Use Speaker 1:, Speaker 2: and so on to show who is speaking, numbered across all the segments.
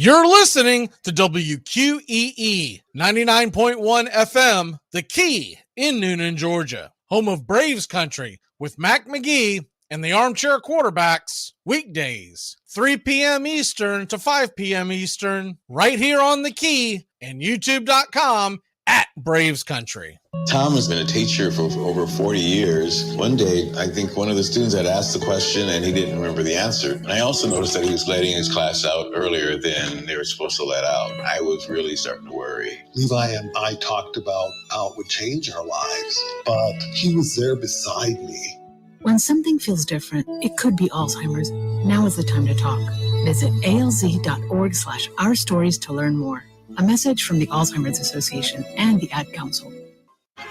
Speaker 1: You're listening to WQEE 99.1 FM, The Key in Noonan, Georgia, home of Braves Country with Magee and the Armchair Quarterbacks, weekdays, 3 p.m. Eastern to 5 p.m. Eastern, right here on The Key and YouTube.com at Braves Country.
Speaker 2: Tom has been a teacher for over 40 years. One day, I think one of the students had asked the question and he didn't remember the answer. And I also noticed that he was letting his class out earlier than they were supposed to let out. I was really starting to worry.
Speaker 3: Levi and I talked about how it would change our lives, but he was there beside me.
Speaker 4: When something feels different, it could be Alzheimer's. Now is the time to talk. Visit alz.org/ourstories to learn more. A message from the Alzheimer's Association and the Ad Council.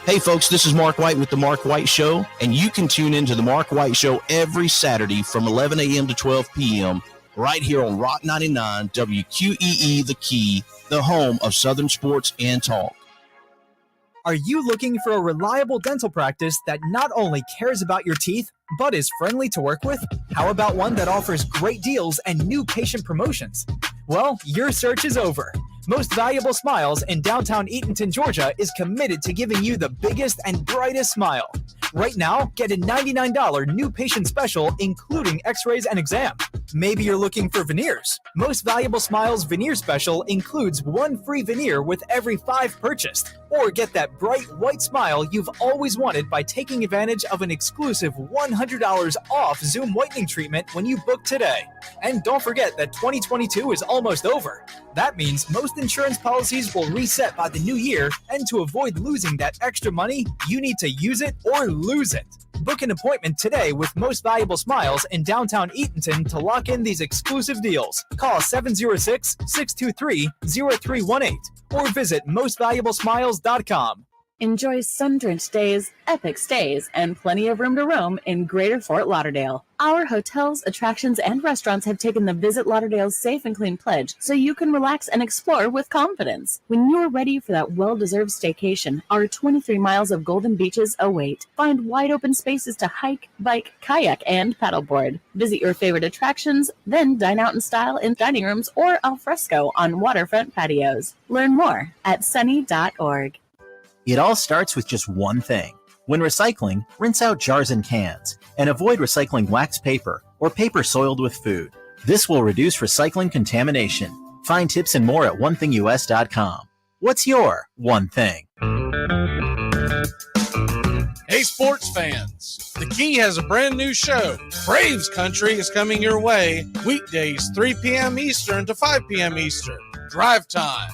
Speaker 5: Hey folks, this is Mark White with The Mark White Show, and you can tune into The Mark White Show every Saturday from 11 a.m. to 12 p.m. right here on Rock 99, WQEE The Key, the home of Southern sports and talk.
Speaker 6: Are you looking for a reliable dental practice that not only cares about your teeth, but is friendly to work with? How about one that offers great deals and new patient promotions? Well, your search is over. Most Valuable Smiles in downtown Eatonton, Georgia is committed to giving you the biggest and brightest smile. Right now, get a $99 new patient special, including x-rays and exam. Maybe you're looking for veneers. Most Valuable Smiles veneer special includes one free veneer with every 5 purchased. Or get that bright white smile you've always wanted by taking advantage of an exclusive $100 off Zoom whitening treatment when you book today. And don't forget that 2022 is almost over. That means most insurance policies will reset by the new year, and to avoid losing that extra money, you need to use it or lose it. Book an appointment today with Most Valuable Smiles in downtown Eatonton to lock in these exclusive deals. Call 706-623-0318 or visit mostvaluablesmiles.com.
Speaker 7: Enjoy sun-drenched days, epic stays, and plenty of room to roam in Greater Fort Lauderdale. Our hotels, attractions, and restaurants have taken the Visit Lauderdale's Safe and Clean pledge, so you can relax and explore with confidence. When you're ready for that well-deserved staycation, our 23 miles of golden beaches await. Find wide-open spaces to hike, bike, kayak, and paddleboard. Visit your favorite attractions, then dine out in style in dining rooms or al fresco on waterfront patios. Learn more at sunny.org.
Speaker 8: It all starts with just one thing. When recycling, rinse out jars and cans, and avoid recycling wax paper or paper soiled with food. This will reduce recycling contamination. Find tips and more at onethingus.com. What's your one thing?
Speaker 1: Hey sports fans, The Key has a brand new show. Braves Country is coming your way weekdays 3 p.m. Eastern to 5 p.m. Eastern. Drive time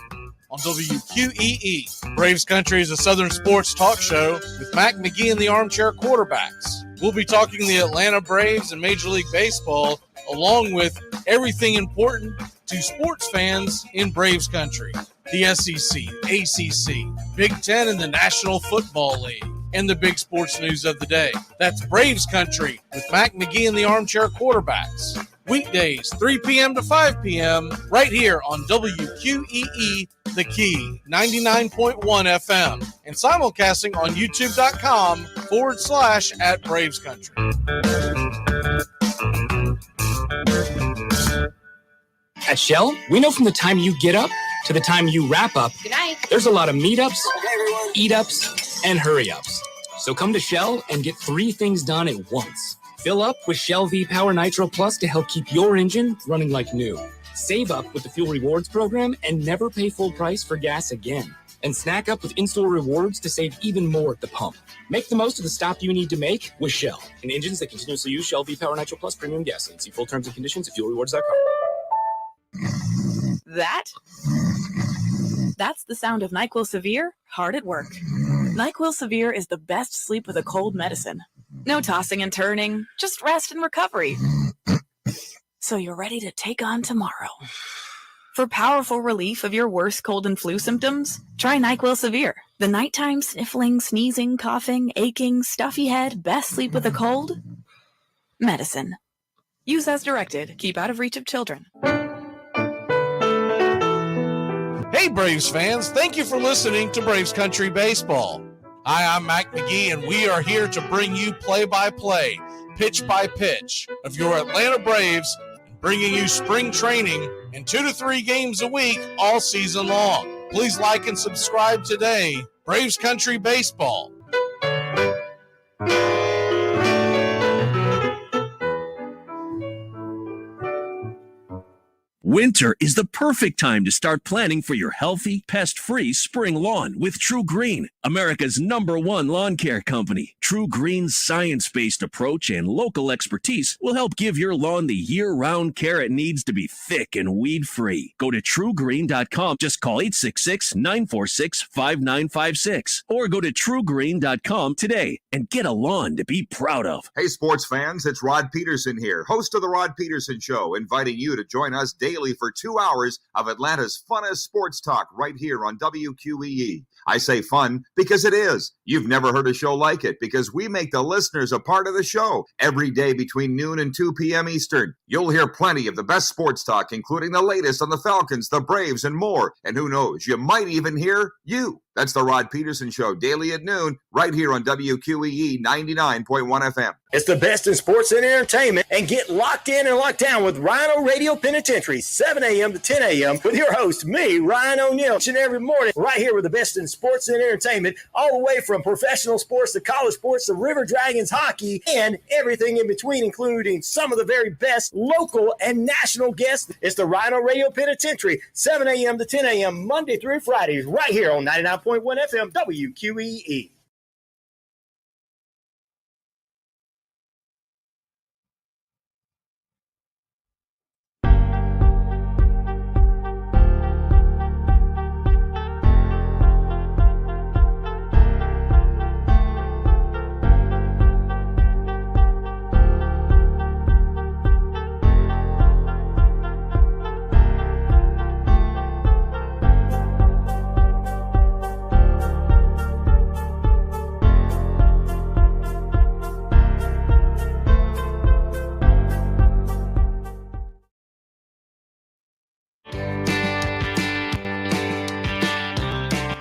Speaker 1: on WQEE. Braves Country is a Southern sports talk show with Magee and the Armchair Quarterbacks. We'll be talking the Atlanta Braves and Major League Baseball, along with everything important to sports fans in Braves Country. The SEC, ACC, Big Ten, and the National Football League, and the big sports news of the day. That's Braves Country with Magee and the Armchair Quarterbacks. Weekdays, 3 p.m. to 5 p.m. right here on WQEE The Key, 99.1 FM, and simulcasting on youtube.com/at Braves Country.
Speaker 9: At Shell, we know from the time you get up to the time you wrap up,
Speaker 10: good night,
Speaker 9: there's a lot of meetups, eat-ups, and hurry-ups. So come to Shell and get 3 things done at once. Fill up with Shell V-Power Nitro Plus to help keep your engine running like new. Save up with the Fuel Rewards program and never pay full price for gas again. And snack up with in-store rewards to save even more at the pump. Make the most of the stop you need to make with Shell and engines that continuously use Shell V-Power Nitro Plus premium gasoline. See full terms and conditions at fuelrewards.com.
Speaker 10: That's the sound of NyQuil Severe hard at work. NyQuil Severe is the best sleep with a cold medicine. No tossing and turning, just rest and recovery. So you're ready to take on tomorrow. For powerful relief of your worst cold and flu symptoms, try NyQuil Severe. The nighttime sniffling, sneezing, coughing, aching, stuffy head, best sleep with a cold medicine. Use as directed. Keep out of reach of children.
Speaker 1: Hey Braves fans, thank you for listening to Braves Country Baseball. Hi, I'm Magee, and we are here to bring you play-by-play, pitch-by-pitch of your Atlanta Braves bringing you spring training and 2 to 3 games a week all season long. Please like and subscribe today. Braves Country Baseball.
Speaker 11: Winter is the perfect time to start planning for your healthy, pest-free spring lawn with True Green, America's #1 lawn care company. True Green's science-based approach and local expertise will help give your lawn the year-round care it needs to be thick and weed-free. Go to truegreen.com. Just call 866-946-5956 or go to truegreen.com today and get a lawn to be proud of.
Speaker 12: Hey, sports fans, it's Rod Peterson here, host of The Rod Peterson Show, inviting you to join us daily for 2 hours of Atlanta's funnest sports talk right here on WQEE. I say fun because it is. You've never heard a show like it because we make the listeners a part of the show every day between noon and 2 p.m. Eastern. You'll hear plenty of the best sports talk, including the latest on the Falcons, the Braves, and more. And who knows, you might even hear you. That's the Rod Peterson Show, daily at noon, right here on WQEE 99.1 FM.
Speaker 13: It's the best in sports and entertainment, and get locked in and locked down with Rhino Radio Penitentiary, 7 a.m. to 10 a.m. with your host, me, Ryan O'Neill, each and every morning, right here with the best in sports and entertainment, all the way from professional sports to college sports to River Dragons hockey and everything in between, including some of the very best local and national guests. It's the Rhino Radio Penitentiary, 7 a.m. to 10 a.m. Monday through Fridays, right here on 99.1 FM WQEE.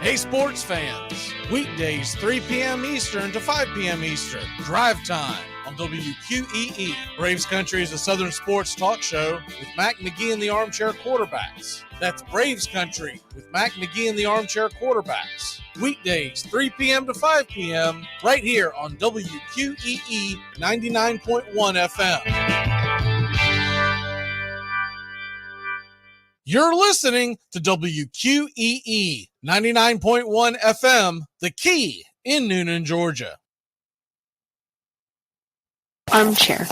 Speaker 1: Hey, sports fans. Weekdays, 3 p.m. Eastern to 5 p.m. Eastern. Drive time on WQEE. Braves Country is a Southern sports talk show with Mac Magee and the Armchair Quarterbacks. That's Braves Country with Mac Magee and the Armchair Quarterbacks. Weekdays, 3 p.m. to 5 p.m. right here on WQEE 99.1 FM. You're listening to WQEE 99.1 FM, The Key in Noonan, Georgia.
Speaker 14: Armchair.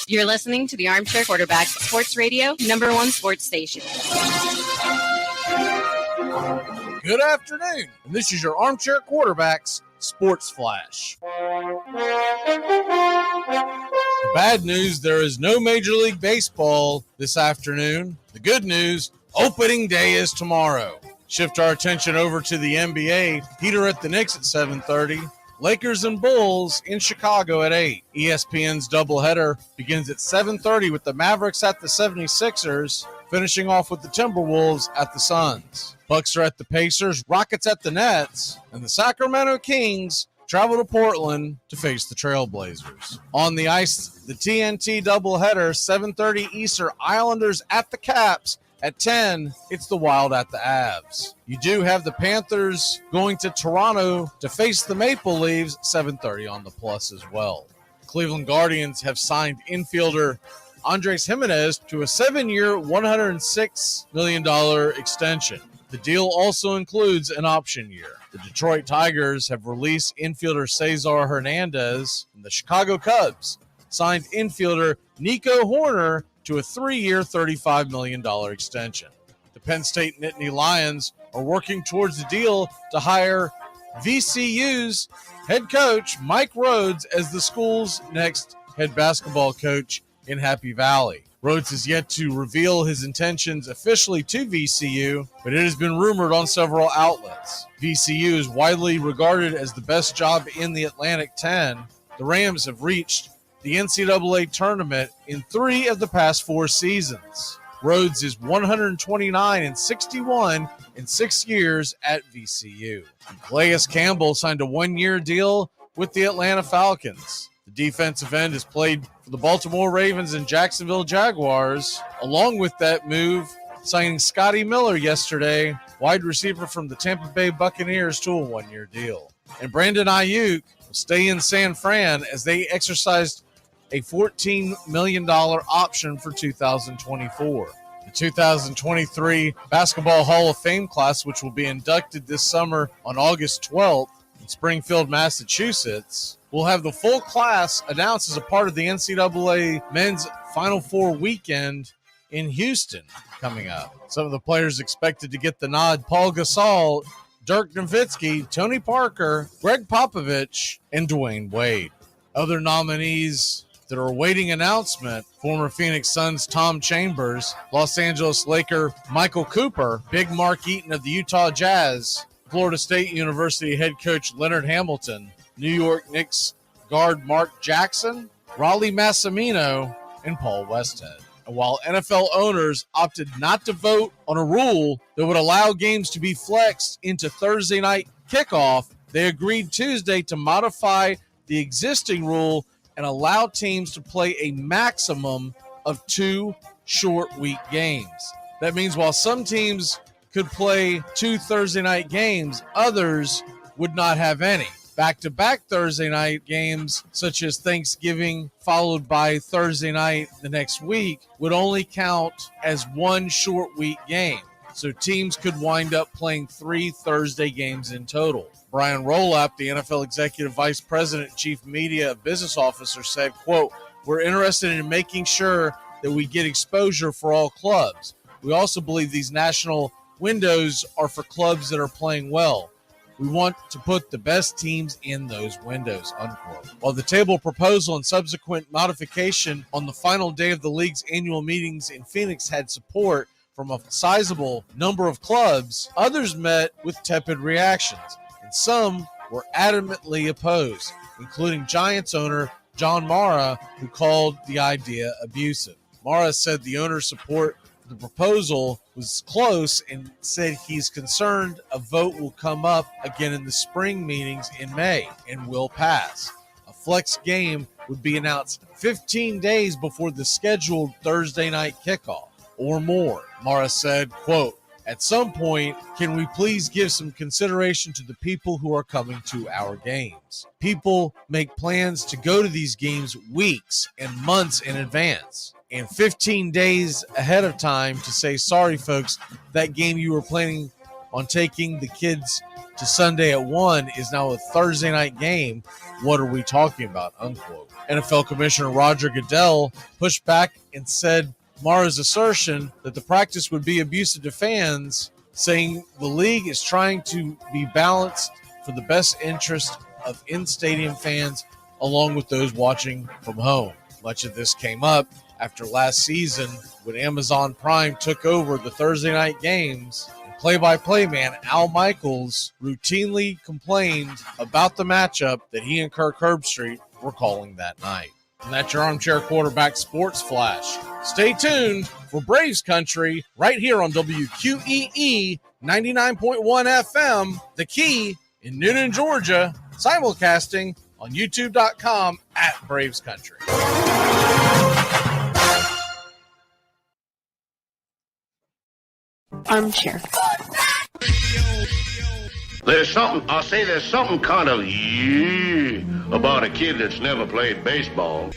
Speaker 15: You're listening to the Armchair Quarterback Sports Radio, #1 sports station.
Speaker 1: Good afternoon, and this is your Armchair Quarterbacks Sports Flash. The bad news, there is no Major League Baseball this afternoon. The good news, opening day is tomorrow. Shift our attention over to the NBA. Peter at the Knicks at 7:30. Lakers and Bulls in Chicago at 8. ESPN's doubleheader begins at 7:30 with the Mavericks at the 76ers, finishing off with the Timberwolves at the Suns. Bucks are at the Pacers, Rockets at the Nets, and the Sacramento Kings travel to Portland to face the Trailblazers. On the ice, the TNT doubleheader, 7:30 Eastern, Islanders at the Caps. At 10, it's the Wild at the Avs. You do have the Panthers going to Toronto to face the Maple Leafs, 7:30 on the Plus as well. Cleveland Guardians have signed infielder Andres Jimenez to a 7-year, $106 million extension. The deal also includes an option year. The Detroit Tigers have released infielder Cesar Hernandez, and the Chicago Cubs signed infielder Nico Horner to a 3-year, $35 million extension. The Penn State Nittany Lions are working towards a deal to hire VCU's head coach Mike Rhodes as the school's next head basketball coach in Happy Valley. Rhodes has yet to reveal his intentions officially to VCU, but it has been rumored on several outlets. VCU is widely regarded as the best job in the Atlantic 10. The Rams have reached the NCAA tournament in 3 of the past 4 seasons. Rhodes is 129-61 in 6 years at VCU. Calais Campbell signed a 1-year deal with the Atlanta Falcons. The defensive end has played for the Baltimore Ravens and Jacksonville Jaguars. Along with that move, signing Scotty Miller yesterday, wide receiver from the Tampa Bay Buccaneers, to a 1-year deal. And Brandon Ayuk will stay in San Fran as they exercised a $14 million option for 2024. The 2023 Basketball Hall of Fame class, which will be inducted this summer on August 12th in Springfield, Massachusetts, will have the full class announced as a part of the NCAA Men's Final Four weekend in Houston coming up. Some of the players expected to get the nod: Paul Gasol, Dirk Nowitzki, Tony Parker, Greg Popovich, and Dwayne Wade. Other nominees that are awaiting announcement: former Phoenix Suns Tom Chambers, Los Angeles Laker Michael Cooper, Big Mark Eaton of the Utah Jazz, Florida State University head coach Leonard Hamilton, New York Knicks guard Mark Jackson, Raleigh Massimino, and Paul Westhead. And while NFL owners opted not to vote on a rule that would allow games to be flexed into Thursday night kickoff, they agreed Tuesday to modify the existing rule and allow teams to play a maximum of 2 short week games. That means while some teams could play 2 Thursday night games, others would not have any. Back-to-back Thursday night games, such as Thanksgiving followed by Thursday night the next week, would only count as 1 short week game. So teams could wind up playing 3 Thursday games in total. Brian Rolapp, the NFL Executive Vice President, Chief Media Business Officer, said, quote, "We're interested in making sure that we get exposure for all clubs. We also believe these national windows are for clubs that are playing well. We want to put the best teams in those windows," unquote. While the table proposal and subsequent modification on the final day of the league's annual meetings in Phoenix had support from a sizable number of clubs, others met with tepid reactions, and some were adamantly opposed, including Giants owner John Mara, who called the idea abusive. Mara said the owner's support for the proposal was close and said he's concerned a vote will come up again in the spring meetings in May and will pass. A flex game would be announced 15 days before the scheduled Thursday night kickoff or more. Mara said, quote, "At some point, can we please give some consideration to the people who are coming to our games? People make plans to go to these games weeks and months in advance. And 15 days ahead of time to say, sorry, folks, that game you were planning on taking the kids to Sunday at 1 is now a Thursday night game. What are we talking about?" Unquote. NFL Commissioner Roger Goodell pushed back and said Mara's assertion that the practice would be abusive to fans, saying the league is trying to be balanced for the best interest of in-stadium fans along with those watching from home. Much of this came up after last season when Amazon Prime took over the Thursday night games, and play-by-play man Al Michaels routinely complained about the matchup that he and Kirk Herbstreit were calling that night. And that's your Armchair Quarterback Sports Flash. Stay tuned for Braves Country right here on WQEE 99.1 FM, The Key in Newnan, Georgia, simulcasting on youtube.com at Braves Country.
Speaker 15: Armchair.
Speaker 14: There's something kind of about a kid that's never played baseball.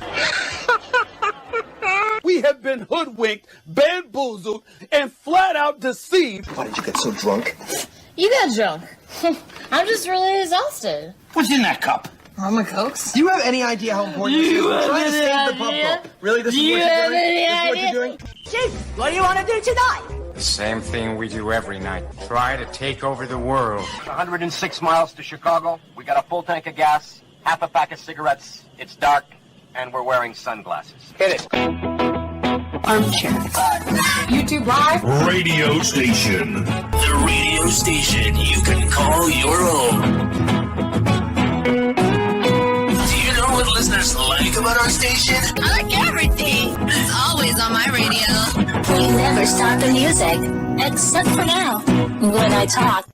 Speaker 16: We have been hoodwinked, bamboozled, and flat out deceived.
Speaker 17: Why did you get so drunk?
Speaker 18: You got drunk. I'm just really exhausted.
Speaker 17: What's in that cup?
Speaker 18: Armor Cokes.
Speaker 17: Do you have any idea how important this is? We're trying to save the pub. Really? This is what you're doing? This is what you're doing?
Speaker 18: Chief, what do you want to do tonight?
Speaker 19: The same thing we do every night. Try to take over the world.
Speaker 17: 106 miles to Chicago. We got a full tank of gas, half a pack of cigarettes. It's dark, and we're wearing sunglasses. Hit it.
Speaker 15: Armchair.
Speaker 18: YouTube Live.
Speaker 11: Radio station. The radio station you can call your own. Do you know what listeners like about our station?
Speaker 20: I like everything. It's always on my radio. We never stop the music, except for now, when I talk.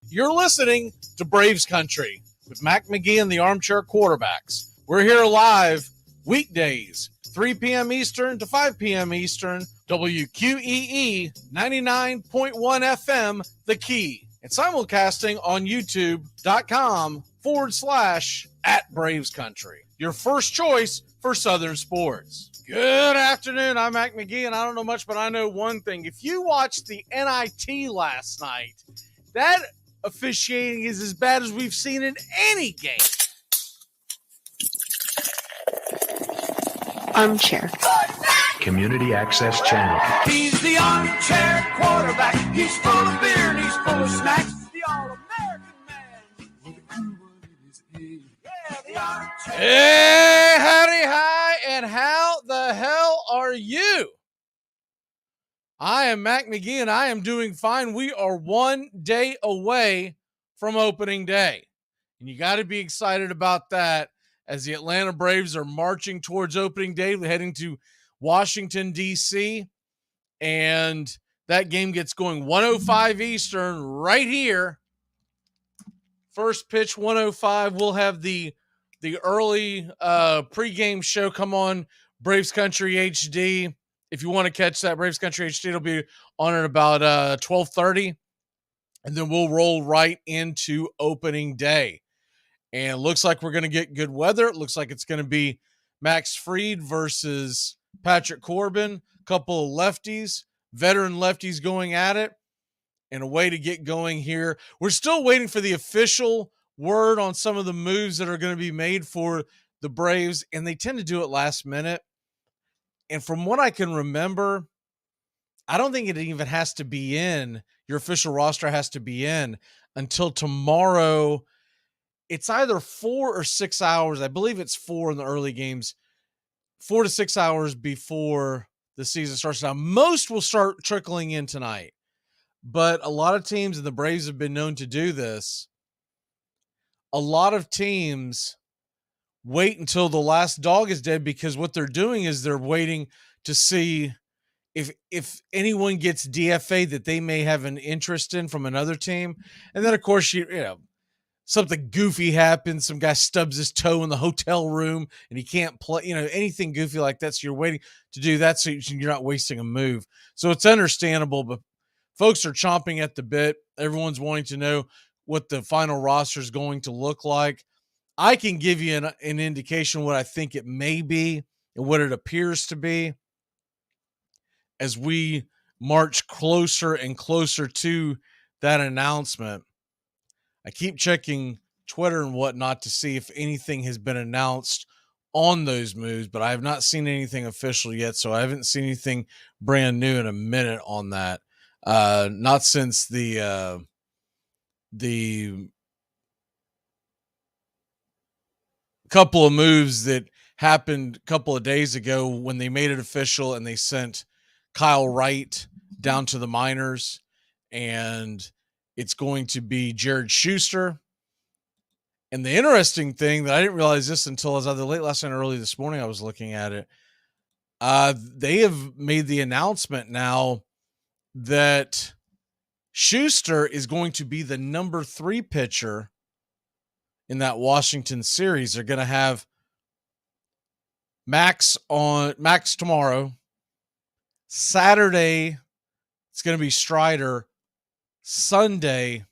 Speaker 1: You're listening to Braves Country with Mac Magee and the Armchair Quarterbacks. We're here live weekdays, 3 p.m. Eastern to 5 p.m. Eastern, WQEE 99.1 FM, The Key, and simulcasting on youtube.com/at Braves Country. Your first choice for Southern sports. Good afternoon. I'm Mac Magee, and I don't know much, but I know one thing. If you watched the NIT last night, that officiating is as bad as we've seen in any game.
Speaker 15: Armchair.
Speaker 21: Community Access Channel.
Speaker 16: He's the armchair quarterback. He's full of beer and he's full of snacks. The all-American man. With a cool one in his head. Yeah, the armchair.
Speaker 1: Hey, howdy, hi, and how the hell are you? I am Mac Magee, and I am doing fine. We are 1 day away from opening day, and you got to be excited about that as the Atlanta Braves are marching towards opening day, heading to Washington, D.C., and that game gets going 1:05 Eastern right here. First pitch, 1:05. We'll have the early pregame show come on Braves Country HD. If you want to catch that, Braves Country HD, it'll be on at about 12:30, and then we'll roll right into opening day. And it looks like we're going to get good weather. It looks like it's going to be Max Fried versus Patrick Corbin, a couple of lefties, veteran lefties going at it, and a way to get going here. We're still waiting for the official word on some of the moves that are going to be made for the Braves, and they tend to do it last minute. And from what I can remember, I don't think it even has to be in. Your official roster has to be in until tomorrow. It's either 4 or 6 hours. I believe it's 4 in the early games, 4 to 6 hours before the season starts. Now, most will start trickling in tonight, but a lot of teams, and the Braves have been known to do this, a lot of teams wait until the last dog is dead, because what they're doing is they're waiting to see if anyone gets DFA that they may have an interest in from another team. And then, of course, you know, something goofy happens. Some guy stubs his toe in the hotel room and he can't play, you know, anything goofy like that. So you're waiting to do that so you're not wasting a move. So it's understandable, but folks are chomping at the bit. Everyone's wanting to know what the final roster is going to look like. I can give you an indication what I think it may be and what it appears to be as we march closer and closer to that announcement. I keep checking Twitter and whatnot to see if anything has been announced on those moves, but I have not seen anything official yet, so I haven't seen anything brand new in a minute on that. Not since the couple of moves that happened a couple of days ago when they made it official and they sent Kyle Wright down to the minors, and it's going to be Jared Schuster. And the interesting thing that I didn't realize this until I was either late last night or early this morning, I was looking at it. They have made the announcement now that Schuster is going to be the number 3 pitcher in that Washington series. They're going to have Max tomorrow. Saturday, it's going to be Strider. Sunday,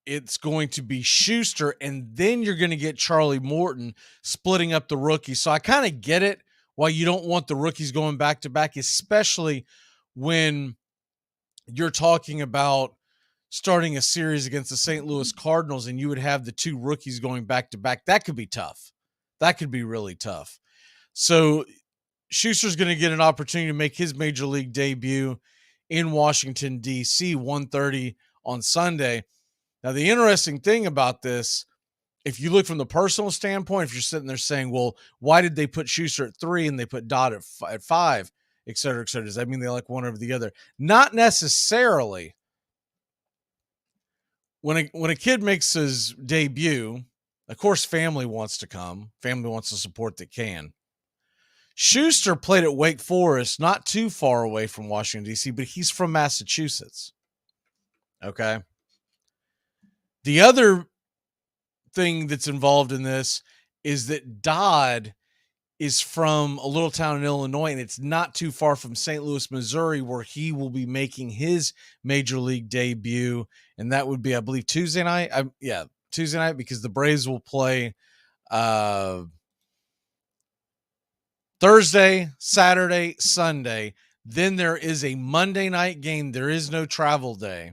Speaker 1: it's going to be Schuster, and then you're going to get Charlie Morton splitting up the rookies. So I kind of get it why you don't want the rookies going back-to-back, especially when you're talking about starting a series against the St. Louis Cardinals and you would have the two rookies going back-to-back. That could be tough. That could be really tough. So Schuster's going to get an opportunity to make his major league debut in Washington, D.C., 1:30 on Sunday. Now, the interesting thing about this, if you look from the personal standpoint, if you're sitting there saying, well, why did they put Schuster at 3 and they put Dodd at 5, et cetera, et cetera? Does that mean they like one over the other? Not necessarily. When a kid makes his debut, of course, family wants to come. Family wants the support that can. Schuster played at Wake Forest, not too far away from Washington, D.C., but he's from Massachusetts. Okay? The other thing that's involved in this is that Dodd is from a little town in Illinois, and it's not too far from St. Louis, Missouri, where he will be making his major league debut, and that would be, I believe, Tuesday night. Tuesday night, because the Braves will play Thursday, Saturday, Sunday. Then there is a Monday night game. There is no travel day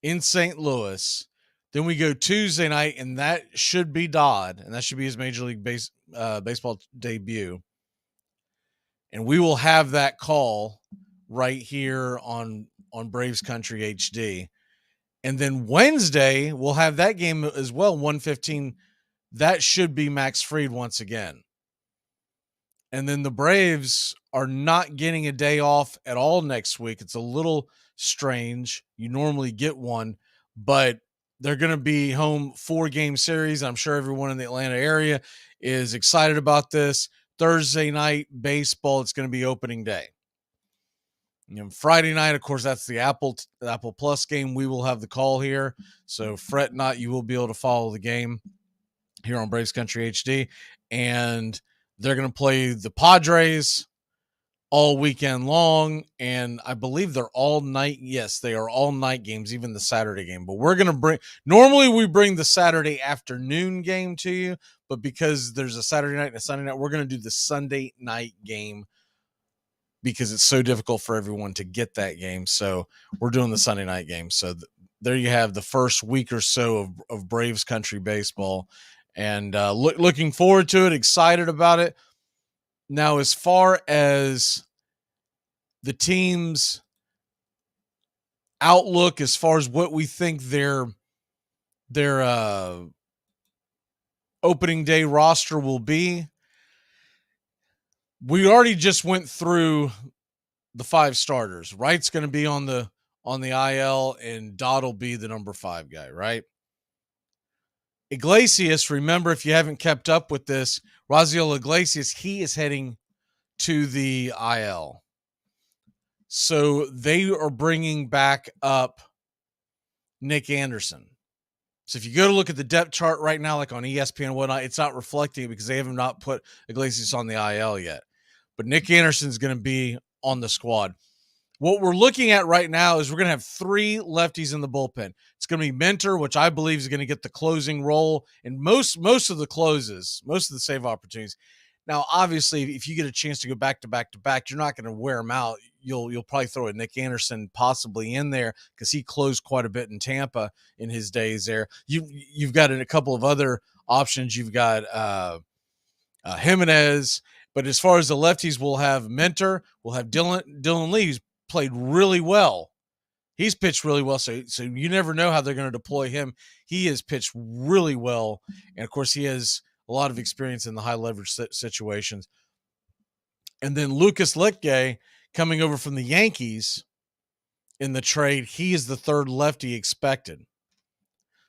Speaker 1: in St. Louis. Then we go Tuesday night, and that should be Dodd, and that should be his Major League Baseball debut. And we will have that call right here on Braves Country HD. And then Wednesday, we'll have that game as well, 1:15. That should be Max Fried once again. And then the Braves are not getting a day off at all next week. It's a little strange. You normally get one, but they're going to be home 4-game series. I'm sure everyone in the Atlanta area is excited about this. Thursday night baseball, it's going to be opening day. And Friday night, of course, that's the Apple Plus game. We will have the call here. So fret not, you will be able to follow the game here on Braves Country HD. And they're going to play the Padres all weekend long, and I believe they're all night. Yes, they are all night games, even the Saturday game. But we're going to normally we bring the Saturday afternoon game to you, but because there's a Saturday night and a Sunday night, we're going to do the Sunday night game because it's so difficult for everyone to get that game. So we're doing the Sunday night game. So there you have the first week or so of Braves Country baseball, and looking forward to it, excited about it. Now, as far as the team's outlook, as far as what we think their opening day roster will be, we already just went through the 5 starters. Wright's going to be on the IL, and Dodd will be the number 5 guy, right? Iglesias, remember, if you haven't kept up with this, Raziel Iglesias, he is heading to the IL. So they are bringing back up Nick Anderson. So if you go to look at the depth chart right now, like on ESPN and whatnot, it's not reflecting it because they have not put Iglesias on the IL yet. But Nick Anderson is going to be on the squad. What we're looking at right now is we're going to have 3 lefties in the bullpen. It's going to be Mentor, which I believe is going to get the closing role and most of the closes, most of the save opportunities. Now, obviously, if you get a chance to go back to back to back, you're not going to wear them out. You'll probably throw a Nick Anderson possibly in there because he closed quite a bit in Tampa in his days there. You've got a couple of other options. You've got Jimenez, but as far as the lefties, we'll have Mentor, we'll have Dylan Lee, who's played really well. He's pitched really well, so you never know how they're going to deploy him. He has pitched really well, and of course, he has a lot of experience in the high leverage situations. And then Lucas Litgay, coming over from the Yankees in the trade, he is the 3rd lefty expected.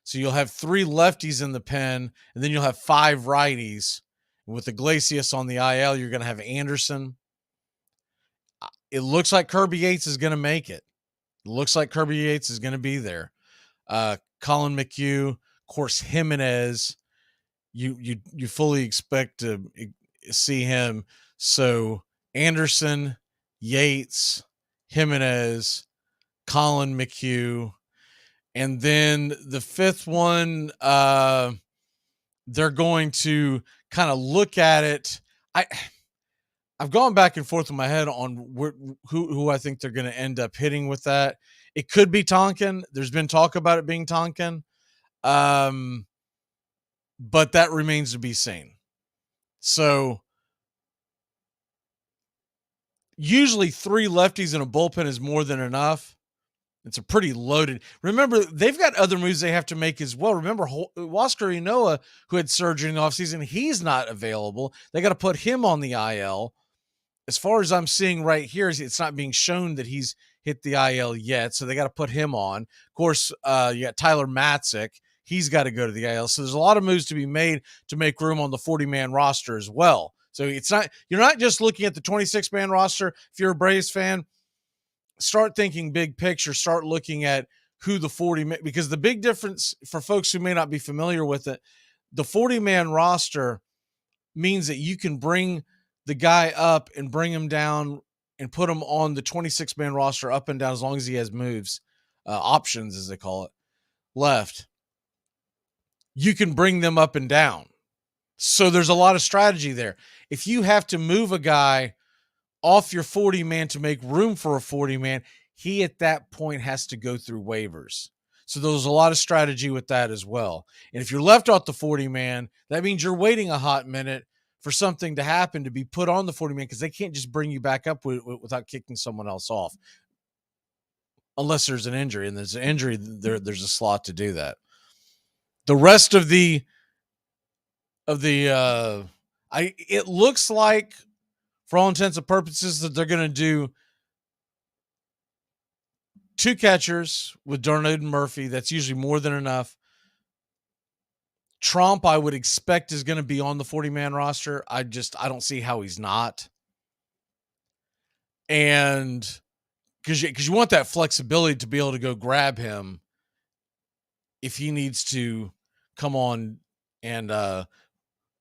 Speaker 1: So you'll have 3 lefties in the pen, and then you'll have 5 righties. With Iglesias on the IL, you're going to have Anderson. It looks like Kirby Yates is going to make it. It looks like Kirby Yates is going to be there. Colin McHugh, course, Jimenez, you fully expect to see him. So Anderson, Yates, Jimenez, Colin McHugh, and then the fifth one, they're going to kind of look at it. I've gone back and forth in my head on who I think they're going to end up hitting with that. It could be Tonkin. There's been talk about it being Tonkin, but that remains to be seen. So usually 3 lefties in a bullpen is more than enough. It's a pretty loaded. Remember, they've got other moves they have to make as well. Remember, Huascar Ynoa, who had surgery in the offseason, he's not available. They got to put him on the IL. As far as I'm seeing right here, it's not being shown that he's hit the IL yet, so they got to put him on. Of course, you got Tyler Matzik. He's got to go to the IL. So there's a lot of moves to be made to make room on the 40-man roster as well. So you're not just looking at the 26-man roster. If you're a Braves fan, start thinking big picture. Start looking at who the 40-man, because the big difference for folks who may not be familiar with it, the 40-man roster means that you can bring the guy up and bring him down and put him on the 26-man roster up and down as long as he has moves, options as they call it, left. You can bring them up and down. So there's a lot of strategy there. If you have to move a guy off your 40-man to make room for a 40-man, he at that point has to go through waivers. So there's a lot of strategy with that as well. And if you're left off the 40-man, that means you're waiting a hot minute for something to happen to be put on the 40-man, because they can't just bring you back up without kicking someone else off. Unless there's an injury, and there's an injury, there's a slot to do that. The rest of it looks like, for all intents and purposes, that they're going to do 2 catchers with Darnell and Murphy. That's usually more than enough. Trump, I would expect, is going to be on the 40-man roster. I don't see how he's not. And because you want that flexibility to be able to go grab him if he needs to come on and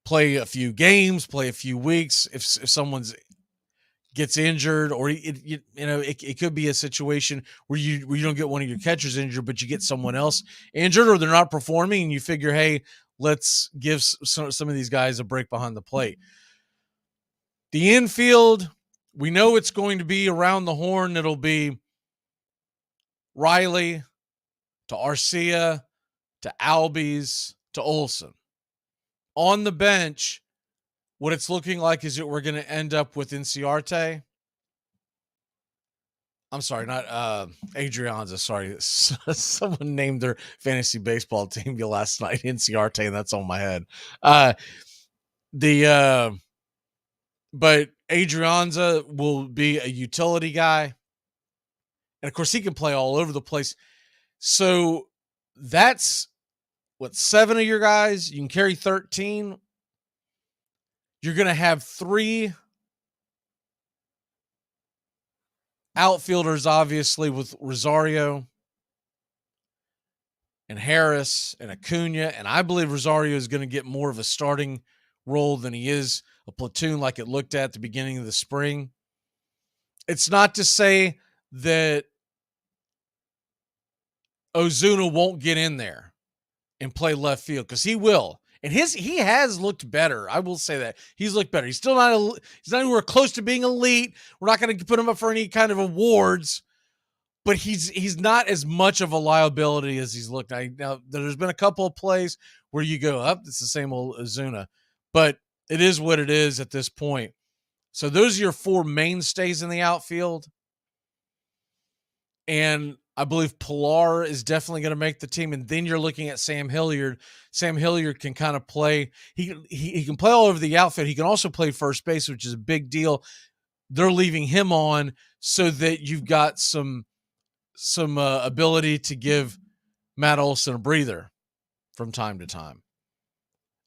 Speaker 1: play a few games, play a few weeks. If someone's gets injured, or it could be a situation where you don't get one of your catchers injured, but you get someone else injured, or they're not performing, and you figure, hey, let's give some of these guys a break behind the plate. The infield, we know it's going to be around the horn. It'll be Riley to Arcia to Albies to Olsen. On the bench, what it's looking like is that we're going to end up with Inciarte. I'm sorry, not Adrianza. Sorry. Someone named their fantasy baseball team last night Inciarte, and that's on my head. But Adrianza will be a utility guy. And of course, he can play all over the place. So that's 7 of your guys. You can carry 13. You're going to have 3 outfielders, obviously, with Rosario and Harris and Acuna. And I believe Rosario is going to get more of a starting role than he is a platoon like it looked at the beginning of the spring. It's not to say that Ozuna won't get in there and play left field, because he will. And he has looked better. I will say that. He's looked better. He's not anywhere close to being elite. We're not going to put him up for any kind of awards, but he's not as much of a liability as he's looked. Now, there's been a couple of plays where you go, it's the same old Ozuna. But it is what it is at this point. So those are your 4 mainstays in the outfield. And I believe Pilar is definitely going to make the team. And then you're looking at Sam Hilliard. Sam Hilliard can kind of play. He can play all over the outfield. He can also play first base, which is a big deal. They're leaving him on so that you've got some ability to give Matt Olson a breather from time to time.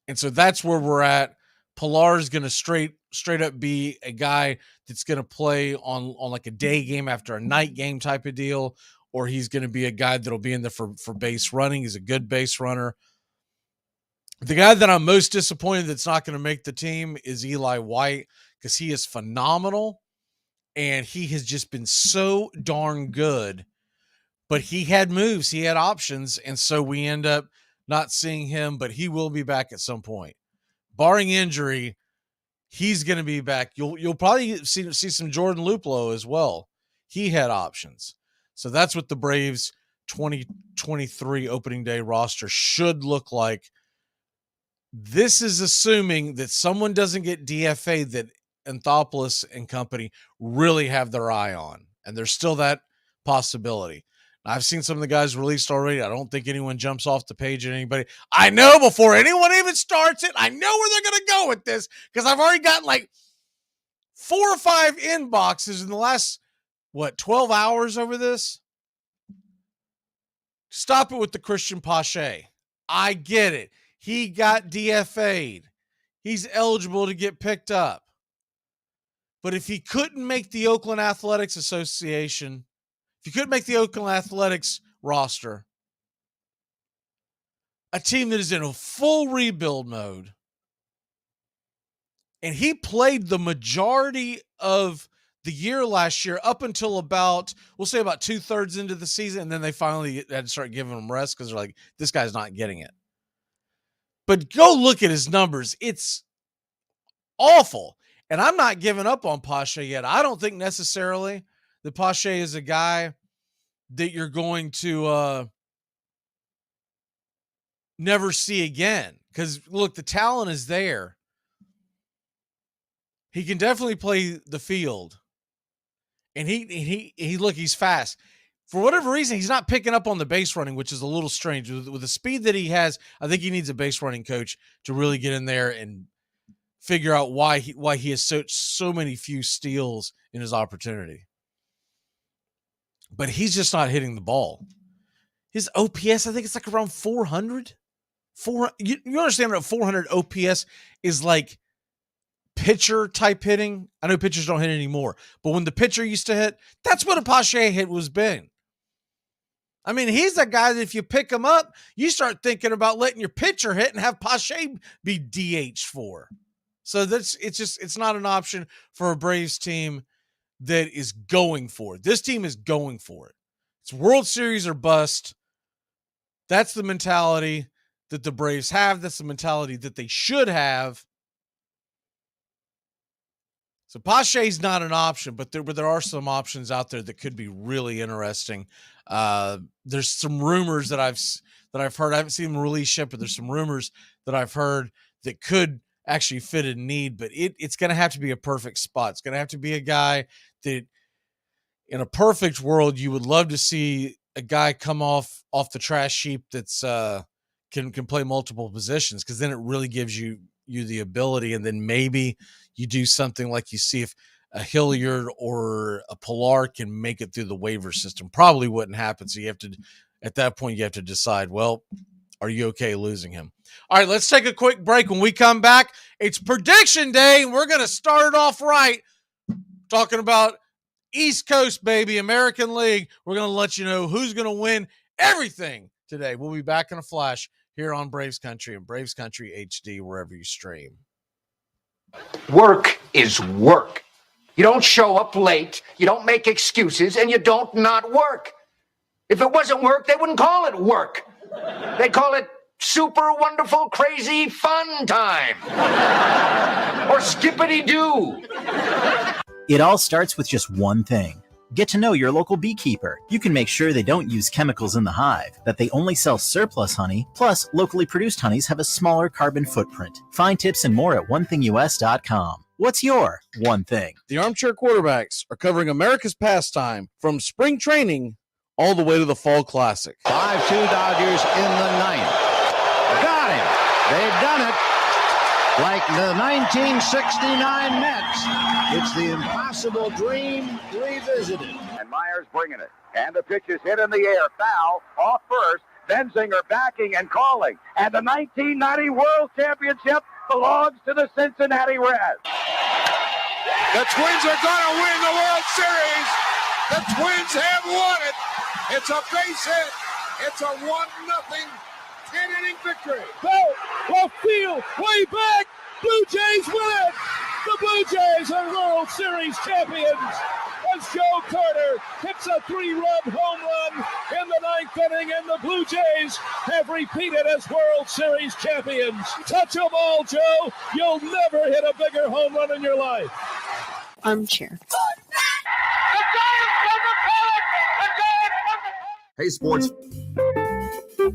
Speaker 1: And so that's where we're at. Pilar is going to straight up be a guy that's going to play on like a day game after a night game type of deal, or he's going to be a guy that'll be in there for base running. He's a good base runner. The guy that I'm most disappointed that's not going to make the team is Eli White, because he is phenomenal and he has just been so darn good. But he had moves, he had options, and so we end up not seeing him, but he will be back at some point. Barring injury, he's going to be back. You'll probably see some Jordan Luplow as well. He had options. So that's what the Braves 2023 opening day roster should look like. This is assuming that someone doesn't get DFA'd that Anthopoulos and company really have their eye on. And there's still that possibility. I've seen some of the guys released already. I don't think anyone jumps off the page at anybody. I know before anyone even starts it, I know where they're going to go with this, because I've already gotten like 4 or 5 inboxes in the last, 12 hours over this. Stop it with the Christian Pache. I get it. He got DFA'd. He's eligible to get picked up. But if he couldn't make the Oakland Athletics Association, if you couldn't make the Oakland Athletics roster, a team that is in a full rebuild mode, and he played the majority of the year last year up until about, we'll say about 2/3 into the season, and then they finally had to start giving him rest because they're like, this guy's not getting it. But go look at his numbers. It's awful. And I'm not giving up on Pache yet. I don't think necessarily that Pache is a guy that you're going to never see again. Because, look, the talent is there. He can definitely play the field. And he's fast. For whatever reason, he's not picking up on the base running, which is a little strange. With the speed that he has, I think he needs a base running coach to really get in there and figure out why he has so many few steals in his opportunity. But he's just not hitting the ball. His OPS, I think it's like around 400. You understand that 400 OPS is like pitcher type hitting. I know pitchers don't hit anymore, but when the pitcher used to hit, that's what a Pache hit was been. I mean, he's a guy that if you pick him up, you start thinking about letting your pitcher hit and have Pache be DH for. So it's not an option for a Braves team that is going for it. This team is going for it. It's World Series or bust. That's the mentality that the Braves have. That's the mentality that they should have. So Pache's not an option, but there are some options out there that could be really interesting. There's some rumors that I've heard. I haven't seen them released yet, but there's some rumors that I've heard that could actually fit a need, but it's going to have to be a perfect spot. It's going to have to be a guy that, in a perfect world, you would love to see a guy come off the trash heap that's can play multiple positions, because then it really gives you the ability, and then maybe you do something like you see if a Hilliard or a Pilar can make it through the waiver system. Probably wouldn't happen. So at that point, you have to decide, well, are you okay losing him? All right, let's take a quick break. When we come back, it's prediction day, and we're going to start it off right, talking about East Coast, baby, American League. We're going to let you know who's going to win everything today. We'll be back in a flash here on Braves Country and Braves Country HD, wherever you stream.
Speaker 2: Work is work. You don't show up late, you don't make excuses, and you don't not work. If it wasn't work, they wouldn't call it work. They call it super wonderful, crazy fun time. Or skippity-doo.
Speaker 8: It all starts with just one thing. Get to know your local beekeeper. You can make sure they don't use chemicals in the hive, that they only sell surplus honey, plus locally produced honeys have a smaller carbon footprint. Find tips and more at onethingus.com. What's your one thing?
Speaker 1: The Armchair Quarterbacks are covering America's pastime from spring training all the way to the Fall Classic.
Speaker 22: 5-2 Dodgers in the ninth. Got him. They've done it. Like the 1969 Mets. It's the impossible dream revisited.
Speaker 23: And Myers bringing it. And the pitch is hit in the air. Foul. Off first. Benzinger backing and calling. And the 1990 World Championship belongs to the Cincinnati Reds.
Speaker 16: The Twins are going to win the World Series. The Twins have won it. It's a base hit. It's a 1-0 10-inning victory. Bell, left field, way back. Blue Jays win it. The Blue Jays are World Series champions as Joe Carter hits a 3-run home run in the 9th inning, and the Blue Jays have repeated as World Series champions. Touch 'em all, Joe. You'll never hit a bigger home run in your life.
Speaker 15: Armchair.
Speaker 12: Hey, sports.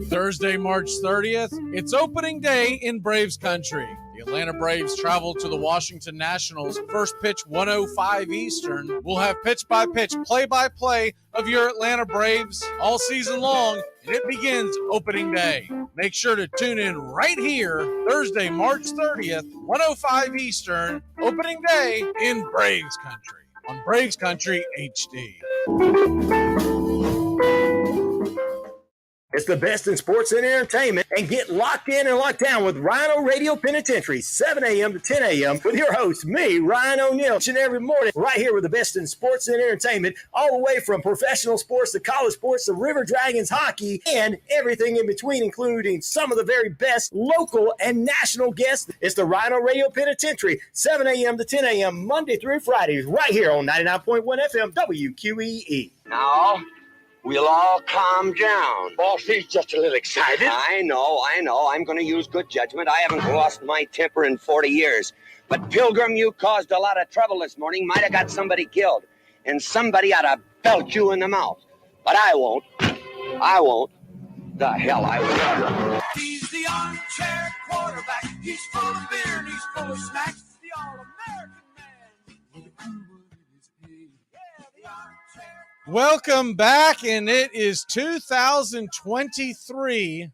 Speaker 1: Thursday, March 30th, it's opening day in Braves country. The Atlanta Braves travel to the Washington Nationals. First pitch, 1:05 Eastern. We'll have pitch-by-pitch, play-by-play of your Atlanta Braves all season long, and it begins opening day. Make sure to tune in right here, Thursday, March 30th, 1:05 Eastern, opening day in Braves country on Braves Country HD.
Speaker 13: It's the best in sports and entertainment, and get locked in and locked down with Rhino Radio Penitentiary, 7 a.m. to 10 a.m. with your host, me, Ryan O'Neill, each and every morning, right here with the best in sports and entertainment, all the way from professional sports to college sports to River Dragons hockey and everything in between, including some of the very best local and national guests. It's the Rhino Radio Penitentiary, 7 a.m. to 10 a.m. Monday through Fridays, right here on 99.1 FM WQEE.
Speaker 17: Now, we'll all calm down. Boss, he's just a little excited. I know. I'm going to use good judgment. I haven't lost my temper in 40 years. But, Pilgrim, you caused a lot of trouble this morning. Might have got somebody killed. And somebody ought to belt you in the mouth. But I won't. The hell I will.
Speaker 16: He's the armchair quarterback. He's full of beer and he's full of snacks. The all-American man with a cool one in his head. Yeah, the armchair.
Speaker 1: Welcome back, and it is 2023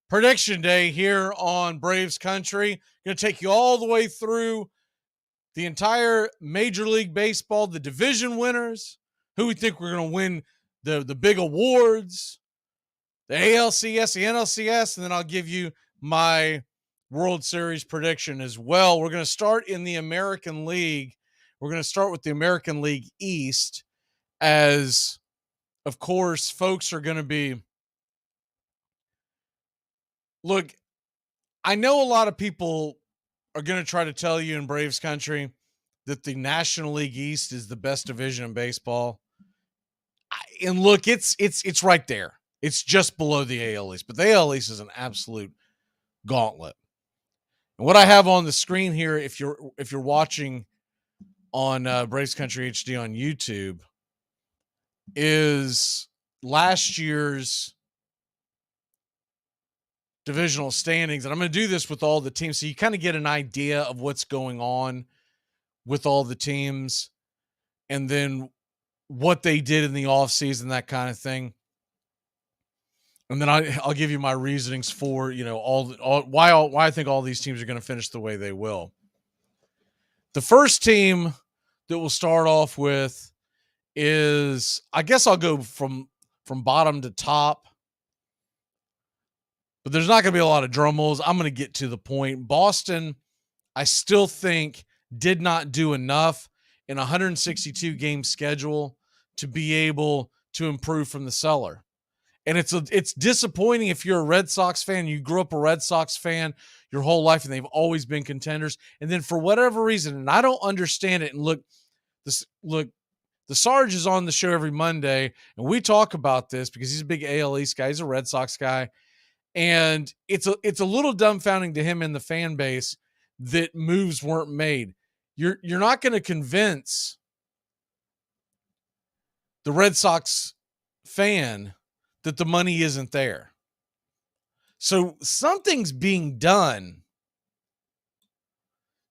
Speaker 1: Prediction Day here on Braves Country. Going to take you all the way through the entire Major League Baseball, the division winners, who we think we're going to win the big awards, the ALCS, the NLCS, and then I'll give you my World Series prediction as well. We're going to start in the American League. We're going to start with the American League East, as, of course, folks are going to be... Look, I know a lot of people are going to try to tell you in Braves country that the National League East is the best division in baseball. And look, it's right there. It's just below the AL East, but the AL East is an absolute gauntlet. And what I have on the screen here, if you're watching on Braves Country HD on YouTube, is last year's divisional standings. And I'm going to do this with all the teams so you kind of get an idea of what's going on with all the teams and then what they did in the offseason, that kind of thing. And then I'll give you my reasonings for, why I think all these teams are going to finish the way they will. The first team that we'll start off with is, I guess I'll go from bottom to top, but there's not going to be a lot of drum rolls. I'm going to get to the point. Boston, I still think, did not do enough in a 162 game schedule to be able to improve from the cellar. And it's disappointing if you're a Red Sox fan, you grew up a Red Sox fan your whole life and they've always been contenders. And then for whatever reason, and I don't understand it, and look, the Sarge is on the show every Monday and we talk about this because he's a big AL East guy. He's a Red Sox guy. And it's a little dumbfounding to him and the fan base that moves weren't made. You're not going to convince the Red Sox fan that the money isn't there. So something's being done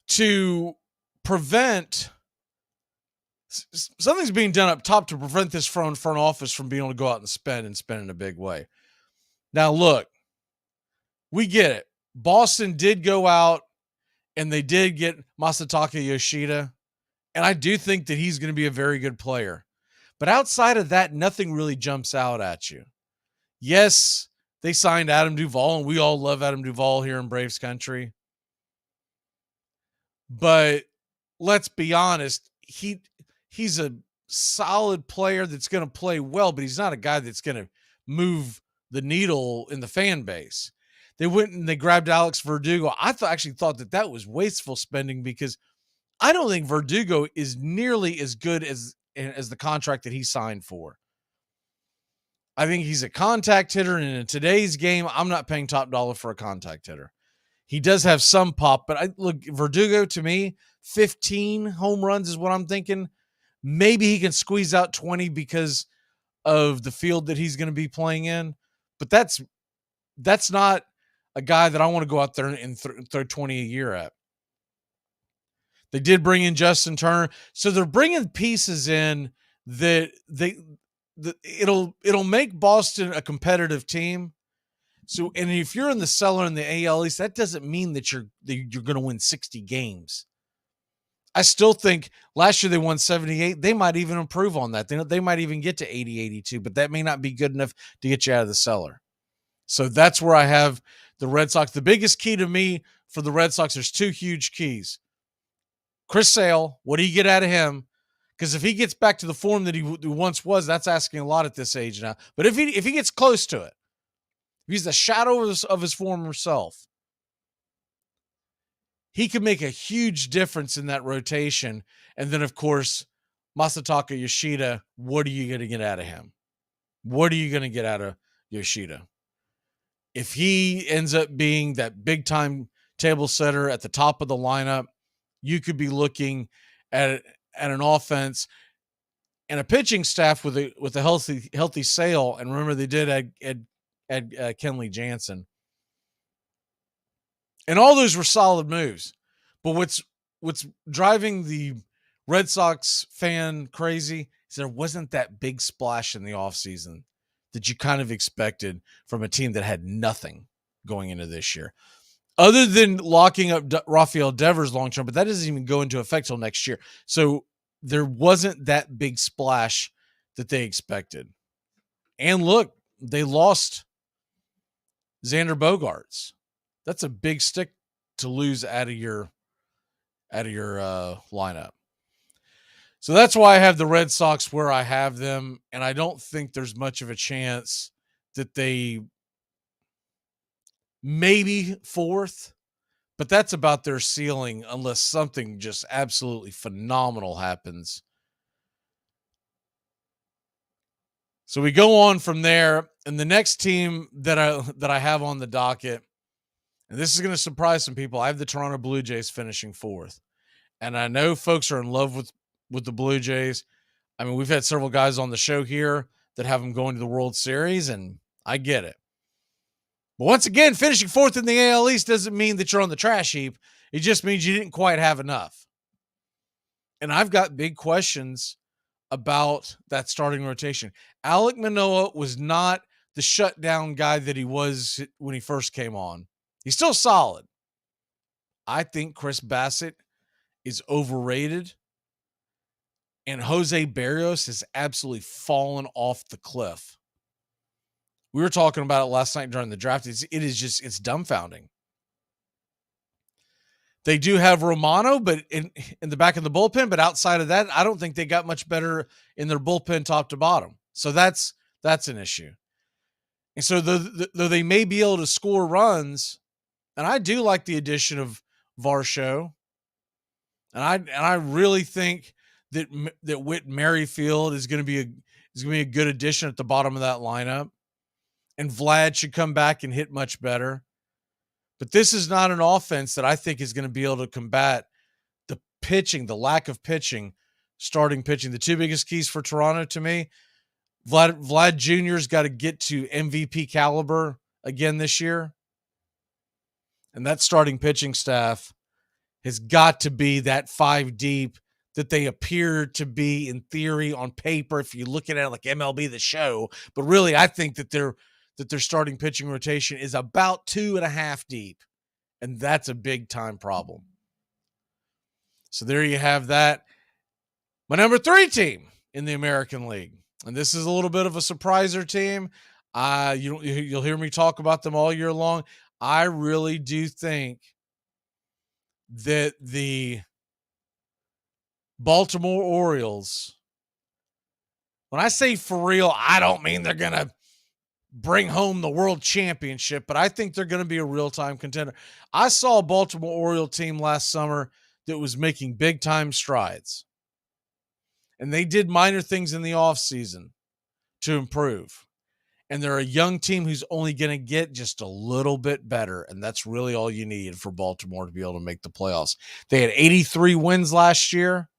Speaker 1: to prevent, something's being done up top to prevent this front office from being able to go out and spend in a big way. Now, look, we get it. Boston did go out and they did get Masataka Yoshida, and I do think that he's going to be a very good player. But outside of that, nothing really jumps out at you. Yes, they signed Adam Duvall, and we all love Adam Duvall here in Braves country. But let's be honest, he's a solid player that's going to play well, but he's not a guy that's going to move the needle in the fan base. They went and they grabbed Alex Verdugo. I actually thought that was wasteful spending because I don't think Verdugo is nearly as good as the contract that he signed for. I think he's a contact hitter, and in today's game, I'm not paying top dollar for a contact hitter. He does have some pop, but look, Verdugo, to me, 15 home runs is what I'm thinking. Maybe he can squeeze out 20 because of the field that he's going to be playing in, but that's not a guy that I want to go out there and throw 20 a year at. They did bring in Justin Turner, so they're bringing pieces in that it'll make Boston a competitive team. So, and if you're in the cellar in the AL East, that doesn't mean that you're going to win 60 games. I still think last year they won 78. They might even improve on that. They might even get to 80, 82, but that may not be good enough to get you out of the cellar. So that's where I have the Red Sox. The biggest key to me for the Red Sox, there's two huge keys. Chris Sale, what do you get out of him? Because if he gets back to the form that he once was, that's asking a lot at this age now. But if he gets close to it, if he's a shadow of his former self, he could make a huge difference in that rotation. And then, of course, Masataka Yoshida, what are you going to get out of him? What are you going to get out of Yoshida? If he ends up being that big-time table setter at the top of the lineup, you could be looking at an offense and a pitching staff with a healthy Sale. And remember, they did add Kenley Jansen. And all those were solid moves. But what's driving the Red Sox fan crazy is there wasn't that big splash in the offseason that you kind of expected from a team that had nothing going into this year. Other than locking up Rafael Devers long-term, but that doesn't even go into effect till next year. So there wasn't that big splash that they expected. And look, they lost Xander Bogaerts. That's a big stick to lose out of your lineup. So that's why I have the Red Sox where I have them, and I don't think there's much of a chance that they maybe fourth, but that's about their ceiling unless something just absolutely phenomenal happens. So we go on from there, and the next team that I have on the docket, and this is going to surprise some people, I have the Toronto Blue Jays finishing fourth. And I know folks are in love with the Blue Jays. I mean, we've had several guys on the show here that have them going to the World Series, and I get it. But once again, finishing fourth in the AL East doesn't mean that you're on the trash heap. It just means you didn't quite have enough. And I've got big questions about that starting rotation. Alek Manoah was not the shutdown guy that he was when he first came on. He's still solid. I think Chris Bassett is overrated. And Jose Berrios has absolutely fallen off the cliff. We were talking about it last night during the draft. It's dumbfounding. They do have Romano, but in the back of the bullpen, but outside of that, I don't think they got much better in their bullpen top to bottom. So that's an issue. And so though they may be able to score runs, and I do like the addition of Varsho, and I really think that Whit Merrifield is going to be a good addition at the bottom of that lineup. And Vlad should come back and hit much better. But this is not an offense that I think is going to be able to combat the pitching, the lack of pitching, starting pitching. The two biggest keys for Toronto to me, Vlad Jr.'s got to get to MVP caliber again this year. And that starting pitching staff has got to be that 5 deep that they appear to be in theory on paper if you look at it like MLB The Show. But really, I think that their starting pitching rotation is about 2.5 deep. And that's a big time problem. So there you have that. My number 3 team in the American League. And this is a little bit of a surpriser team. You'll hear me talk about them all year long. I really do think that the Baltimore Orioles, when I say for real, I don't mean they're going to bring home the world championship, but I think they're going to be a real-time contender. I saw a Baltimore Oriole team last summer that was making big-time strides. And they did minor things in the offseason to improve. And they're a young team who's only going to get just a little bit better. And that's really all you need for Baltimore to be able to make the playoffs. They had 83 wins last year.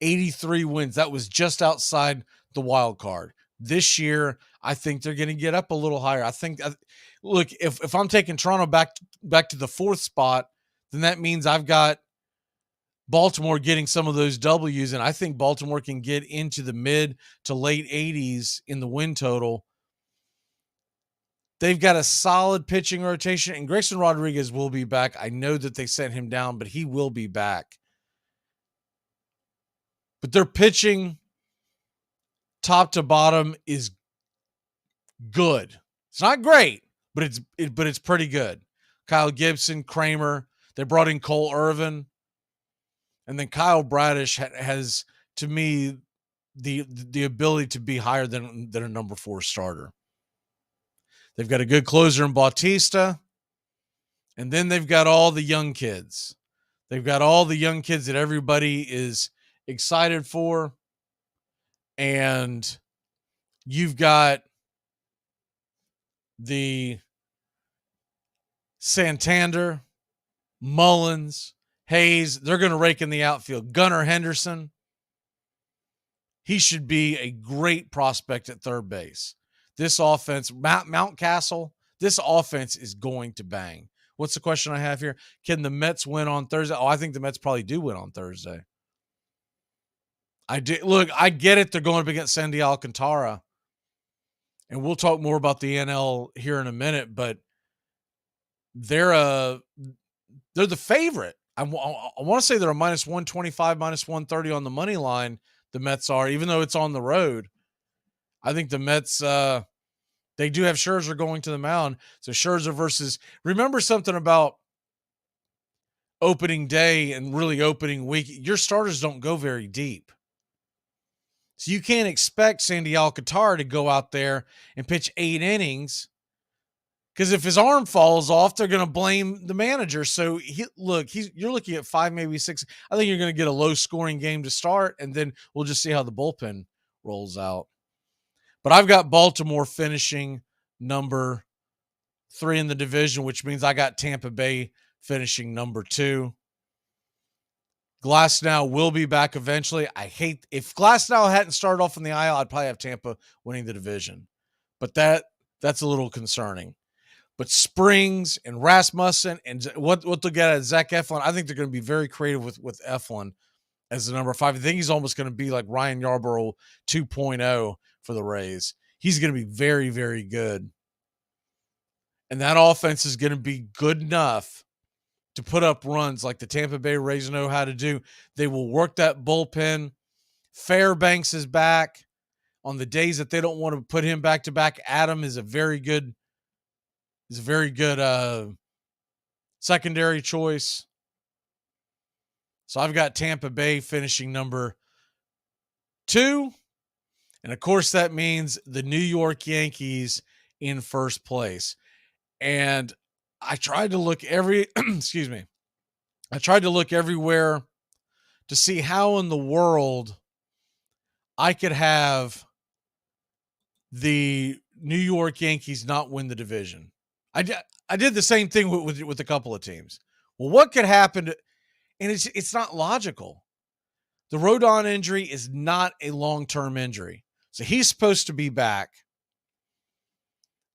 Speaker 1: 83 wins. That was just outside the wild card. This year, I think they're going to get up a little higher. I think, look, if I'm taking Toronto back to the 4th spot, then that means I've got Baltimore getting some of those W's, and I think Baltimore can get into the mid to late 80s in the win total. They've got a solid pitching rotation, and Grayson Rodriguez will be back. I know that they sent him down, but he will be back. But their pitching, top to bottom, is good. It's not great, but it's pretty good. Kyle Gibson, Kramer. They brought in Cole Irvin. And then Kyle Bradish has, to me, the ability to be higher than a number 4 starter. They've got a good closer in Bautista. And then they've got all the young kids. They've got all the young kids that everybody is excited for. And you've got the Santander, Mullins, Hayes. They're going to rake in the outfield. Gunnar Henderson. He should be a great prospect at third base. This offense, Mountcastle, this offense is going to bang. What's the question I have here? Can the Mets win on Thursday? Oh, I think the Mets probably do win on Thursday. Look, I get it. They're going up against Sandy Alcantara. And we'll talk more about the NL here in a minute, but they're the favorite. I want to say they're a minus 125, minus 130 on the money line, the Mets are, even though it's on the road. I think the Mets, they do have Scherzer going to the mound. So Scherzer versus, remember something about opening day and really opening week, your starters don't go very deep. So you can't expect Sandy Alcantara to go out there and pitch 8 innings, because if his arm falls off, they're going to blame the manager. So you're looking at 5, maybe 6. I think you're going to get a low scoring game to start, and then we'll just see how the bullpen rolls out. But I've got Baltimore finishing number 3 in the division, which means I got Tampa Bay finishing number 2. Glasnow will be back eventually. If Glasnow hadn't started off in the IL, I'd probably have Tampa winning the division. But that's a little concerning. But Springs and Rasmussen and what they'll get at Zach Eflin, I think they're going to be very creative with Eflin as the number 5. I think he's almost going to be like Ryan Yarbrough 2.0 for the Rays. He's going to be very, very good. And that offense is going to be good enough to put up runs like the Tampa Bay Rays know how to do. They will work that bullpen. Fairbanks is back. On the days that they don't want to put him back-to-back, Adam is a very good secondary choice. So I've got Tampa Bay finishing number 2. And, of course, that means the New York Yankees in first place. And I tried to look everywhere to see how in the world I could have the New York Yankees not win the division. I did the same thing with a couple of teams. Well, what could happen? And it's not logical. The Rodon injury is not a long-term injury. So he's supposed to be back.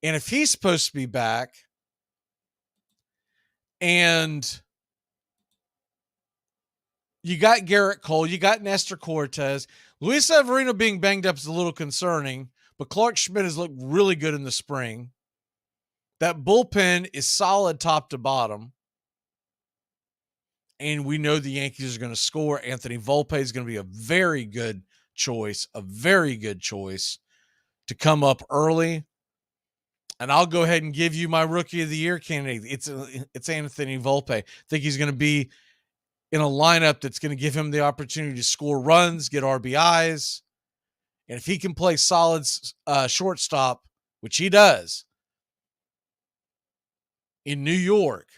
Speaker 1: And if he's supposed to be back, and you got Garrett Cole, you got Nestor Cortez, Luis Severino being banged up is a little concerning, but Clark Schmidt has looked really good in the spring. That bullpen is solid top to bottom. And we know the Yankees are going to score. Anthony Volpe is going to be a very good choice to come up early. And I'll go ahead and give you my Rookie of the Year candidate. It's Anthony Volpe. I think he's going to be in a lineup that's going to give him the opportunity to score runs, get RBIs, And if he can play solid shortstop, which he does, in New York,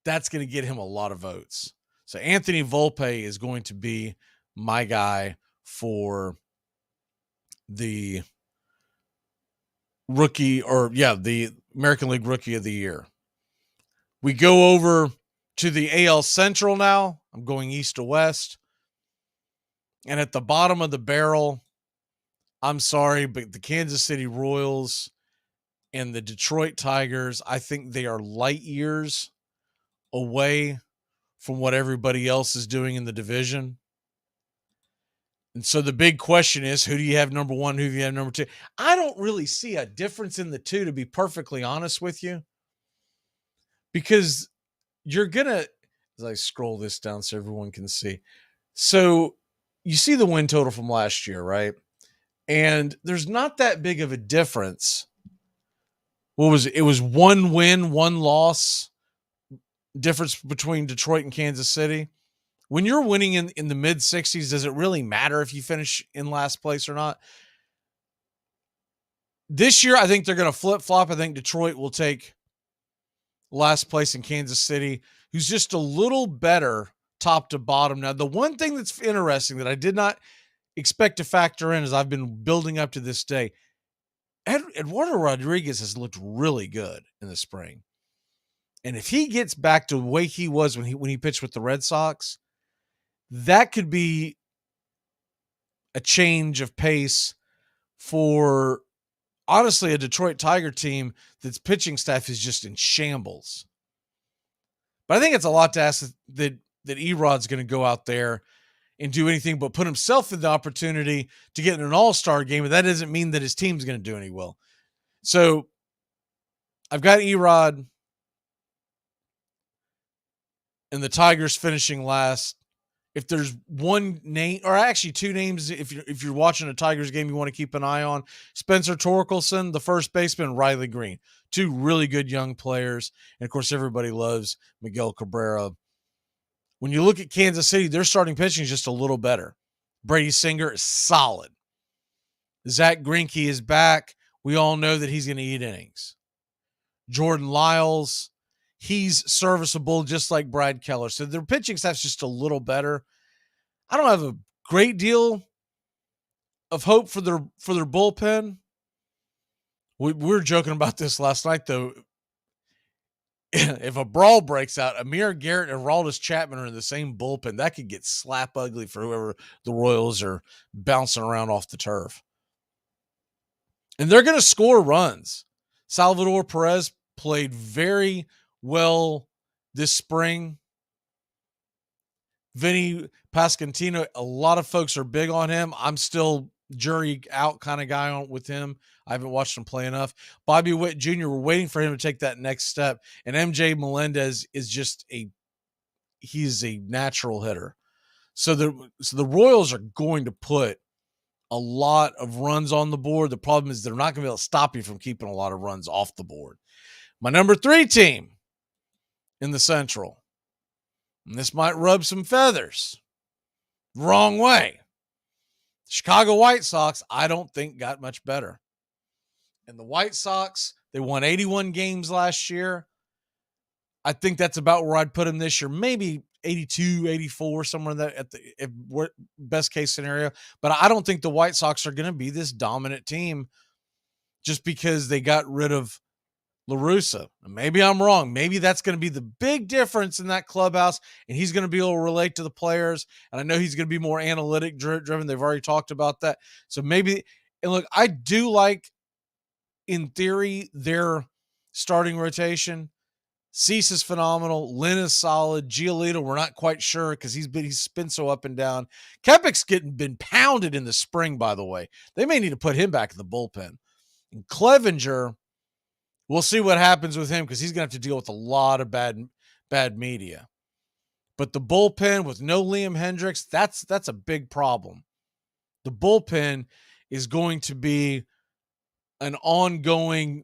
Speaker 1: that's going to get him a lot of votes. So Anthony Volpe is going to be my guy for the the American League Rookie of the Year. We go over to the AL Central now. I'm going east to west. And at the bottom of the barrel, I'm sorry, but the Kansas City Royals and the Detroit Tigers, I think they are light years away from what everybody else is doing in the division. And so the big question is, who do you have number one? Who do you have number two? I don't really see a difference in the two, to be perfectly honest with you, because you're going to, as I scroll this down so everyone can see. So you see the win total from last year, right? And there's not that big of a difference. What was it? It was 1 win, 1 loss difference between Detroit and Kansas City. When you're winning in the mid 60s, does it really matter if you finish in last place or not? This year, I think they're going to flip flop. I think Detroit will take last place in Kansas City, who's just a little better top to bottom. Now, the one thing that's interesting that I did not expect to factor in as I've been building up to this day, Eduardo Rodriguez has looked really good in the spring. And if he gets back to the way he was when he pitched with the Red Sox, that could be a change of pace for, honestly, a Detroit Tiger team that's pitching staff is just in shambles. But I think it's a lot to ask that Erod's going to go out there and do anything but put himself in the opportunity to get in an all-star game, and that doesn't mean that his team's going to do any well. So I've got Erod and the Tigers finishing last. If there's one name, or actually two names, if you're watching a Tigers game you want to keep an eye on, Spencer Torkelson, the first baseman, Riley Green, two really good young players. And, of course, everybody loves Miguel Cabrera. When you look at Kansas City, their starting pitching is just a little better. Brady Singer is solid. Zach Greinke is back. We all know that he's going to eat innings. Jordan Lyles, he's serviceable just like Brad Keller. So their pitching staff's just a little better. I don't have a great deal of hope for their bullpen. We were joking about this last night, though. If a brawl breaks out, Amir Garrett and Aroldis Chapman are in the same bullpen. That could get slap ugly for whoever the Royals are bouncing around off the turf. And they're going to score runs. Salvador Perez played very well this spring. Vinny Pasquantino, a lot of folks are big on him. I'm still jury out kind of guy with him. I haven't watched him play enough. Bobby Witt Jr., we're waiting for him to take that next step. And MJ Melendez is just he's a natural hitter. So the Royals are going to put a lot of runs on the board. The problem is they're not going to be able to stop you from keeping a lot of runs off the board. My number 3 team in the Central, and this might rub some feathers, wrong way. Chicago White Sox, I don't think got much better. And the White Sox, they won 81 games last year. I think that's about where I'd put them this year. Maybe 82, 84, somewhere at the best case scenario. But I don't think the White Sox are going to be this dominant team just because they got rid of La Russa. Maybe I'm wrong. Maybe that's going to be the big difference in that clubhouse, and he's going to be able to relate to the players. And I know he's going to be more analytic driven. They've already talked about that. So maybe, and look, I do like, in theory, their starting rotation. Cease is phenomenal. Lynn is solid. Giolito, we're not quite sure because he's been so up and down. Kepic's been pounded in the spring, by the way. They may need to put him back in the bullpen. And Clevenger, we'll see what happens with him because he's going to have to deal with a lot of bad media. But the bullpen with no Liam Hendricks, that's a big problem. The bullpen is going to be an ongoing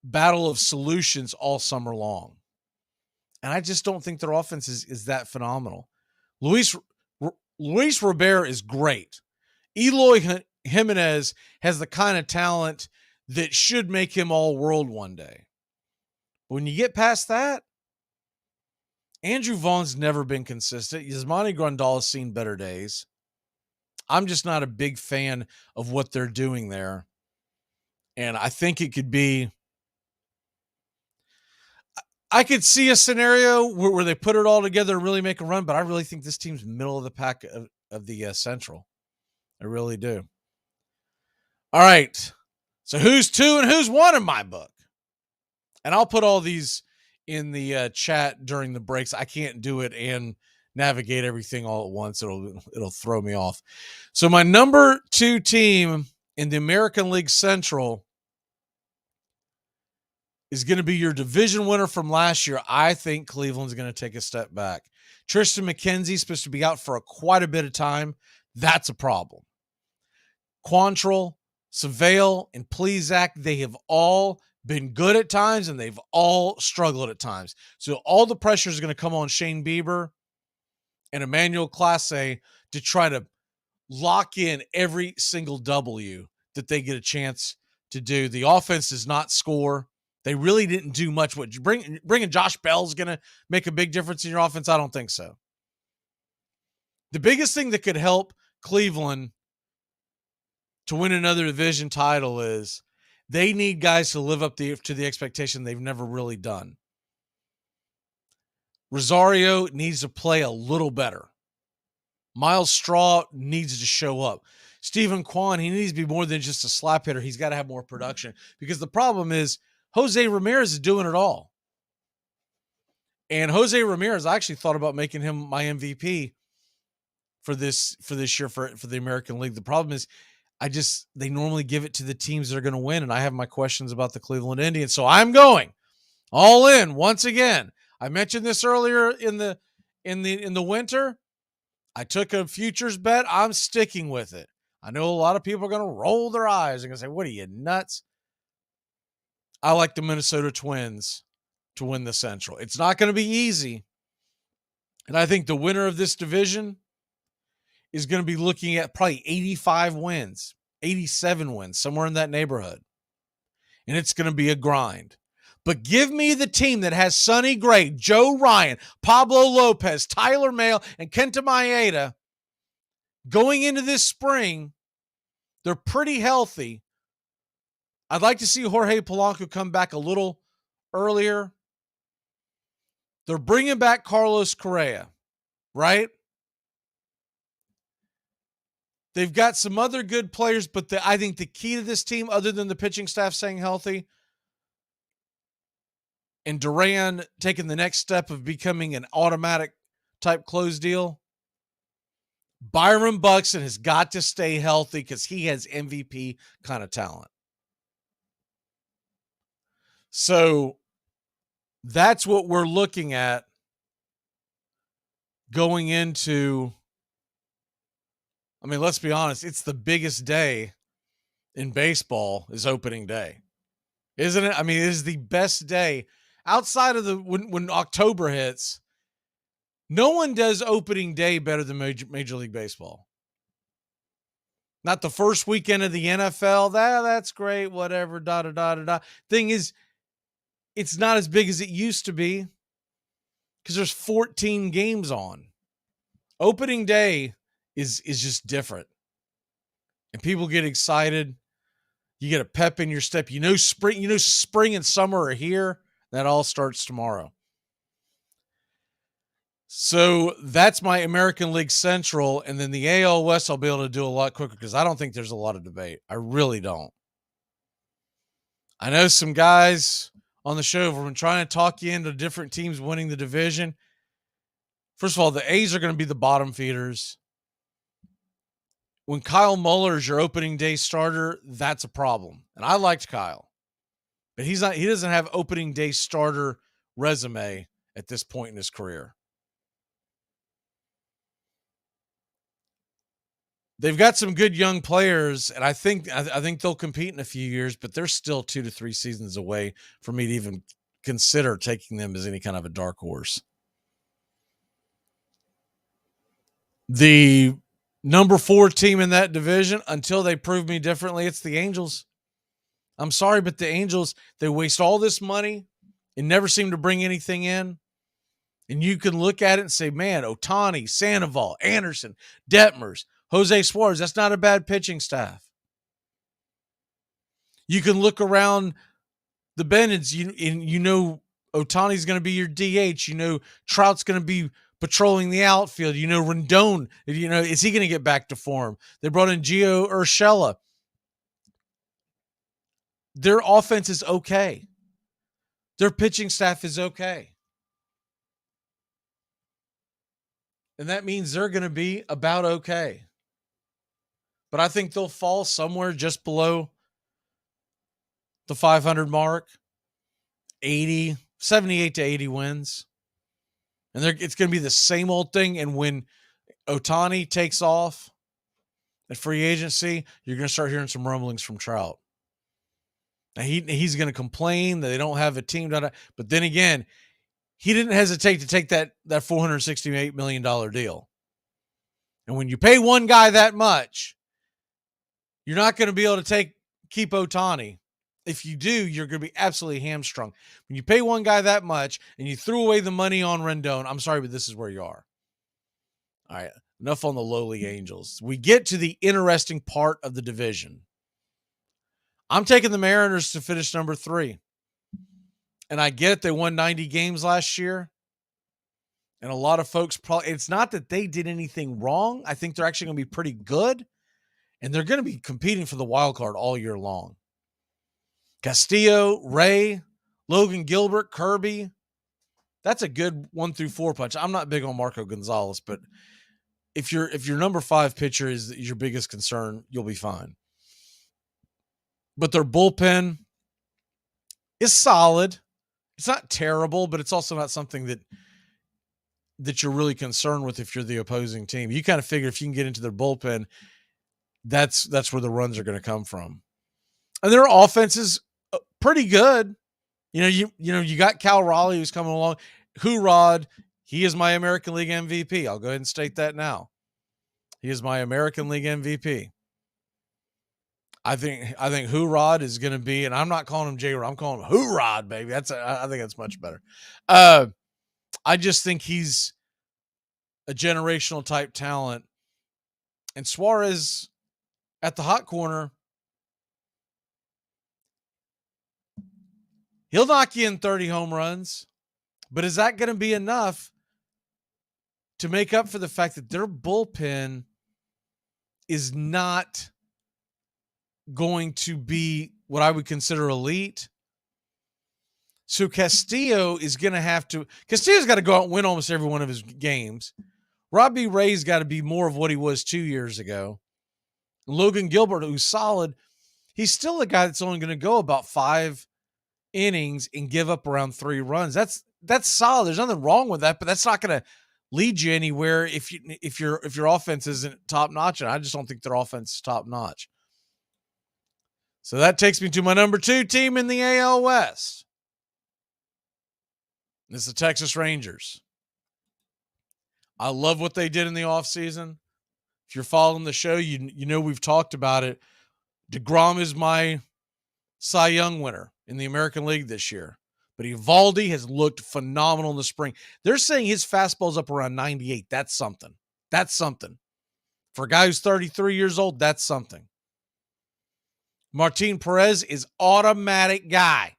Speaker 1: battle of solutions all summer long. And I just don't think their offense is that phenomenal. Luis Robert is great. Eloy Jimenez has the kind of talent that should make him all world one day. When you get past that, Andrew Vaughn's never been consistent. Yasmani Grandal has seen better days. I'm just not a big fan of what they're doing there. And I think it could be, I could see a scenario where they put it all together and really make a run, but I really think this team's middle of the pack of the Central. I really do. All right. So who's 2 and who's 1 in my book? And I'll put all these in the chat during the breaks. I can't do it and navigate everything all at once. It'll throw me off. So my number 2 team in the American League Central is going to be your division winner from last year. I think Cleveland's going to take a step back. Tristan McKenzie's supposed to be out for quite a bit of time. That's a problem. Quantrill, Savale, and Plesac, they have all been good at times, and they've all struggled at times. So all the pressure is going to come on Shane Bieber and Emmanuel Clase to try to lock in every single W that they get a chance to do. The offense does not score. They really didn't do much. What you bringing Josh Bell's going to make a big difference in your offense? I don't think so. The biggest thing that could help Cleveland to win another division title is they need guys to live up to the expectation they've never really done. Rosario needs to play a little better. Miles Straw needs to show up. Stephen Kwan, he needs to be more than just a slap hitter. He's got to have more production, because the problem is Jose Ramirez is doing it all. And Jose Ramirez, I actually thought about making him my MVP for this year for the American League. The problem is they normally give it to the teams that are going to win, and I have my questions about the Cleveland Indians. So I'm going all in once again. I mentioned this earlier in the winter. I took a futures bet. I'm sticking with it. I know a lot of people are going to roll their eyes and going to say, "What are you, nuts?" I like the Minnesota Twins to win the Central. It's not going to be easy. And I think the winner of this division is going to be looking at probably 85 wins, 87 wins, somewhere in that neighborhood. And it's going to be a grind. But give me the team that has Sonny Gray, Joe Ryan, Pablo Lopez, Tyler Mahle, and Kenta Maeda going into this spring. They're pretty healthy. I'd like to see Jorge Polanco come back a little earlier. They're bringing back Carlos Correa, right? They've got some other good players, but I think the key to this team, other than the pitching staff staying healthy, and Duran taking the next step of becoming an automatic type close deal, Byron Buxton has got to stay healthy because he has MVP kind of talent. So that's what we're looking at going into. I mean, let's be honest. It's the biggest day in baseball is opening day, isn't it? I mean, it is the best day outside of when October hits. No one does opening day better than Major League Baseball. Not the first weekend of the NFL. That's great. Whatever. Thing is, it's not as big as it used to be because there's 14 games on. Opening day is just different. And people get excited. You get a pep in your step. Spring and summer are here. That all starts tomorrow. So that's my American League Central. And then the AL West, I'll be able to do a lot quicker because I don't think there's a lot of debate. I really don't. I know some guys on the show have been trying to talk you into different teams winning the division. First of all, the A's are going to be the bottom feeders. When Kyle Muller is your opening day starter, that's a problem. And I liked Kyle. But he doesn't have opening day starter resume at this point in his career. They've got some good young players, and I think they'll compete in a few years, but they're still 2 to 3 seasons away for me to even consider taking them as any kind of a dark horse. The Number 4 team in that division, until they prove me differently, it's the Angels. I'm sorry, but the Angels, they waste all this money and never seem to bring anything in. And you can look at it and say, man, Ohtani, Sandoval, Anderson, Detmers, Jose Suarez, that's not a bad pitching staff. You can look around the Bennetts, you know Ohtani's going to be your DH. You know Trout's going to be patrolling the outfield. You know Rendon, is he going to get back to form? They brought in Gio Urshela. Their offense is okay. Their pitching staff is okay. And that means they're going to be about okay. But I think they'll fall somewhere just below the 500 mark. 78 to 80 wins. And it's going to be the same old thing. And when Ohtani takes off at free agency, you're going to start hearing some rumblings from Trout. Now he's going to complain that they don't have a team. But then again, he didn't hesitate to take that $468 million deal. And when you pay one guy that much, you're not going to be able to keep Ohtani. If you do, you're going to be absolutely hamstrung. When you pay one guy that much and you threw away the money on Rendon, I'm sorry, but this is where you are. All right, enough on the lowly Angels. We get to the interesting part of the division. I'm taking the Mariners to finish number 3. And I get it, they won 90 games last year. And a lot of folks it's not that they did anything wrong. I think they're actually going to be pretty good. And they're going to be competing for the wild card all year long. Castillo, Ray, Logan Gilbert, Kirby. That's a good 1 through 4 punch. I'm not big on Marco Gonzalez, but if your number 5 pitcher is your biggest concern, you'll be fine. But their bullpen is solid. It's not terrible, but it's also not something that you're really concerned with if you're the opposing team. You kind of figure if you can get into their bullpen, that's where the runs are going to come from. And their offense is pretty good. You got Cal Raleigh who's coming along. Hoorod, he is my American League MVP. I'll go ahead and state that now. He is my American League MVP. I think Hoorod is going to be, and I'm not calling him J-Rod, I'm calling him Hoorod, baby. I think that's much better. I just think he's a generational type talent. And Suarez at the hot corner, he'll knock you in 30 home runs, but is that going to be enough to make up for the fact that their bullpen is not going to be what I would consider elite? So Castillo's got to go out and win almost every one of his games. Robbie Ray's got to be more of what he was 2 years ago. Logan Gilbert, who's solid, he's still a guy that's only going to go about 5 innings and give up around 3 runs. That's solid. There's nothing wrong with that, but that's not going to lead you anywhere if your offense isn't top notch. And I just don't think their offense is top notch. So that takes me to my number 2 team in the AL West. It's the Texas Rangers. I love what they did in the offseason. If you're following the show, you know we've talked about it. DeGrom is my Cy Young winner in the American League this year. But Eovaldi has looked phenomenal in the spring. They're saying his fastball's up around 98. That's something. That's something. For a guy who's 33 years old, that's something. Martin Perez is automatic guy.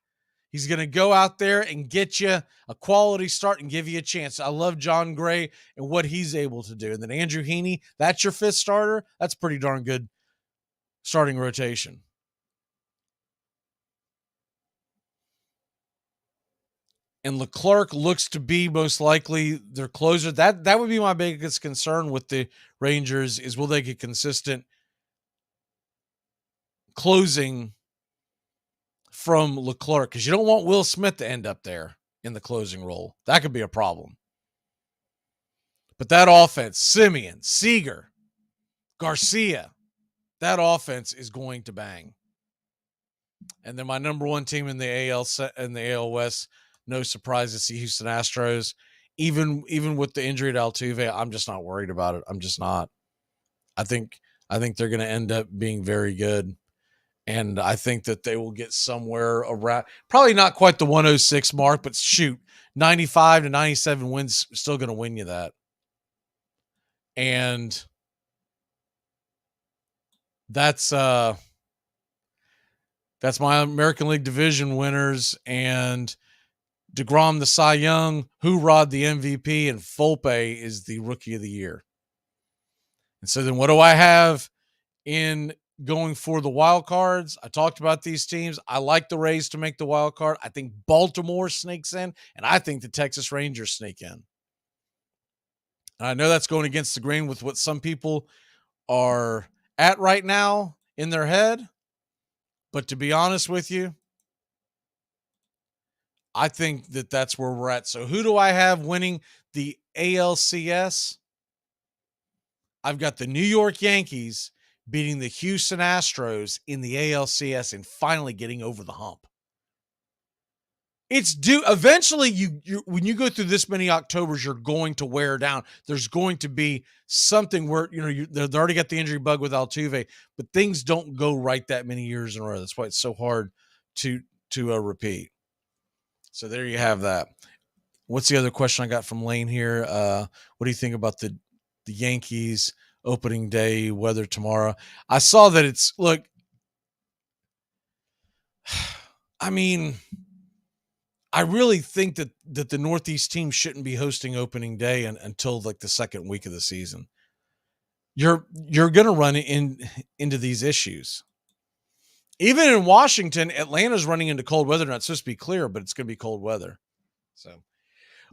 Speaker 1: He's going to go out there and get you a quality start and give you a chance. I love John Gray and what he's able to do. And then Andrew Heaney, that's your 5th starter. That's pretty darn good starting rotation. And Leclerc looks to be most likely their closer. That would be my biggest concern with the Rangers is will they get consistent closing from Leclerc, because you don't want Will Smith to end up there in the closing role. That could be a problem. But that offense, Simeon, Seager, Garcia, that offense is going to bang. And then my number 1 team in the AL West, no surprise to see Houston Astros. Even with the injury to Altuve, I'm just not worried about it. I'm just not. I think they're going to end up being very good. And I think that they will get somewhere around, probably not quite the 106 mark, but shoot, 95 to 97 wins still going to win you that. And that's my American League Division winners, and DeGrom the Cy Young, Hoorod the MVP, and Volpe is the Rookie of the Year. And so then what do I have in going for the wild cards? I talked about these teams. I like the Rays to make the wild card. I think Baltimore sneaks in, and I think the Texas Rangers sneak in. And I know that's going against the grain with what some people are at right now in their head. But to be honest with you, I think that that's where we're at. So who do I have winning the ALCS? I've got the New York Yankees beating the Houston Astros in the ALCS and finally getting over the hump. It's due. Eventually, you when you go through this many Octobers, you're going to wear down. There's going to be something where, they've already got the injury bug with Altuve, but things don't go right that many years in a row. That's why it's so hard to repeat. So there you have that. What's the other question I got from Lane here? What do you think about the Yankees opening day weather tomorrow? I saw that it's, look, I mean, I really think that the Northeast team shouldn't be hosting opening day until like the second week of the season. You're going to run into these issues. Even in Washington, Atlanta's running into cold weather. Not supposed to be clear, but it's going to be cold weather. So,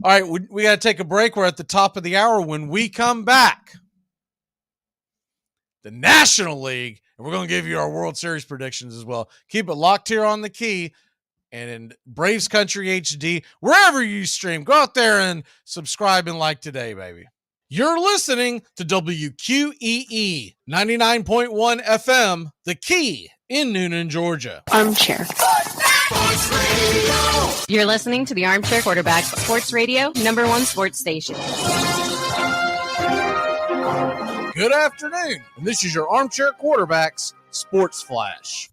Speaker 1: all right, we got to take a break. We're at the top of the hour. When we come back, the National League, and we're going to give you our World Series predictions as well. Keep it locked here on the Key and in Braves Country HD, wherever you stream. Go out there and subscribe and like today, baby. You're listening to WQEE 99.1 FM, The Key in Noonan, Georgia.
Speaker 15: Armchair. You're listening to the Armchair Quarterback Sports Radio, #1 sports station.
Speaker 1: Good afternoon, and this is your Armchair Quarterbacks Sports Flash.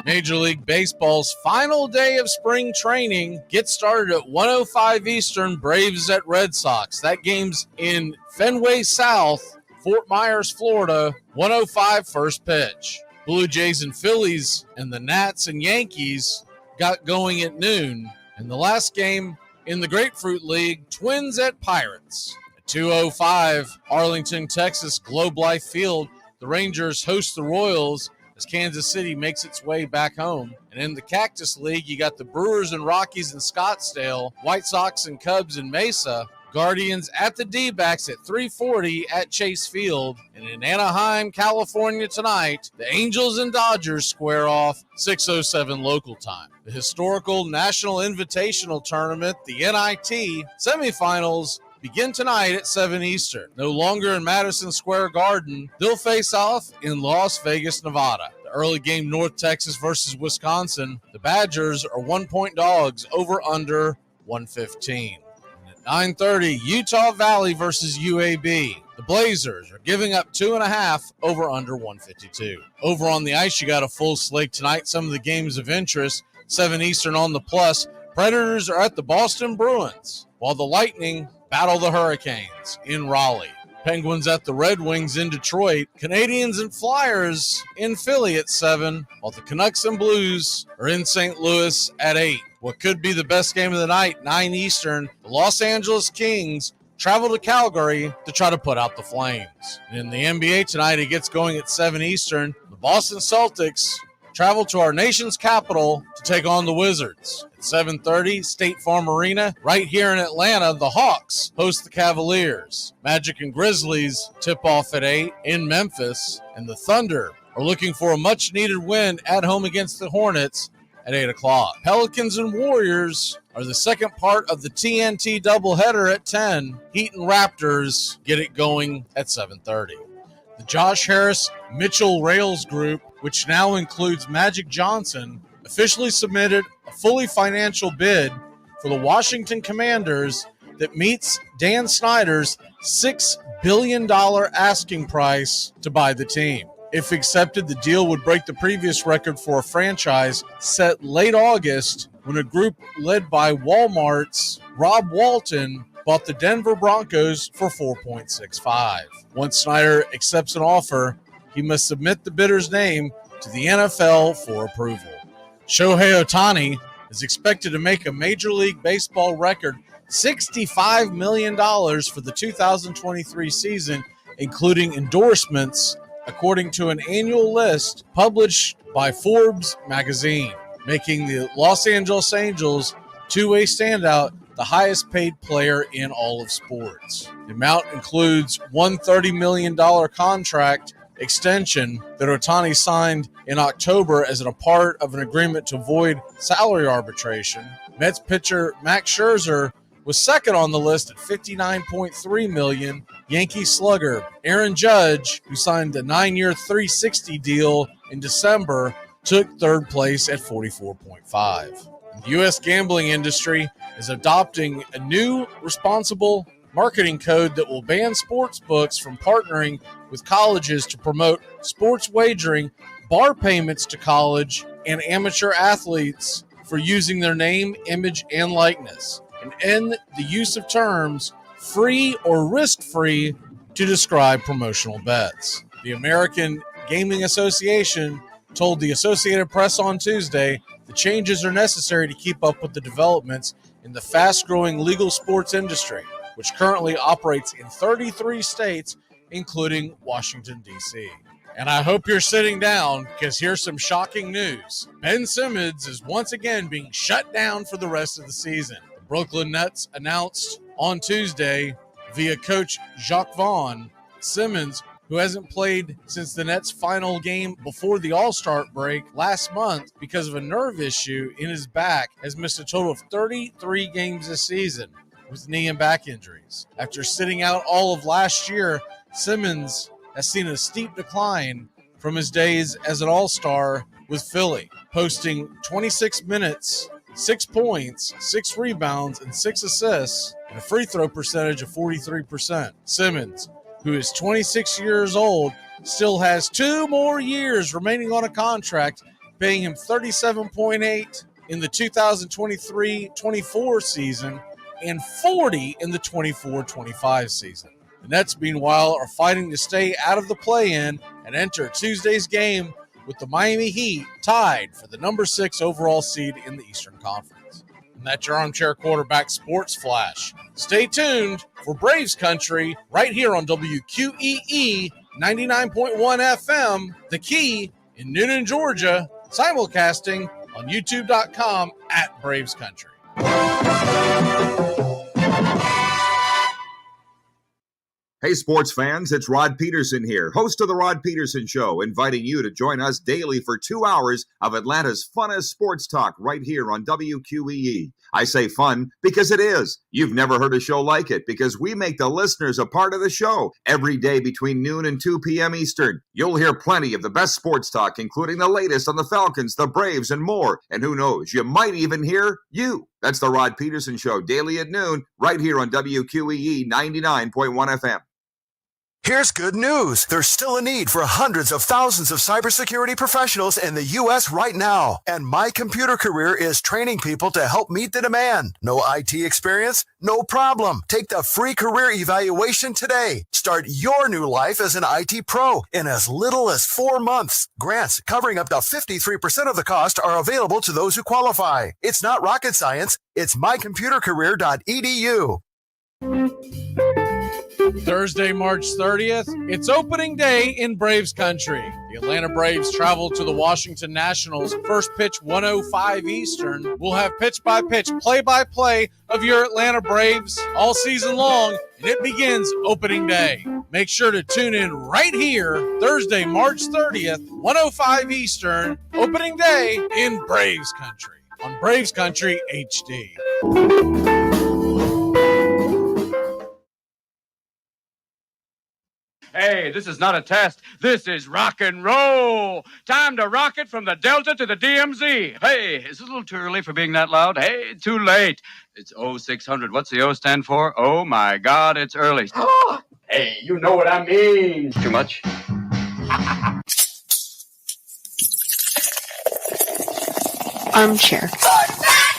Speaker 1: Major League Baseball's final day of spring training gets started at 1:05 Eastern, Braves at Red Sox. That game's in Fenway South, Fort Myers, Florida, 1:05 first pitch. Blue Jays and Phillies and the Nats and Yankees got going at noon. And the last game in the Grapefruit League, Twins at Pirates. At 2:05, Arlington, Texas, Globe Life Field, the Rangers host the Royals as Kansas City makes its way back home. And in the Cactus League, you got the Brewers and Rockies in Scottsdale, White Sox and Cubs in Mesa, Guardians at the D-backs at 3:40 at Chase Field. And in Anaheim, California tonight, the Angels and Dodgers square off 6:07 local time. The historical National Invitational Tournament, the NIT semifinals, begin tonight at 7 Eastern. No longer in Madison Square Garden. They'll face off in Las Vegas, Nevada. The early game, North Texas versus Wisconsin. The Badgers are 1-point dogs, over under 115. And at 9:30, Utah Valley versus UAB. The Blazers are giving up 2.5, over under 152. Over on the ice, you got a full slate tonight. Some of the games of interest, 7 Eastern on the plus. Predators are at the Boston Bruins, while the Lightning battle the Hurricanes in Raleigh. Penguins at the Red Wings in Detroit. Canadians and Flyers in Philly at 7, while the Canucks and Blues are in St. Louis at 8. What could be the best game of the night, 9 Eastern, the Los Angeles Kings travel to Calgary to try to put out the Flames. And in the NBA tonight, it gets going at 7 Eastern. The Boston Celtics travel to our nation's capital to take on the Wizards. At 7:30, State Farm Arena, right here in Atlanta, the Hawks host the Cavaliers. Magic and Grizzlies tip off at 8 in Memphis, and the Thunder are looking for a much-needed win at home against the Hornets at 8 o'clock. Pelicans and Warriors are the second part of the TNT doubleheader at 10. Heat and Raptors get it going at 7:30. The Josh Harris Mitchell Rails Group, which now includes Magic Johnson, officially submitted a fully financial bid for the Washington Commanders that meets Dan Snyder's $6 billion asking price to buy the team. If accepted, the deal would break the previous record for a franchise set late August when a group led by Walmart's Rob Walton bought the Denver Broncos for $4.65. Once Snyder accepts an offer, he must submit the bidder's name to the NFL for approval. Shohei Ohtani is expected to make a Major League Baseball record $65 million for the 2023 season, including endorsements, according to an annual list published by Forbes magazine, making the Los Angeles Angels two-way standout the highest paid player in all of sports. The amount includes one $30 million contract extension that Ohtani signed in October as a part of an agreement to avoid salary arbitration. Mets pitcher Max Scherzer was second on the list at $59.3 million. Yankee slugger Aaron Judge, who signed a 9-year $360 deal in December, took third place at $44.5. The U.S. gambling industry is adopting a new responsible marketing code that will ban sports books from partnering with colleges to promote sports wagering, bar payments to college and amateur athletes for using their name, image, and likeness, and end the use of terms free or risk-free to describe promotional bets. The American Gaming Association told the Associated Press on Tuesday the changes are necessary to keep up with the developments in the fast-growing legal sports industry, which currently operates in 33 states, including Washington, D.C. And I hope you're sitting down, because here's some shocking news. Ben Simmons is once again being shut down for the rest of the season. The Brooklyn Nets announced on Tuesday via coach Jacques Vaughn, Simmons, who hasn't played since the Nets' final game before the All-Star break last month because of a nerve issue in his back, has missed a total of 33 games this season with knee and back injuries. After sitting out all of last year, Simmons has seen a steep decline from his days as an All-Star with Philly, posting 26 minutes, 6 points, 6 rebounds, and 6 assists, and a free throw percentage of 43%. Simmons, who is 26 years old, still has 2 more years remaining on a contract, paying him $37.8 in the 2023-24 season and $40 in the 24-25 season. The Nets, meanwhile, are fighting to stay out of the play-in and enter Tuesday's game with the Miami Heat tied for the number 6 overall seed in the Eastern Conference. And that's your Armchair Quarterback Sports Flash. Stay tuned for Braves Country right here on WQEE 99.1 FM, The Key in Newnan, Georgia, simulcasting on youtube.com @Braves Country.
Speaker 12: Hey, sports fans, it's Rod Peterson here, host of The Rod Peterson Show, inviting you to join us daily for 2 hours of Atlanta's funnest sports talk right here on WQEE. I say fun because it is. You've never heard a show like it because we make the listeners a part of the show every day between noon and 2 p.m. Eastern. You'll hear plenty of the best sports talk, including the latest on the Falcons, the Braves, and more. And who knows, you might even hear you. That's The Rod Peterson Show, daily at noon, right here on WQEE 99.1 FM.
Speaker 3: Here's good news. There's still a need for hundreds of thousands of cybersecurity professionals in the U.S. right now. And My Computer Career is training people to help meet the demand. No IT experience? No problem. Take the free career evaluation today. Start your new life as an IT pro in as little as 4 months. Grants covering up to 53% of the cost are available to those who qualify. It's not rocket science. It's mycomputercareer.edu.
Speaker 1: Thursday, March 30th, it's opening day in Braves Country. The Atlanta Braves travel to the Washington Nationals. First pitch, 1:05 Eastern. We'll have pitch-by-pitch, play-by-play of your Atlanta Braves all season long, and it begins opening day. Make sure to tune in right here, Thursday, March 30th, 1:05 Eastern, opening day in Braves Country on Braves Country HD.
Speaker 4: Hey, this is not a test. This is rock and roll. Time to rock it from the Delta to the DMZ. Hey, is it a little too early for being that loud? Hey, too late. It's 0600. What's the O stand for? Oh, my God, it's early. Hey, you know what I mean. Too much?
Speaker 21: Armchair.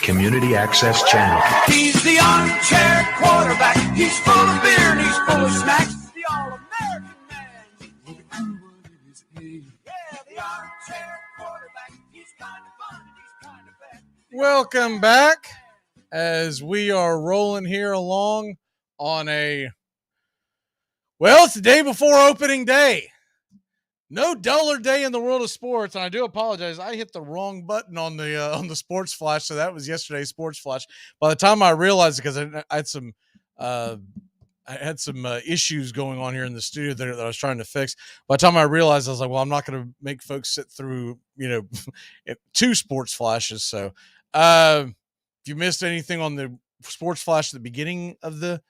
Speaker 21: Community Access Channel.
Speaker 5: He's the armchair quarterback. He's full of beer and he's full of snacks. The all-American man. Yeah, the armchair quarterback. He's kind of fun. He's kind of bad.
Speaker 1: Welcome back as we are rolling here along on it's the day before opening day. No duller day in the world of sports, and I do apologize. I hit the wrong button on the sports flash, so that was yesterday's sports flash. By the time I realized it, because I had some issues going on here in the studio that I was trying to fix. By the time I realized, I was like, well, I'm not going to make folks sit through 2 sports flashes. So if you missed anything on the sports flash at the beginning of the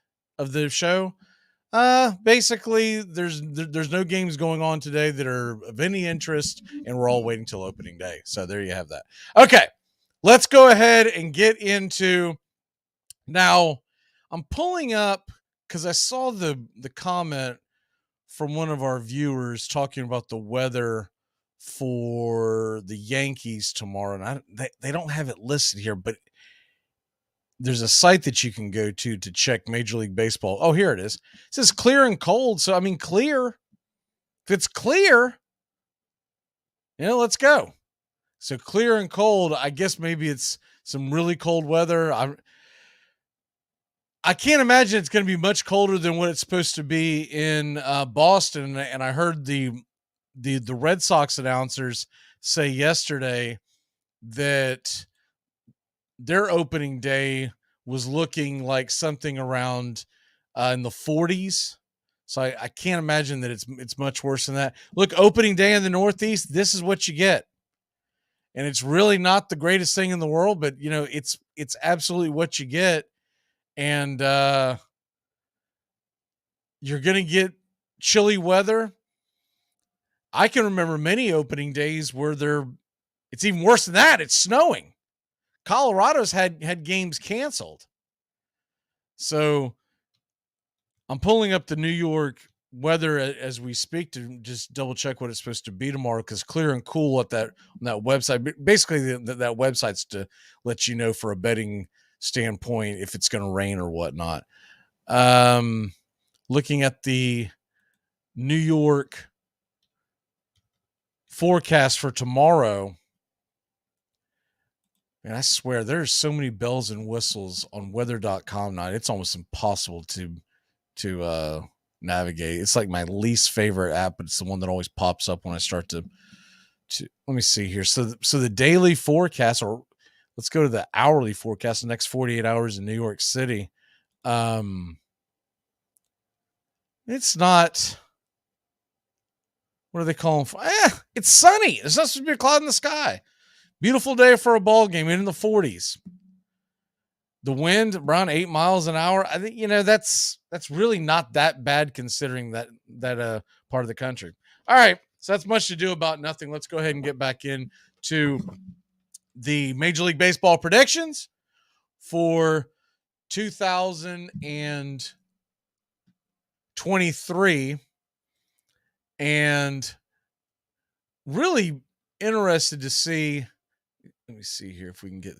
Speaker 1: show, basically there's no games going on today that are of any interest, and we're all waiting till opening day. So there you have that. Okay, let's go ahead and get into now. I'm pulling up because I saw the comment from one of our viewers talking about the weather for the Yankees tomorrow, and they don't have it listed here, but there's a site that you can go to check Major League Baseball. Oh, here it is. It says clear and cold. So, I mean, clear. If it's clear, let's go. So clear and cold, I guess maybe it's some really cold weather. I can't imagine it's going to be much colder than what it's supposed to be in Boston. And I heard the Red Sox announcers say yesterday that their opening day was looking like something around in the 40s. So I can't imagine that it's much worse than that. Look, opening day in the Northeast, this is what you get. And it's really not the greatest thing in the world, but it's absolutely what you get. And you're going to get chilly weather. I can remember many opening days where it's even worse than that. It's snowing. Colorado's had games canceled. So I'm pulling up the New York weather as we speak to just double check what it's supposed to be tomorrow, because clear and cool on that website. Basically, that website's to let you know for a betting standpoint if it's going to rain or whatnot. Looking at the New York forecast for tomorrow, and I swear there's so many bells and whistles on weather.com now. It's almost impossible to navigate. It's like my least favorite app, but it's the one that always pops up when I start to let me see here. So the daily forecast, or let's go to the hourly forecast, the next 48 hours in New York City. It's not, what do they call them? It's sunny. There's not supposed to be a cloud in the sky. Beautiful day for a ball game in the 40s. The wind around 8 miles an hour. I think, that's really not that bad considering that part of the country. All right. So that's much to do about nothing. Let's go ahead and get back into the Major League Baseball predictions for 2023. And really interested to see, let me see here if we can get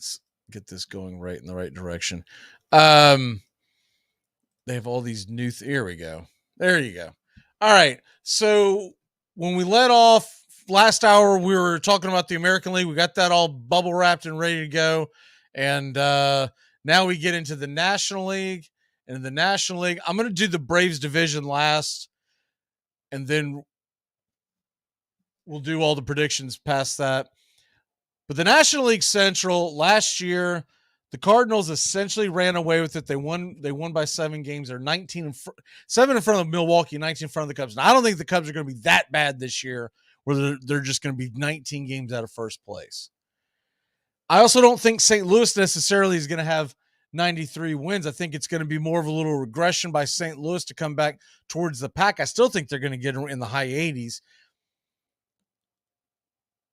Speaker 1: this going right in the right direction. They have all these new, here we go. There you go. All right. So when we let off last hour, we were talking about the American League. We got that all bubble wrapped and ready to go. And now we get into the National League. And in the National League, I'm going to do the Braves division last, and then we'll do all the predictions past that. But the National League Central last year, the Cardinals essentially ran away with it. They won by 7 games. They're 7 in front of Milwaukee, 19 in front of the Cubs. Now, I don't think the Cubs are going to be that bad this year, where they're just going to be 19 games out of first place. I also don't think St. Louis necessarily is going to have 93 wins. I think it's going to be more of a little regression by St. Louis to come back towards the pack. I still think they're going to get in the high 80s.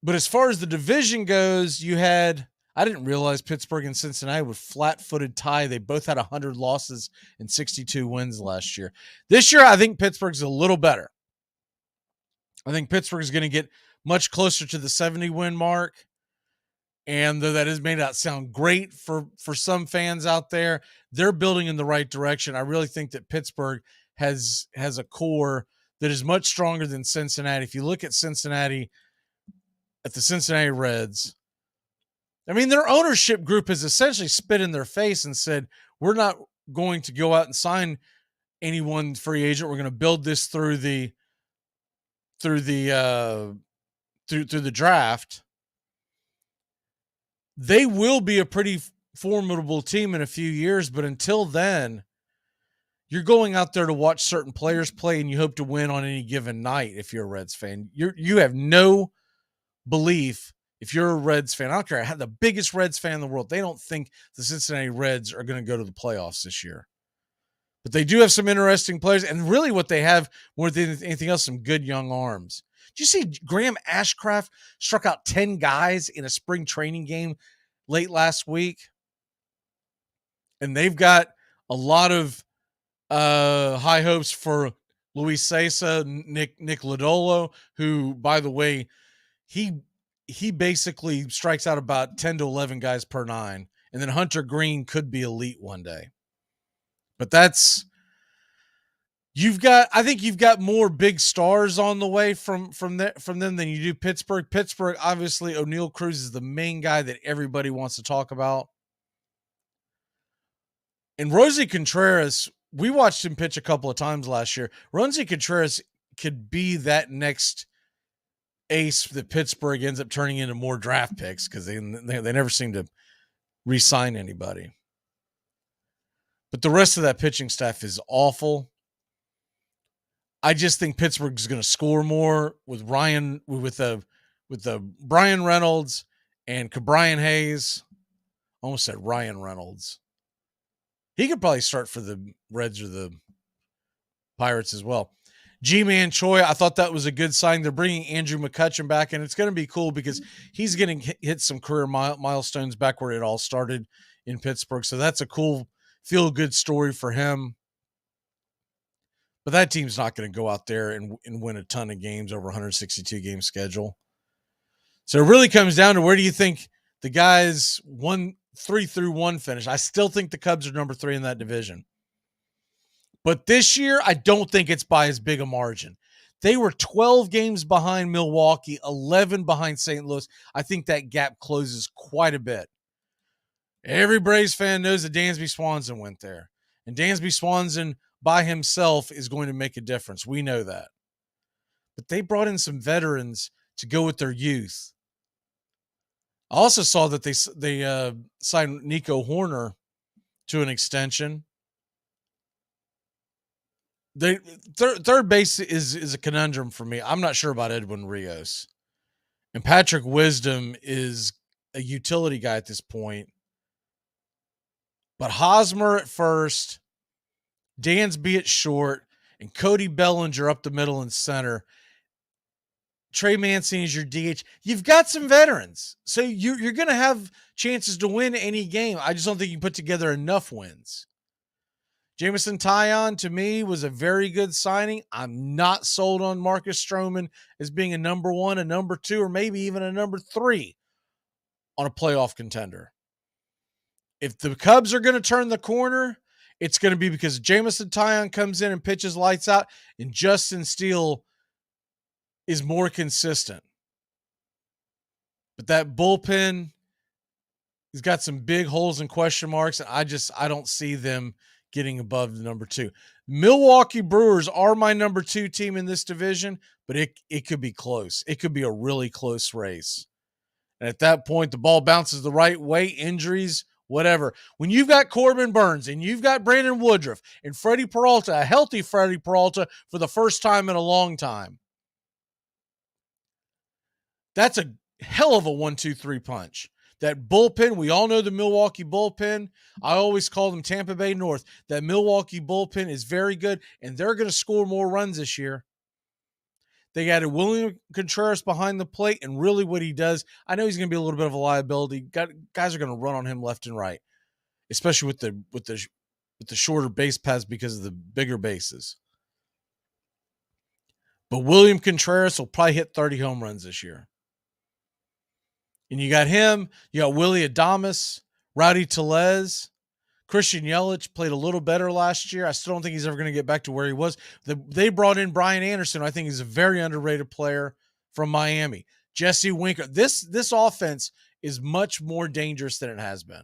Speaker 1: But as far as the division goes, I didn't realize Pittsburgh and Cincinnati would flat-footed tie. They both had 100 losses and 62 wins last year. This year, I think Pittsburgh's a little better. I think Pittsburgh is going to get much closer to the 70-win mark. And though that may not sound great for some fans out there, they're building in the right direction. I really think that Pittsburgh has a core that is much stronger than Cincinnati. If you look at the Cincinnati Reds, I mean, their ownership group has essentially spit in their face and said, we're not going to go out and sign anyone free agent. We're going to build this through the draft. They will be a pretty formidable team in a few years, but until then, you're going out there to watch certain players play and you hope to win on any given night. If you're a Reds fan, you have no belief. If you're a Reds fan, I don't care, I have the biggest Reds fan in the world. They don't think the Cincinnati Reds are going to go to the playoffs this year. But they do have some interesting players, and really what they have more than anything else, some good young arms. Did you see Graham Ashcraft struck out 10 guys in a spring training game late last week? And they've got a lot of high hopes for Luis Cessa, Nick Lodolo, who, by the way, he basically strikes out about 10 to 11 guys per nine. And then Hunter Green could be elite one day. But I think you've got more big stars on the way from them than you do Pittsburgh. Pittsburgh, obviously, O'Neal Cruz is the main guy that everybody wants to talk about. And Rosie Contreras, we watched him pitch a couple of times last year. Rosie Contreras could be that next ace that Pittsburgh ends up turning into more draft picks because they never seem to re-sign anybody. But the rest of that pitching staff is awful. I just think Pittsburgh's going to score more with Brian Reynolds and Cabrian Hayes. I almost said Ryan Reynolds. He could probably start for the Reds or the Pirates as well. G-Man Choi, I thought that was a good sign. They're bringing Andrew McCutchen back, and it's going to be cool because he's getting hit some career milestones back where it all started in Pittsburgh. So that's a cool, feel-good story for him. But that team's not going to go out there and win a ton of games over 162-game schedule. So it really comes down to where do you think the guys 3-1 finish? I still think the Cubs are number 3 in that division. But this year, I don't think it's by as big a margin. They were 12 games behind Milwaukee, 11 behind St. Louis. I think that gap closes quite a bit. Every Braves fan knows that Dansby Swanson went there. And Dansby Swanson by himself is going to make a difference. We know that. But they brought in some veterans to go with their youth. I also saw that they signed Nico Horner to an extension. Third base is a conundrum for me. I'm not sure about Edwin Rios. And Patrick Wisdom is a utility guy at this point. But Hosmer at first, Dansby at short, and Cody Bellinger up the middle and center. Trey Mancini is your DH. You've got some veterans. So you're going to have chances to win any game. I just don't think you put together enough wins. Jameson Taillon, to me, was a very good signing. I'm not sold on Marcus Stroman as being a number 1, a number 2, or maybe even a number 3 on a playoff contender. If the Cubs are going to turn the corner, it's going to be because Jameson Taillon comes in and pitches lights out, and Justin Steele is more consistent. But that bullpen, he's got some big holes and question marks, and I don't see them getting above the number 2. Milwaukee Brewers are my number 2 team in this division, but it could be close. It could be a really close race. And at that point, the ball bounces the right way, injuries, whatever. When you've got Corbin Burns and you've got Brandon Woodruff and Freddie Peralta, a healthy Freddie Peralta for the first time in a long time, that's a hell of a 1-2-3 punch. That bullpen, we all know the Milwaukee bullpen. I always call them Tampa Bay North. That Milwaukee bullpen is very good, and they're going to score more runs this year. They added William Contreras behind the plate, and really what he does, I know he's going to be a little bit of a liability. Guys are going to run on him left and right, especially with the shorter base paths because of the bigger bases. But William Contreras will probably hit 30 home runs this year. And you got him, you got Willie Adames, Rowdy Tellez, Christian Yelich played a little better last year. I still don't think he's ever going to get back to where he was. They brought in Brian Anderson. I think he's a very underrated player from Miami. Jesse Winker. This offense is much more dangerous than it has been.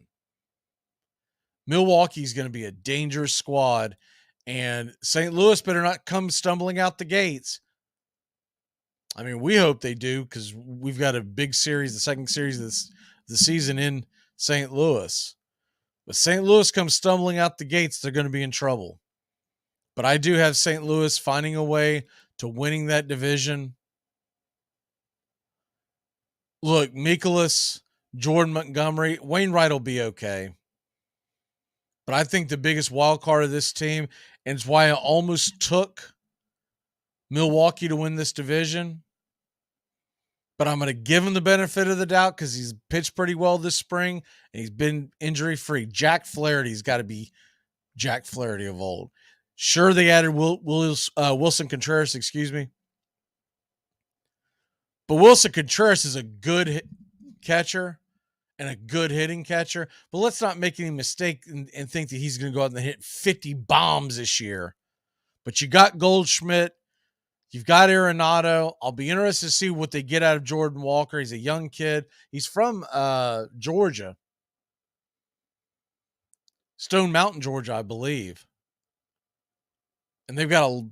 Speaker 1: Milwaukee's going to be a dangerous squad, and St. Louis better not come stumbling out the gates. I mean, we hope they do because we've got a big series, the second series of the season in St. Louis. But St. Louis comes stumbling out the gates, they're going to be in trouble. But I do have St. Louis finding a way to winning that division. Look, Mikolas, Jordan Montgomery, Wainwright will be okay. But I think the biggest wild card of this team, and it's why I almost took Milwaukee to win this division, but I'm going to give him the benefit of the doubt because he's pitched pretty well this spring and he's been injury-free. Jack Flaherty's got to be Jack Flaherty of old. Sure, they added Wilson Contreras, but Wilson Contreras is a good catcher and a good hitting catcher. But let's not make any mistake and think that he's going to go out and hit 50 bombs this year. But you got Goldschmidt. You've got Arenado. I'll be interested to see what they get out of Jordan Walker. He's a young kid. He's from Georgia. Stone Mountain, Georgia, I believe. And they've got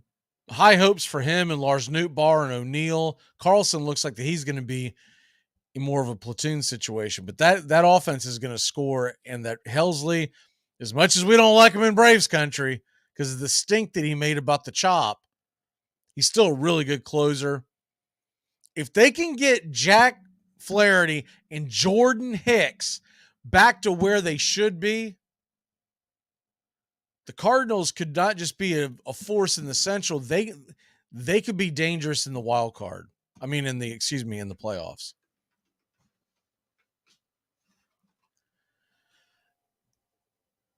Speaker 1: high hopes for him and Lars Nootbaar and O'Neill. Carlson looks like that he's going to be in more of a platoon situation. But that offense is going to score. And that Helsley, as much as we don't like him in Braves country because of the stink that he made about the chop, he's still a really good closer. If they can get Jack Flaherty and Jordan Hicks back to where they should be, the Cardinals could not just be a force in the Central. They could be dangerous in the wild card. I mean, in the playoffs.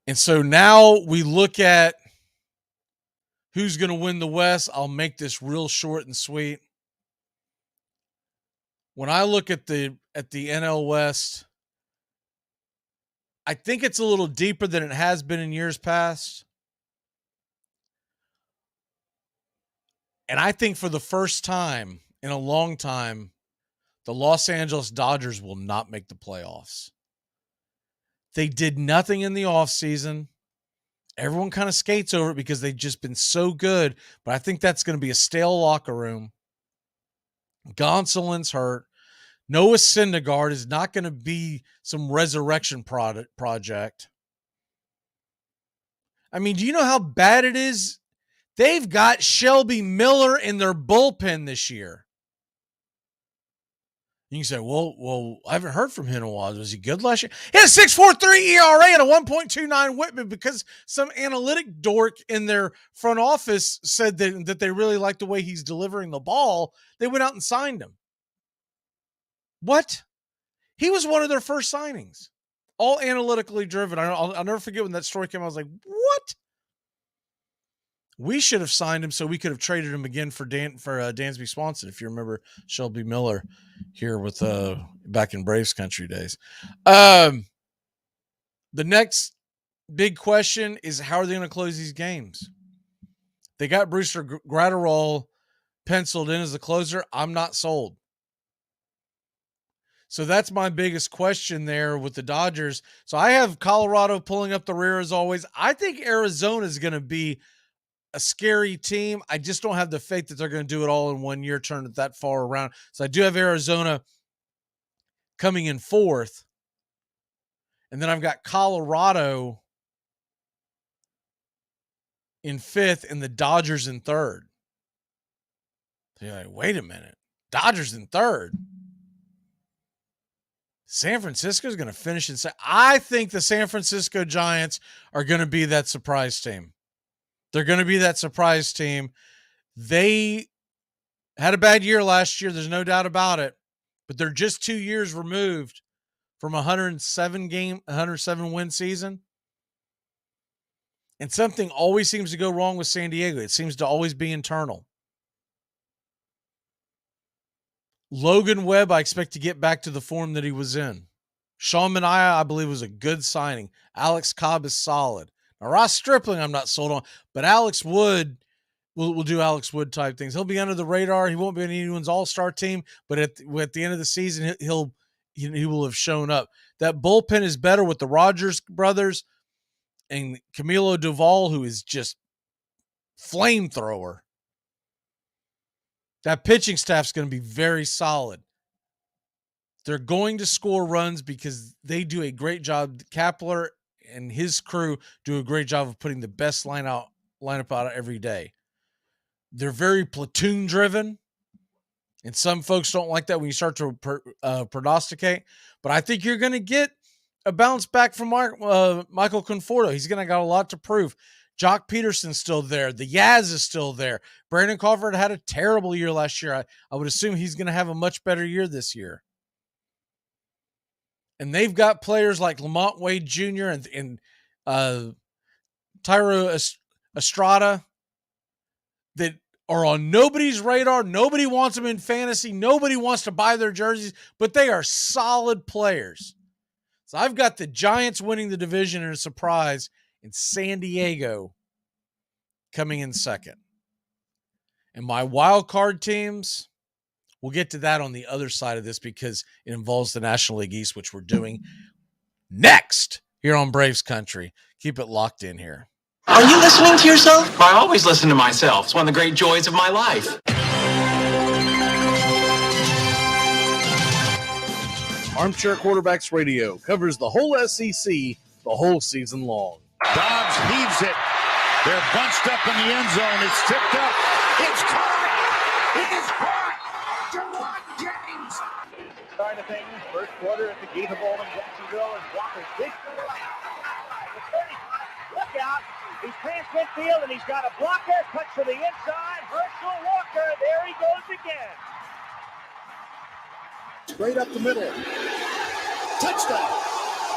Speaker 1: And so now we look at who's going to win the West. I'll make this real short and sweet. When I look at the NL West, I think it's a little deeper than it has been in years past. And I think for the first time in a long time, the Los Angeles Dodgers will not make the playoffs. They did nothing in the offseason. Everyone kind of skates over it because they've just been so good. But I think that's going to be a stale locker room. Gonsolin's hurt. Noah Syndergaard is not going to be some resurrection project. I mean, do you know how bad it is? They've got Shelby Miller in their bullpen this year. You can say, well, I haven't heard from him in a while. Was he good last year? He had a 6.43 ERA and a 1.29 whip because some analytic dork in their front office said that they really like the way he's delivering the ball. They went out and signed him. What? He was one of their first signings. All analytically driven. I'll never forget when that story came out. I was like, what? We should have signed him so we could have traded him again for Dansby Swanson, if you remember Shelby Miller here with back in Braves country days. The next big question is how are they going to close these games? They got Brewster Gratterall penciled in as the closer. I'm not sold. So that's my biggest question there with the Dodgers. So I have Colorado pulling up the rear as always. I think Arizona is going to be a scary team. I just don't have the faith that they're going to do it all in 1 year, turn it that far around. So I do have Arizona coming in fourth. And then I've got Colorado in fifth and the Dodgers in third. So you're like, wait a minute. Dodgers in third. San Francisco is going to finish in second. I think the San Francisco Giants are going to be that surprise team. They're going to be that surprise team. They had a bad year last year. There's no doubt about it. But they're just 2 years removed from a 107 win season. And something always seems to go wrong with San Diego. It seems to always be internal. Logan Webb, I expect to get back to the form that he was in. Sean Manaea, I believe, was a good signing. Alex Cobb is solid. Now, Ross Stripling, I'm not sold on, but Alex Wood will do Alex Wood type things. He'll be under the radar. He won't be on anyone's all-star team, but at the end of the season, he will have shown up. That bullpen is better with the Rogers brothers and Camilo Doval, who is just flamethrower. That pitching staff's going to be very solid. They're going to score runs because they do a great job. Kapler and his crew do a great job of putting the best lineup out every day. They're very platoon driven, and some folks don't like that when you start to prognosticate. But I think you're going to get a bounce back from Michael Conforto. He's going to got a lot to prove. Jock Peterson's still there. The Yaz is still there. Brandon Crawford had a terrible year last year. I would assume he's going to have a much better year this year. And they've got players like Lamont Wade Jr. and Tyro Estrada that are on nobody's radar. Nobody wants them in fantasy. Nobody wants to buy their jerseys, but they are solid players. So I've got the Giants winning the division in a surprise, and San Diego coming in second. And my wild card teams, we'll get to that on the other side of this because it involves the National League East, which we're doing next here on Braves Country. Keep it locked in here.
Speaker 6: Are you listening to yourself? I always listen to myself. It's one of the great joys of my life.
Speaker 1: Armchair Quarterbacks Radio covers the whole SEC the whole season long.
Speaker 7: Dobbs heaves it. They're bunched up in the end zone. It's tipped up. It's caught. It is caught. Jawan James.
Speaker 23: Starting to think first quarter at the Gate of Old in Jacksonville, and Walker's big to the right. The 35. Look out. He's past midfield, and he's got a blocker. Cuts to the inside. Herschel Walker. There he goes again.
Speaker 7: Straight up the middle. Touchdown.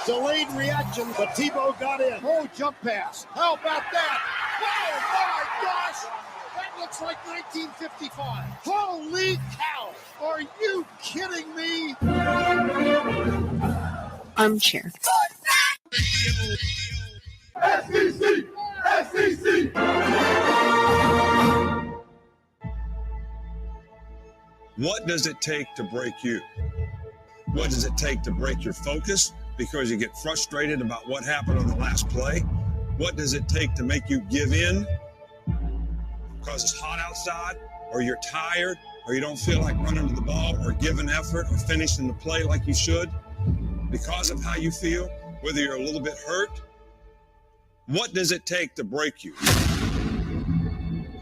Speaker 7: Delayed reaction, but Tebow got in. Oh, jump pass. How about that? Oh, my gosh. That looks like 1955. Holy cow. Are you kidding me?
Speaker 10: Armchair.
Speaker 5: SEC! SEC!
Speaker 9: What does it take to break you? What does it take to break your focus because you get frustrated about what happened on the last play? What does it take to make you give in because it's hot outside, or you're tired, or you don't feel like running to the ball or giving effort or finishing the play like you should because of how you feel, whether you're a little bit hurt? What does it take to break you?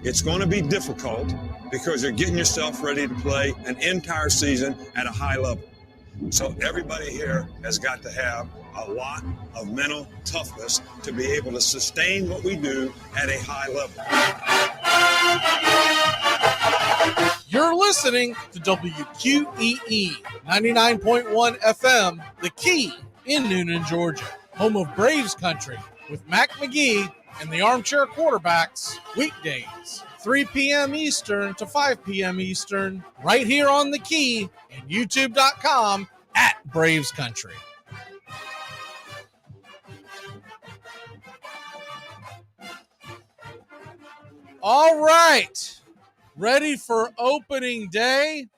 Speaker 9: It's going to be difficult because you're getting yourself ready to play an entire season at a high level. So everybody here has got to have a lot of mental toughness to be able to sustain what we do at a high level.
Speaker 1: You're listening to WQEE 99.1 FM, The Key in Noonan, Georgia, home of Braves Country with Mac Magee and the Armchair Quarterbacks, weekdays, 3 p.m. Eastern to 5 p.m. Eastern, right here on The Key and YouTube.com at Braves Country. All right, ready for opening day?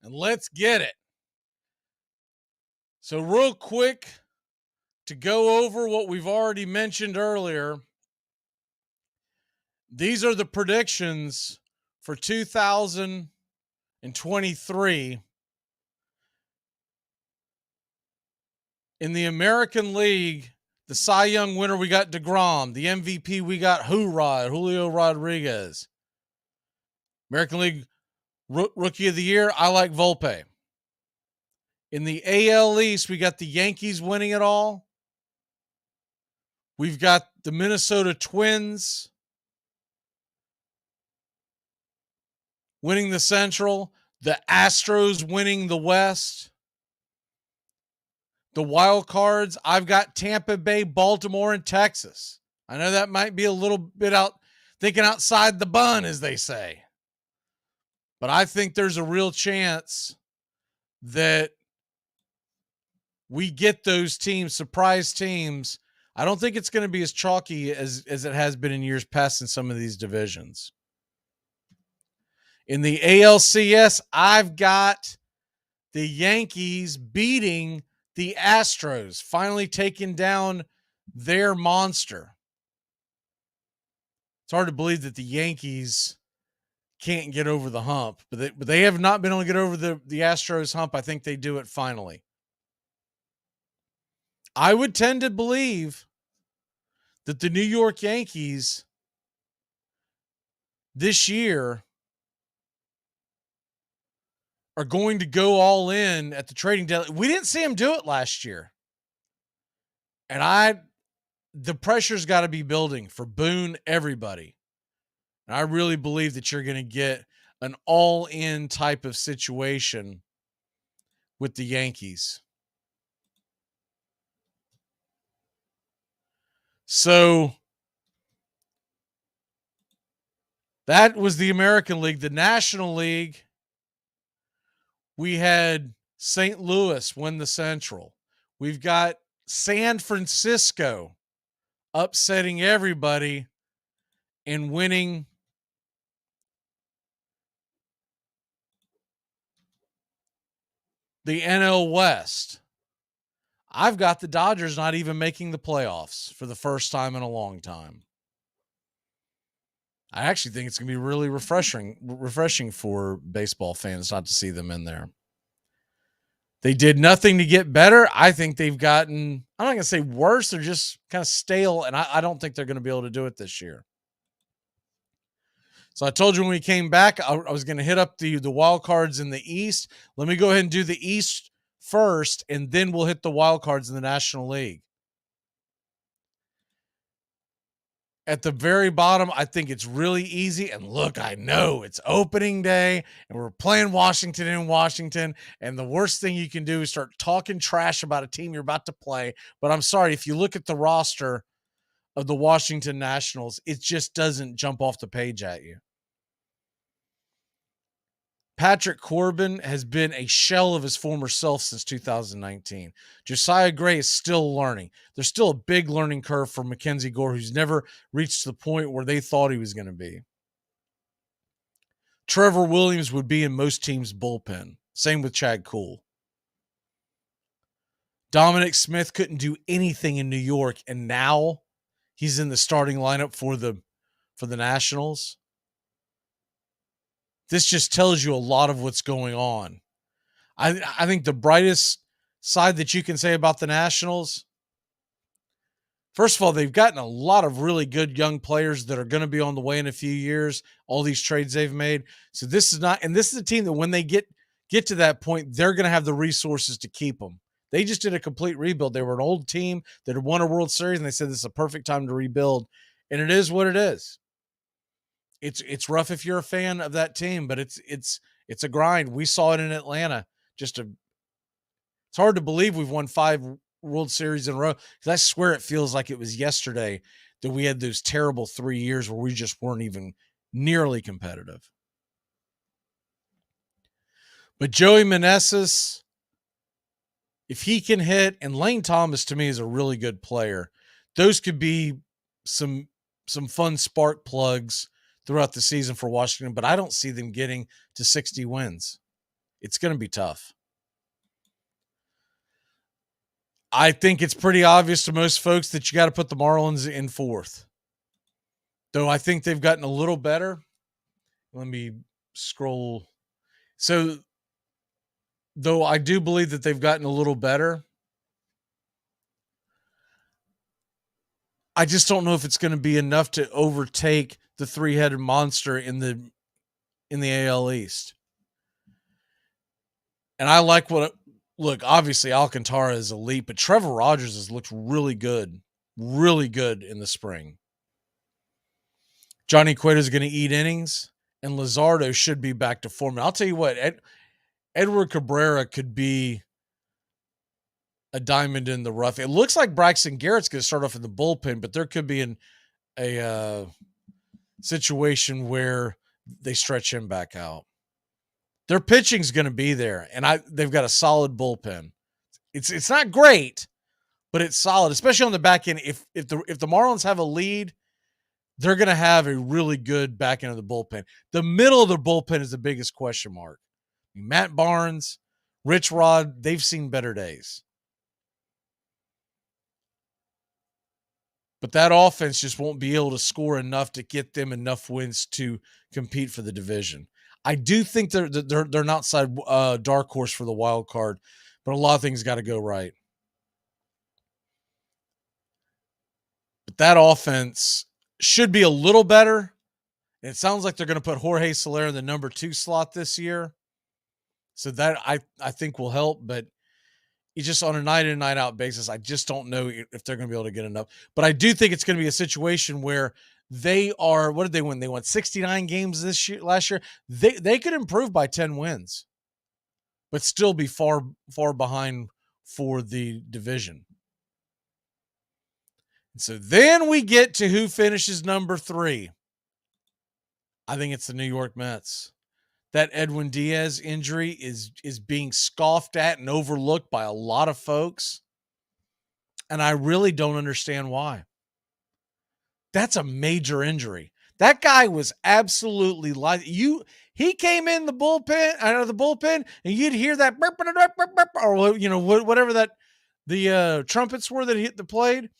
Speaker 1: And let's get it. So real quick, to go over what we've already mentioned earlier, these are the predictions for 2023. In the American League, the Cy Young winner, we got DeGrom. The MVP, we got Julio Rodriguez. American League Rookie of the Year, I like Volpe. In the AL East, we got the Yankees winning it all. We've got the Minnesota Twins winning the Central, the Astros winning the West. The Wildcards, I've got Tampa Bay, Baltimore, and Texas. I know that might be a little bit thinking outside the bun, as they say. But I think there's a real chance that we get those teams, surprise teams. I don't think it's going to be as chalky as it has been in years past in some of these divisions. In the ALCS, I've got the Yankees beating the Astros, finally taking down their monster. It's hard to believe that the Yankees can't get over the hump, but they have not been able to get over the Astros hump. I think they do it finally. I would tend to believe that the New York Yankees this year are going to go all in at the trading deadline. We didn't see them do it last year. And the pressure's got to be building for Boone, everybody. And I really believe that you're going to get an all-in type of situation with the Yankees. So that was the American League. The National League, we had St. Louis win the Central. We've got San Francisco upsetting everybody and winning the NL West. I've got the Dodgers not even making the playoffs for the first time in a long time. I actually think it's going to be really refreshing for baseball fans not to see them in there. They did nothing to get better. I think they've gotten, I'm not going to say worse, they're just kind of stale, and I don't think they're going to be able to do it this year. So I told you when we came back, I was going to hit up the wild cards in the East. Let me go ahead and do the East first, and then we'll hit the wild cards in the National League. At the very bottom, I think it's really easy. And look, I know it's opening day and we're playing Washington in Washington. And the worst thing you can do is start talking trash about a team you're about to play. But I'm sorry, if you look at the roster of the Washington Nationals, it just doesn't jump off the page at you. Patrick Corbin has been a shell of his former self since 2019. Josiah Gray is still learning. There's still a big learning curve for Mackenzie Gore, who's never reached the point where they thought he was going to be. Trevor Williams would be in most teams' bullpen. Same with Chad Kuhl. Dominic Smith couldn't do anything in New York, and now he's in the starting lineup for the Nationals. This just tells you a lot of what's going on. I think the brightest side that you can say about the Nationals, first of all, they've gotten a lot of really good young players that are going to be on the way in a few years, all these trades they've made. So this is a team that when they get to that point, they're going to have the resources to keep them. They just did a complete rebuild. They were an old team that had won a World Series, and they said this is a perfect time to rebuild. And it is what it is. It's rough if you're a fan of that team, but it's a grind. We saw it in Atlanta. It's hard to believe we've won 5 World Series in a row, because I swear it feels like it was yesterday that we had those terrible 3 years where we just weren't even nearly competitive. But Joey Meneses, if he can hit, and Lane Thomas to me is a really good player, those could be some fun spark plugs throughout the season for Washington, but I don't see them getting to 60 wins. It's going to be tough. I think it's pretty obvious to most folks that you got to put the Marlins in 4th. Though I think they've gotten a little better. Let me scroll. So, though I do believe that they've gotten a little better, I just don't know if it's going to be enough to overtake the 3-headed monster in the AL East. And I like what look, obviously Alcantara is elite, but Trevor Rogers has looked really good in the spring. Johnny Cueto is going to eat innings, and Luzardo should be back to form. And I'll tell you what, Edward Cabrera could be a diamond in the rough. It looks like Braxton Garrett's going to start off in the bullpen, but there could be a situation where they stretch him back out. Their pitching's going to be there, and they've got a solid bullpen. It's not great, but it's solid, especially on the back end. If the Marlins have a lead, they're going to have a really good back end of the bullpen. The middle of the bullpen is the biggest question mark. Matt Barnes, Rich Rod, they've seen better days. But that offense just won't be able to score enough to get them enough wins to compete for the division. I do think they're an outside dark horse for the wild card, but a lot of things got to go right. But that offense should be a little better. And it sounds like they're going to put Jorge Soler in the number 2 slot this year. So that I think will help, but it's just on a night in and night out basis. I just don't know if they're going to be able to get enough. But I do think it's going to be a situation where they are, what did they win? They won 69 games last year. They could improve by 10 wins, but still be far behind for the division. And so then we get to who finishes number 3. I think it's the New York Mets. That Edwin Diaz injury is being scoffed at and overlooked by a lot of folks. And I really don't understand why. That's a major injury. That guy was absolutely he came in the bullpen, out of the bullpen, and you'd hear that or whatever that the trumpets were that hit the plate,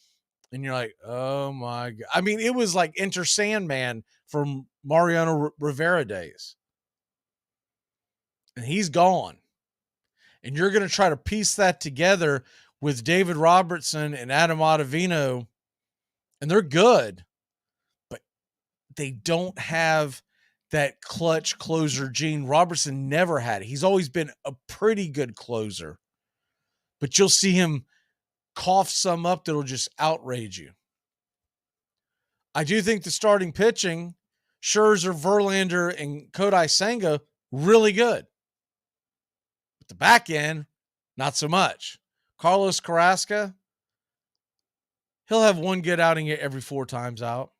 Speaker 1: and you're like, oh my God. I mean, it was like Enter Sandman from Mariano Rivera days. And he's gone. And you're going to try to piece that together with David Robertson and Adam Ottavino, and they're good, but they don't have that clutch closer gene. Robertson never had it. He's always been a pretty good closer, but you'll see him cough some up that'll just outrage you. I do think the starting pitching, Scherzer, Verlander, and Kodai Senga, really good. The back end, not so much. Carlos Carrasco, he'll have one good outing every 4 times out.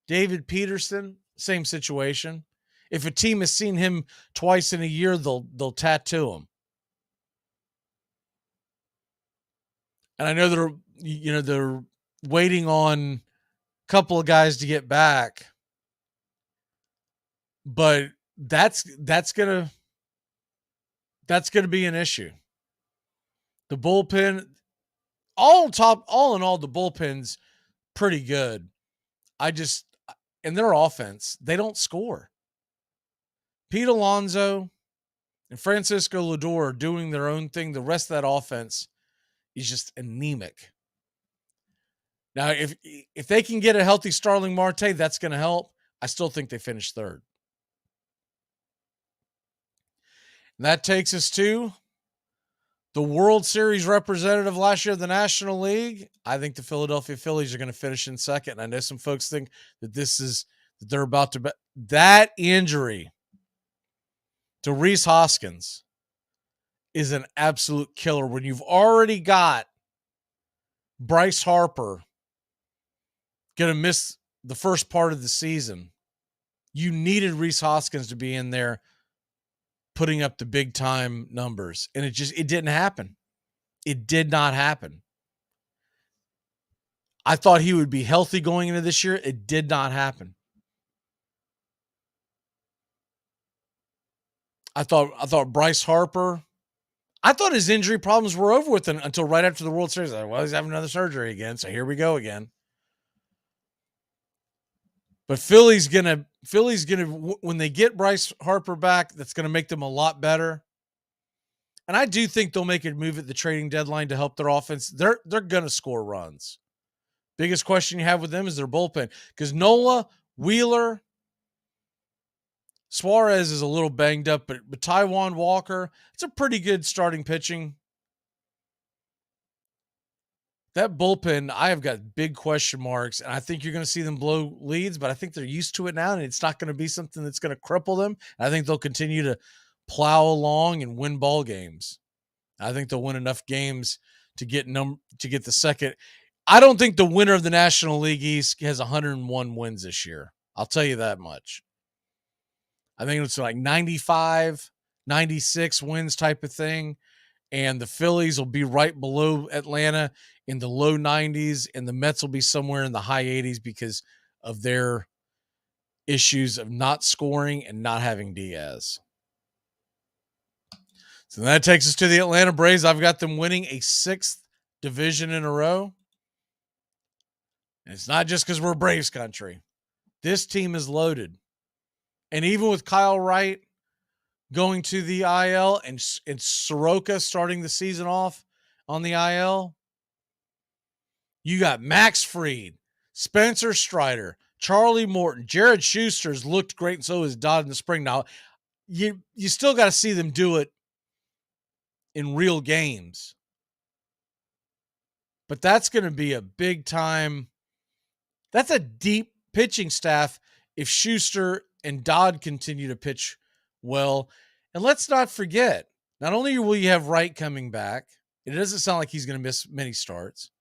Speaker 1: David Peterson, same situation. If a team has seen him twice in a year, they'll tattoo him. And I know they're waiting on a couple of guys to get back, but that's gonna be an issue. The bullpen, all in all, the bullpen's pretty good. And their offense, they don't score. Pete Alonso and Francisco Lindor are doing their own thing. The rest of that offense is just anemic. Now, if they can get a healthy Starling Marte, that's going to help. I still think they finish 3rd. And that takes us to the World Series representative last year of the National League. I think the Philadelphia Phillies are going to finish in 2nd. And I know some folks think that they're about to bet. That injury to Rhys Hoskins is an absolute killer. When you've already got Bryce Harper going to miss the first part of the season, you needed Rhys Hoskins to be in there putting up the big time numbers. And it didn't happen. It did not happen. I thought he would be healthy going into this year. It did not happen. I thought Bryce Harper, I thought his injury problems were over with until right after the World Series. Well, he's having another surgery again. So here we go again. But Philly's gonna when they get Bryce Harper back, that's gonna make them a lot better. And I do think they'll make a move at the trading deadline to help their offense. They're gonna score runs. Biggest question you have with them is their bullpen, because Nola, Wheeler, Suarez is a little banged up, but Taijuan Walker, it's a pretty good starting pitching That bullpen, I have got big question marks, and I think you're going to see them blow leads, but I think they're used to it now, and it's not going to be something that's going to cripple them. I think they'll continue to plow along and win ball games. I think they'll win enough games to get the second. I don't think the winner of the National League East has 101 wins this year. I'll tell you that much. I think it's like 95, 96 wins type of thing. And the Phillies will be right below Atlanta in the low 90s, and the Mets will be somewhere in the high 80s because of their issues of not scoring and not having Diaz. So that takes us to the Atlanta Braves. I've got them winning a 6th division in a row. And it's not just because we're Braves country. This team is loaded. And even with Kyle Wright going to the IL and Soroka starting the season off on the IL, you got Max Fried, Spencer Strider, Charlie Morton, Jared Schuster's looked great, and so has Dodd in the spring. Now, you still got to see them do it in real games. But that's going to be a big time. That's a deep pitching staff if Schuster and Dodd continue to pitch well. And let's not forget, not only will you have Wright coming back, it doesn't sound like he's going to miss many starts.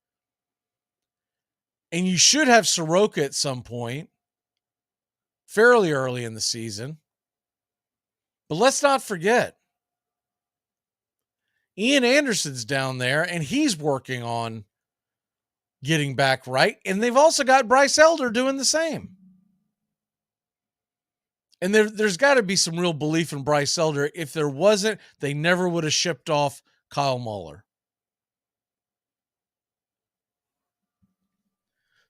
Speaker 1: And you should have Soroka at some point, fairly early in the season. But let's not forget, Ian Anderson's down there, and he's working on getting back right. And they've also got Bryce Elder doing the same. And there's got to be some real belief in Bryce Elder. If there wasn't, they never would have shipped off Kyle Muller.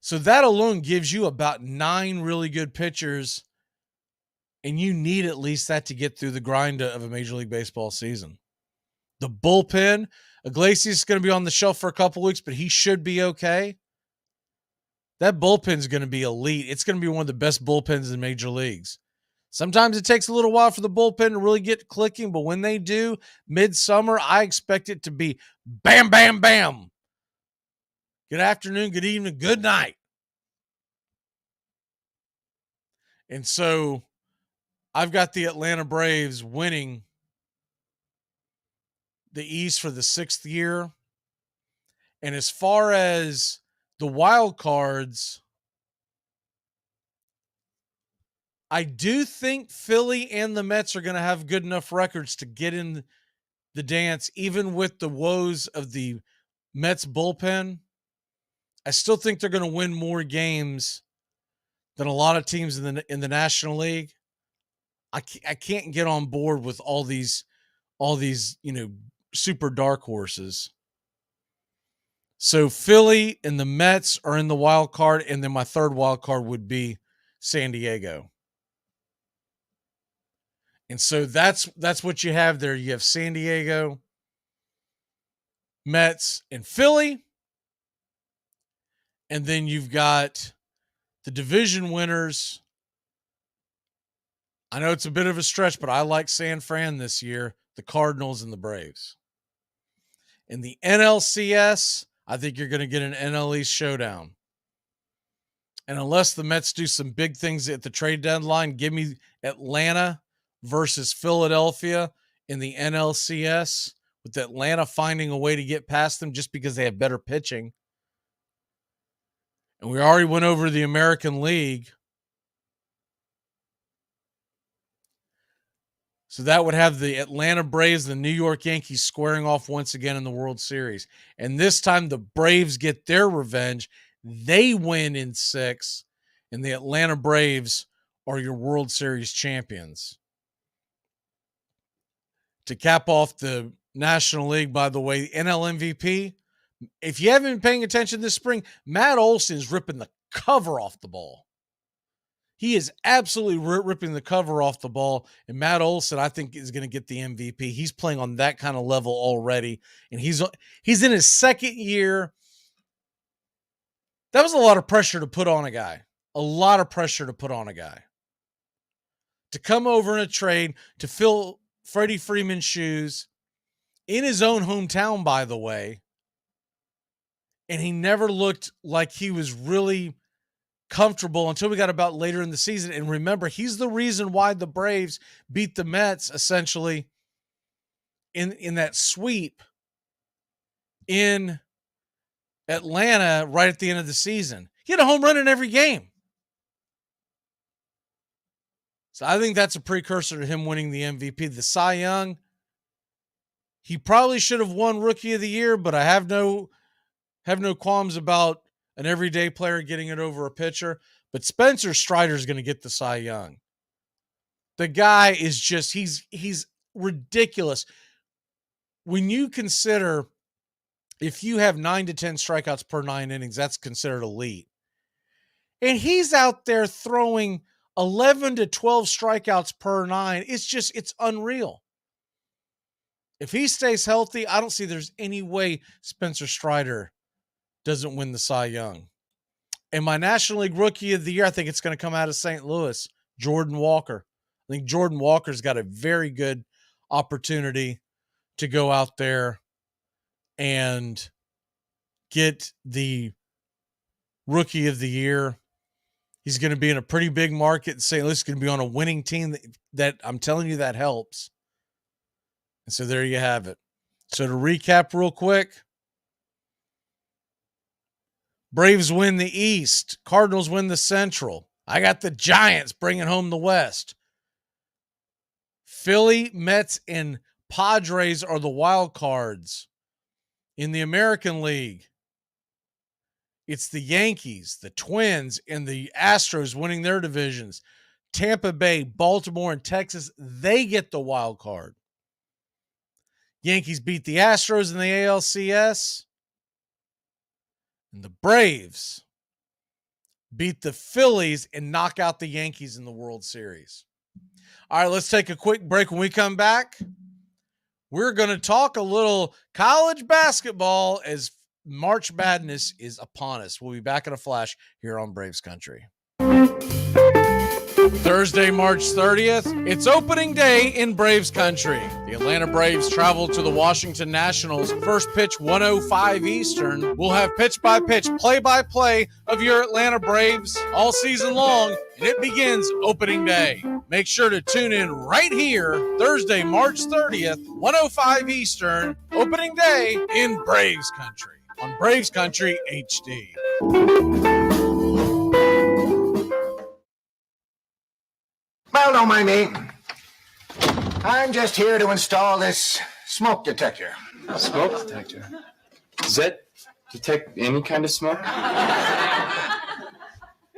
Speaker 1: So that alone gives you about 9 really good pitchers, and you need at least that to get through the grind of a Major League Baseball season. The bullpen, Iglesias is going to be on the shelf for a couple weeks, but he should be okay. That bullpen is going to be elite. It's going to be one of the best bullpens in major leagues. Sometimes it takes a little while for the bullpen to really get clicking, but when they do, midsummer, I expect it to be bam, bam, bam. Good afternoon, good evening, good night. And so I've got the Atlanta Braves winning the East for the 6th year. And as far as the wild cards, I do think Philly and the Mets are going to have good enough records to get in the dance, even with the woes of the Mets bullpen. I still think they're going to win more games than a lot of teams in the National League. I can't get on board with all these super dark horses. So Philly and the Mets are in the wild card, and then my third wild card would be San Diego. And so that's what you have there. You have San Diego, Mets, and Philly. And then you've got the division winners. I know it's a bit of a stretch, but I like San Fran this year, the Cardinals and the Braves. In the NLCS, I think you're going to get an NL East showdown. And unless the Mets do some big things at the trade deadline, give me Atlanta versus Philadelphia in the NLCS, with Atlanta finding a way to get past them just because they have better pitching. And we already went over the American League. So that would have the Atlanta Braves, the New York Yankees squaring off once again in the World Series. And this time the Braves get their revenge. They win in 6, and the Atlanta Braves are your World Series champions. To cap off the National League, by the way, NL MVP, if you haven't been paying attention this spring, Matt Olson is ripping the cover off the ball. He is absolutely ripping the cover off the ball. And Matt Olson, I think, is going to get the MVP. He's playing on that kind of level already. And he's in his 2nd year. That was a lot of pressure to put on a guy. A lot of pressure to put on a guy. To come over in a trade to fill Freddie Freeman's shoes in his own hometown, by the way, and he never looked like he was really comfortable until we got about later in the season. And remember, he's the reason why the Braves beat the Mets essentially in that sweep in Atlanta right at the end of the season. He had a home run in every game. So I think that's a precursor to him winning the MVP. The Cy Young, he probably should have won Rookie of the Year, but I have no qualms about an everyday player getting it over a pitcher. But Spencer Strider is going to get the Cy Young. The guy is just, he's ridiculous. When you consider if you have 9 to 10 strikeouts per 9 innings, that's considered elite. And he's out there throwing 11 to 12 strikeouts per 9. It's unreal. If he stays healthy, I don't see there's any way Spencer Strider doesn't win the Cy Young. And my National League Rookie of the Year, I think it's going to come out of St. Louis, Jordan Walker. I think Jordan Walker's got a very good opportunity to go out there and get the Rookie of the Year. He's going to be in a pretty big market. St. Louis is going to be on a winning team that I'm telling you, that helps. And so there you have it. So to recap real quick, Braves win the East. Cardinals win the Central. I got the Giants bringing home the West. Philly, Mets, and Padres are the wild cards. In the American League, it's the Yankees, the Twins, and the Astros winning their divisions. Tampa Bay, Baltimore, and Texas, they get the wild card. Yankees beat the Astros in the ALCS. And the Braves beat the Phillies and knock out the Yankees in the World Series. All right, let's take a quick break. When we come back, we're going to talk a little college basketball as March Madness is upon us. We'll be back in a flash here on Braves Country. Thursday, March 30th, it's opening day in Braves Country. The Atlanta Braves travel to the Washington Nationals. First pitch, 1:05 Eastern. We'll have pitch-by-pitch, play-by-play of your Atlanta Braves all season long, and it begins opening day. Make sure to tune in right here, Thursday, March 30th, 1:05 Eastern, opening day in Braves Country on Braves Country HD.
Speaker 2: Well, don't mind me. I'm just here to install this smoke detector.
Speaker 6: Smoke detector? Does that detect any kind of smoke?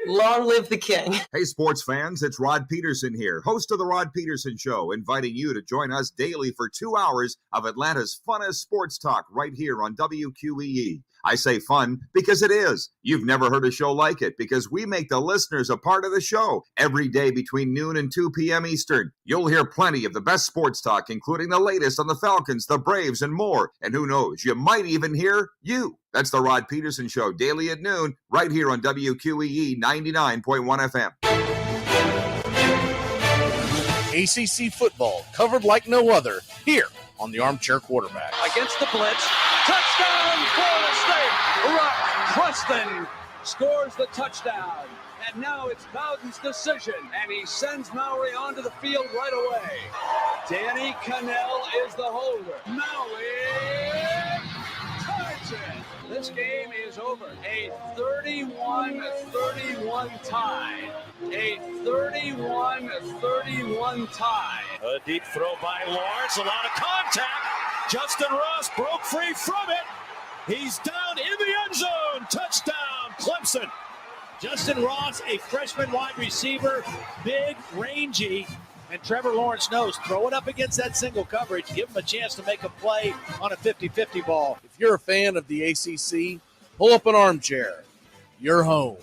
Speaker 14: Long live the king.
Speaker 12: Hey, sports fans, it's Rod Peterson here, host of The Rod Peterson Show, inviting you to join us daily for 2 hours of Atlanta's funnest sports talk right here on WQEE. I say fun because it is. You've never heard a show like it because we make the listeners a part of the show every day between noon and 2 p.m. Eastern. You'll hear plenty of the best sports talk, including the latest on the Falcons, the Braves, and more. And who knows, you might even hear you. That's the Rod Peterson Show, daily at noon, right here on WQEE 99.1 FM.
Speaker 1: ACC football covered like no other here on the Armchair Quarterback.
Speaker 16: Against the blitz. Touchdown, Florida State. Rock Preston scores the touchdown. And now it's Bowden's decision. And he sends Mowry onto the field right away. Danny Cannell is the holder. Mowry ties it. This game is over. A 31-31 tie. A 31-31 tie.
Speaker 13: A deep throw by Lawrence. A lot of contact. Justin Ross broke free from it. He's down in the end zone. Touchdown, Clemson.
Speaker 18: Justin Ross, a freshman wide receiver, big, rangy, and Trevor Lawrence knows, throw it up against that single coverage, give him a chance to make a play on a 50-50 ball.
Speaker 1: If you're a fan of the ACC, pull up an armchair. You're home.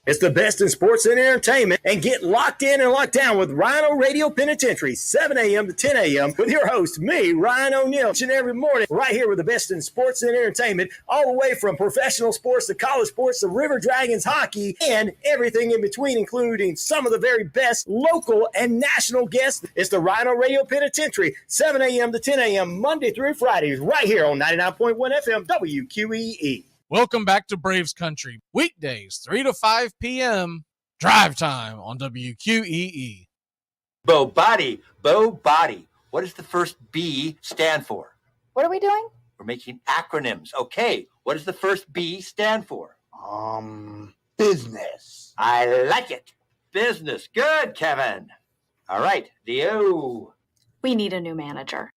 Speaker 13: It's the best in sports and entertainment, and get locked in and locked down with Rhino Radio Penitentiary, 7 a.m. to 10 a.m. with your host, me, Ryan O'Neal, each and every morning, right here with the best in sports and entertainment, all the way from professional sports to college sports to River Dragons hockey and everything in between, including some of the very best local and national guests. It's the Rhino Radio Penitentiary, 7 a.m. to 10 a.m. Monday through Fridays, right here on 99.1 FM WQEE.
Speaker 1: Welcome back to Braves Country. Weekdays, 3 to 5 p.m. Drive time on WQEE.
Speaker 11: Bo Body. What does the first B stand for?
Speaker 19: What are we doing?
Speaker 11: We're making acronyms. Okay, what does the first B stand for?
Speaker 19: Business.
Speaker 11: I like it. Business. Good, Kevin. All right, the O.
Speaker 10: We need a new manager.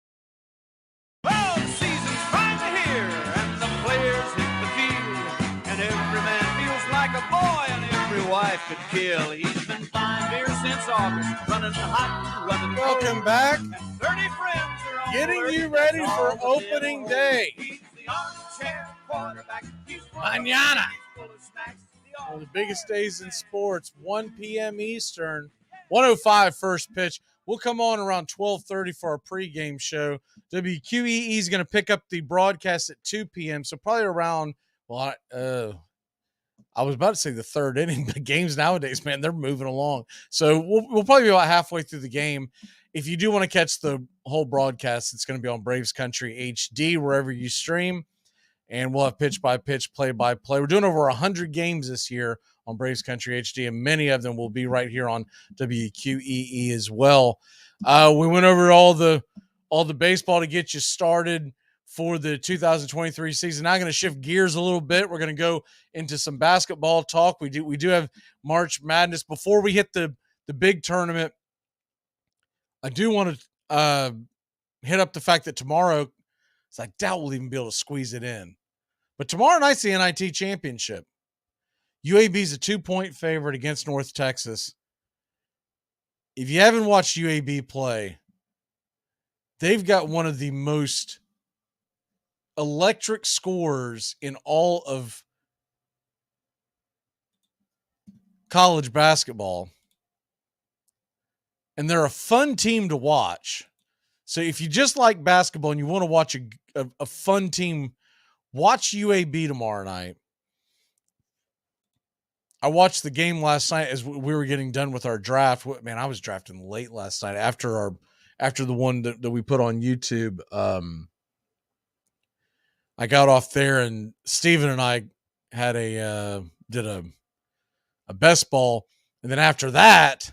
Speaker 5: Well, the season's finally here, and the players hit the field, and every man feels like a boy, and every wife could kill. He's been flying beer since August, running hot, running cold.
Speaker 1: Welcome back.
Speaker 5: And 30 friends are on
Speaker 1: Getting
Speaker 5: alert.
Speaker 1: you ready
Speaker 5: It's
Speaker 1: for
Speaker 5: all the
Speaker 1: opening
Speaker 5: old.
Speaker 1: day.
Speaker 5: He's the armchair quarterback. He's
Speaker 1: Mañana.
Speaker 5: full of snacks.
Speaker 1: One of the biggest days in sports, 1 p.m. Eastern, 1:05 first pitch. We'll come on around 12:30 for our pregame show. WQEE is going to pick up the broadcast at 2 p.m. So probably around, well, I was about to say the third inning, but games nowadays, man, they're moving along. So we'll probably be about halfway through the game. If you do want to catch the whole broadcast, it's going to be on Braves Country HD, wherever you stream. And we'll have pitch-by-pitch, play-by-play. We're doing over 100 games this year on Braves Country HD, and many of them will be right here on WQEE as well. We went over all the baseball to get you started for the 2023 season. Now I'm going to shift gears a little bit. We're going to go into some basketball talk. We do have March Madness. Before we hit the big tournament, I do want to hit up the fact that tomorrow, I doubt we'll even be able to squeeze it in. But tomorrow night's the NIT championship. UAB's a 2-point favorite against North Texas. If you haven't watched UAB play, they've got one of the most electric scorers in all of college basketball. And they're a fun team to watch. So if you just like basketball and you want to watch a fun team, watch UAB tomorrow night. I watched the game last night as we were getting done with our draft. Man, I was drafting late last night after the one that we put on YouTube. I got off there and Steven and I had did a best ball. And then after that, a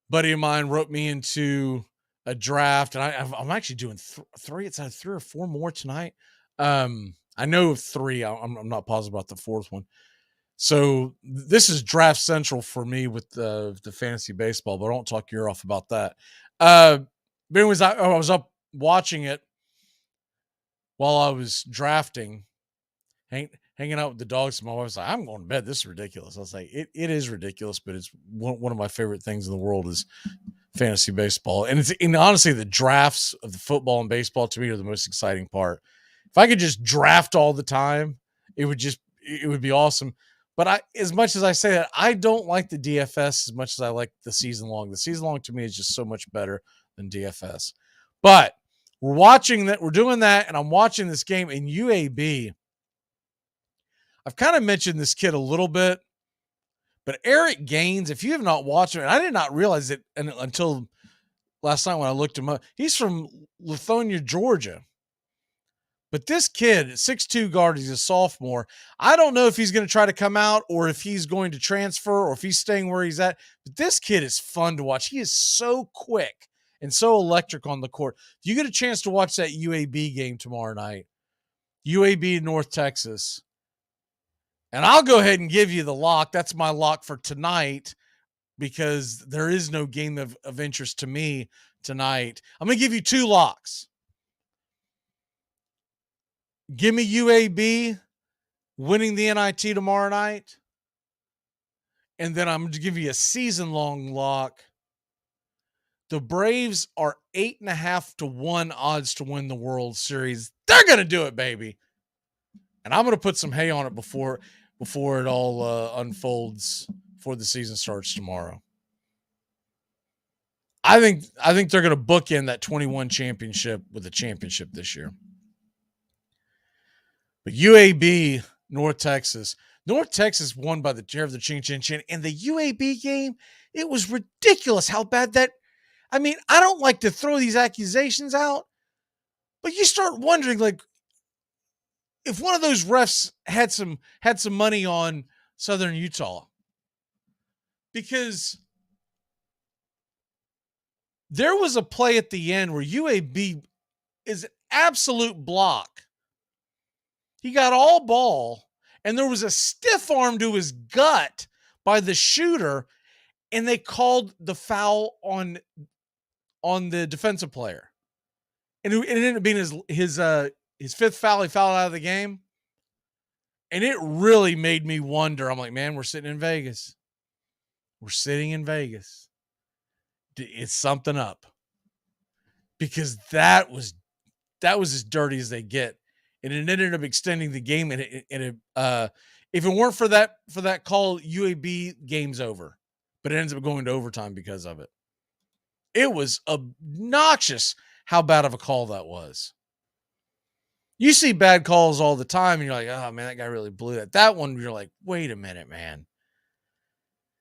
Speaker 1: buddy of mine wrote me into a draft, and I'm actually doing three. It's either 3 or 4 more tonight. I know of 3. I'm not positive about the 4th one. So this is draft central for me with the fantasy baseball, but I don't talk your off about that. But anyways, I was up watching it while I was drafting, hanging out with the dogs. My wife was like, I'm going to bed. This is ridiculous. I was like, it is ridiculous, but it's one of my favorite things in the world is fantasy baseball. And honestly, the drafts of the football and baseball to me are the most exciting part. If I could just draft all the time, it would be awesome. But as much as I say that, I don't like the DFS as much as I like the season long. The season long to me is just so much better than DFS. But we're watching that, we're doing that, and I'm watching this game in UAB. I've kind of mentioned this kid a little bit, but Eric Gaines, if you have not watched him, and I did not realize it until last night when I looked him up, he's from Lithonia, Georgia. But this kid, 6'2" guard, he's a sophomore. I don't know if he's going to try to come out or if he's going to transfer or if he's staying where he's at. But this kid is fun to watch. He is so quick and so electric on the court. If you get a chance to watch that UAB game tomorrow night, UAB North Texas, and I'll go ahead and give you the lock. That's my lock for tonight because there is no game of interest to me tonight. I'm going to give you 2 locks. Give me UAB winning the NIT tomorrow night. And then I'm going to give you a season-long lock. The Braves are 8.5 to 1 odds to win the World Series. They're going to do it, baby. And I'm going to put some hay on it before. before it all unfolds, before the season starts tomorrow. I think they're going to bookend that 21 championship with a championship this year. But UAB, North Texas won by the chair of the chin chin chin. And the UAB game, it was ridiculous how bad that. I mean, I don't like to throw these accusations out, but you start wondering, like, if one of those refs had some money on Southern Utah, because there was a play at the end where UAB is an absolute block. He got all ball, and there was a stiff arm to his gut by the shooter, and they called the foul on the defensive player. And it ended up being his fifth foul. He fouled out of the game. And it really made me wonder. I'm like, man, we're sitting in Vegas. We're sitting in Vegas. It's something up. Because that was as dirty as they get. And it ended up extending the game. And if it weren't for that call, UAB game's over. But it ends up going to overtime because of it. It was obnoxious how bad of a call that was. You see bad calls all the time, and you're like, oh, man, that guy really blew that. That one, you're like, wait a minute, man.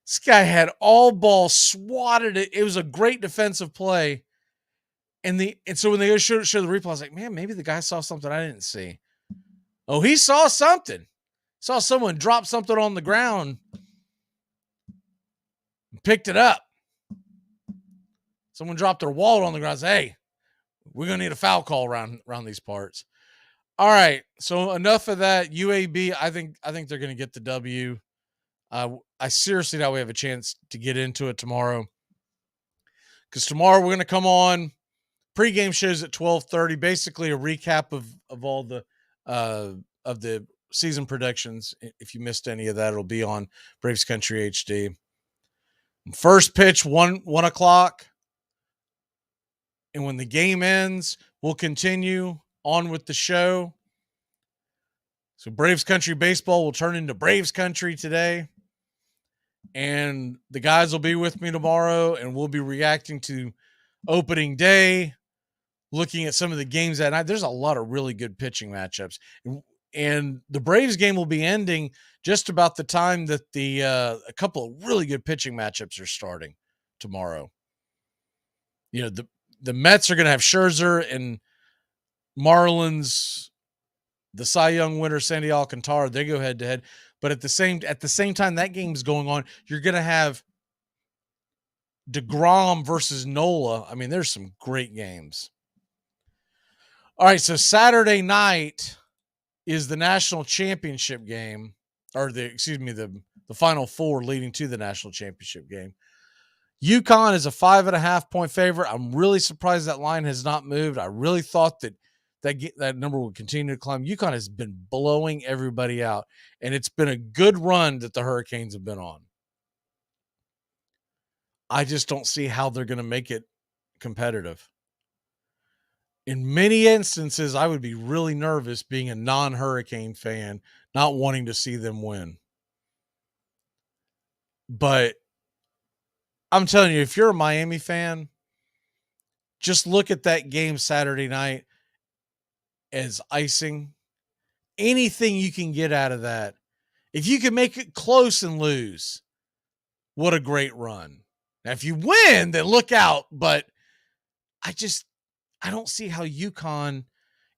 Speaker 1: This guy had all ball, swatted it. It was a great defensive play. And so when they go show the replay, I was like, man, maybe the guy saw something I didn't see. Oh, he saw something. Saw someone drop something on the ground and picked it up. Someone dropped their wallet on the ground and said, hey, we're going to need a foul call around these parts. All right, so enough of that. UAB, I think they're going to get the W. I seriously doubt we have a chance to get into it tomorrow, because tomorrow we're going to come on pregame shows at 12:30. Basically, a recap of all the of the season predictions. If you missed any of that, it'll be on Braves Country HD. First pitch 1 o'clock, and when the game ends, we'll continue on with the show. So Braves Country Baseball will turn into Braves Country today. And the guys will be with me tomorrow, and we'll be reacting to opening day, looking at some of the games that night. There's a lot of really good pitching matchups. And the Braves game will be ending just about the time that a couple of really good pitching matchups are starting tomorrow. You know, the Mets are going to have Scherzer, and Marlins, the Cy Young winner, Sandy Alcantara, they go head to head. But at the same time that game's going on, you're going to have DeGrom versus Nola. I mean, there's some great games. All right, so Saturday night is the national championship game, or the Final Four leading to the national championship game. UConn is a 5.5 point favorite. I'm really surprised that line has not moved. I really thought that number would continue to climb. UConn has been blowing everybody out, and it's been a good run that the Hurricanes have been on. I just don't see how they're going to make it competitive. In many instances, I would be really nervous being a non-Hurricane fan, not wanting to see them win. But I'm telling you, if you're a Miami fan, just look at that game Saturday night as icing. Anything you can get out of that. If you can make it close and lose, what a great run. Now, if you win, then look out. But I don't see how UConn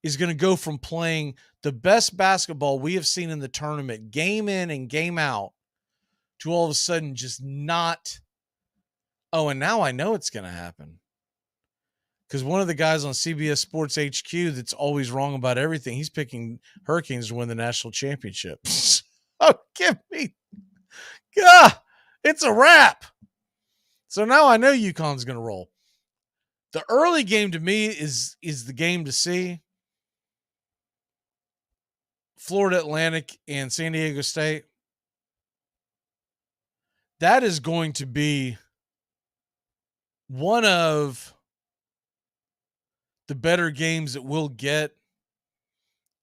Speaker 1: is going to go from playing the best basketball we have seen in the tournament, game in and game out, to all of a sudden just not. Oh, and now I know it's going to happen. Because one of the guys on CBS Sports HQ that's always wrong about everything, he's picking Hurricanes to win the national championship. Oh, give me. God, it's a wrap. So now I know UConn's going to roll. The early game to me is the game to see. Florida Atlantic and San Diego State. That is going to be one of the better games that we'll get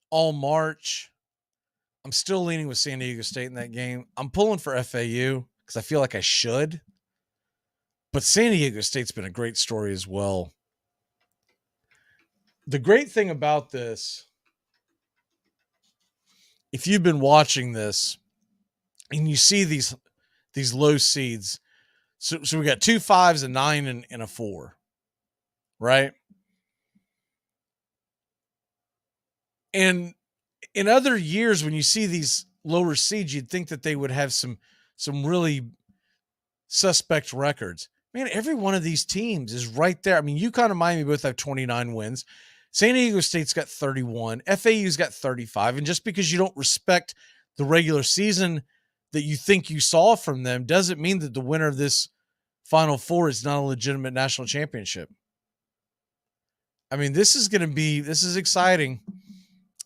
Speaker 1: all March. I'm still leaning with San Diego State in that game. I'm pulling for FAU because I feel like I should. But San Diego State's been a great story as well. The great thing about this, if you've been watching this and you see these low seeds, so we got 2 5s, a 9, and a 4, right? And in other years, when you see these lower seeds, you'd think that they would have some really suspect records. Man, every one of these teams is right there. I mean, UConn and Miami both have 29 wins. San Diego State's got 31. FAU's got 35. And just because you don't respect the regular season that you think you saw from them doesn't mean that the winner of this Final Four is not a legitimate national championship. I mean, this is exciting.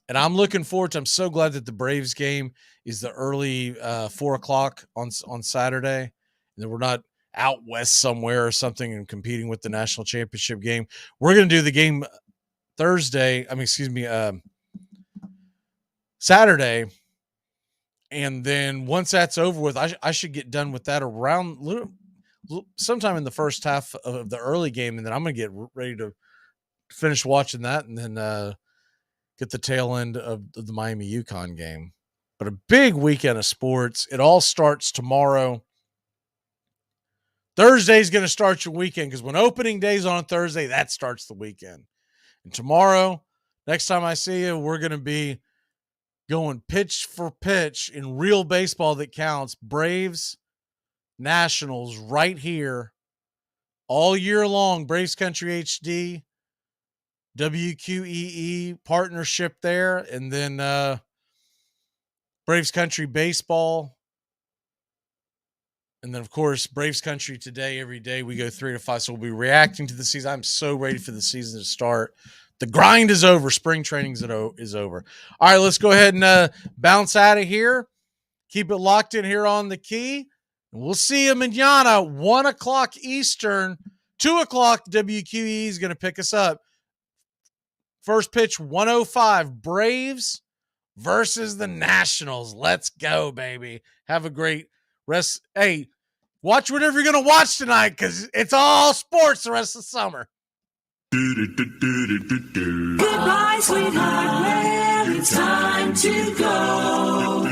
Speaker 1: And I'm looking forward to, I'm so glad that the Braves game is the early 4 o'clock on Saturday. And that we're not out west somewhere or something and competing with the national championship game. We're going to do the game Saturday. And then once that's over with, I should get done with that around sometime in the first half of the early game. And then I'm going to get ready to finish watching that and then get the tail end of the Miami UConn game. But a big weekend of sports. It all starts tomorrow. Thursday's going to start your weekend because when opening day's on a Thursday, that starts the weekend. And tomorrow, next time I see you, we're going to be going pitch for pitch in real baseball that counts. Braves, Nationals right here all year long. Braves Country HD, WQEE partnership there. And then Braves Country Baseball. And then, of course, Braves Country today, every day we go 3 to 5. So we'll be reacting to the season. I'm so ready for the season to start. The grind is over. Spring training is over. All right, let's go ahead and bounce out of here. Keep it locked in here on the Key. And we'll see you mañana, 1 o'clock Eastern, 2 o'clock WQE is going to pick us up. First pitch, 1:05, Braves versus the Nationals. Let's go, baby. Have a great rest. Hey, watch whatever you're going to watch tonight because it's all sports the rest of the summer.
Speaker 5: Goodbye, sweetheart. Well, it's time to go.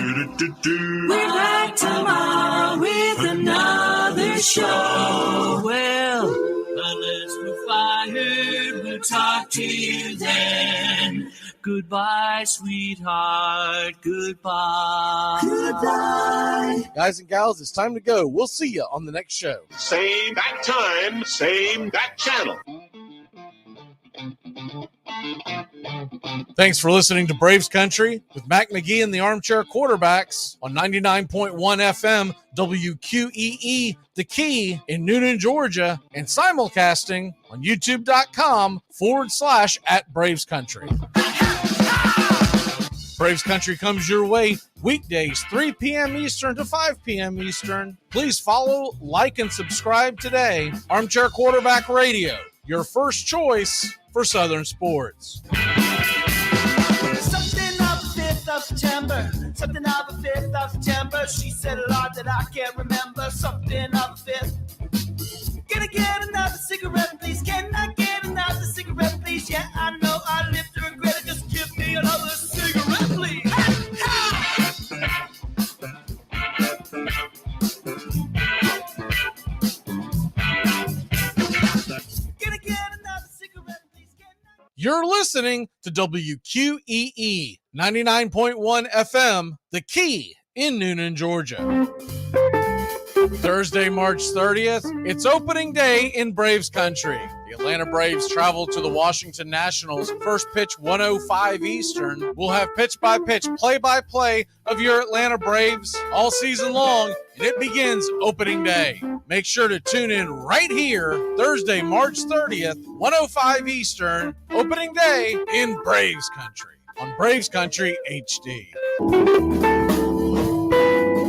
Speaker 5: We're back tomorrow with another show. Well, unless we're fired, we'll talk to you then. Goodbye, sweetheart. Goodbye. Goodbye.
Speaker 1: Guys and gals, it's time to go. We'll see you on the next show.
Speaker 8: Same bat time, same bat channel.
Speaker 1: Thanks for listening to Braves Country with Magee and the Armchair Quarterbacks on 99.1 FM WQEE, The Key in Noonan, Georgia, and simulcasting on youtube.com/@Braves Country. Braves Country comes your way weekdays, 3 p.m. Eastern to 5 p.m. Eastern. Please follow, like, and subscribe today. Armchair Quarterback Radio, your first choice for Southern sports.
Speaker 5: Something of the 5th of September. Something of the 5th of September. She said a lot that I can't remember. Something of the 5th. Can I get another cigarette, please? Can I get another cigarette, please? Yeah, I know I live to regret it. Just give me another cigarette, please.
Speaker 1: You're listening to WQEE 99.1 FM, The Key in Noonan, Georgia. Thursday, March 30th, it's opening day in Braves Country. The Atlanta Braves travel to the Washington Nationals. First pitch, 1:05 Eastern. We'll have pitch-by-pitch, play-by-play of your Atlanta Braves all season long, and it begins opening day. Make sure to tune in right here, Thursday, March 30th, 1:05 Eastern, opening day in Braves Country on Braves Country HD.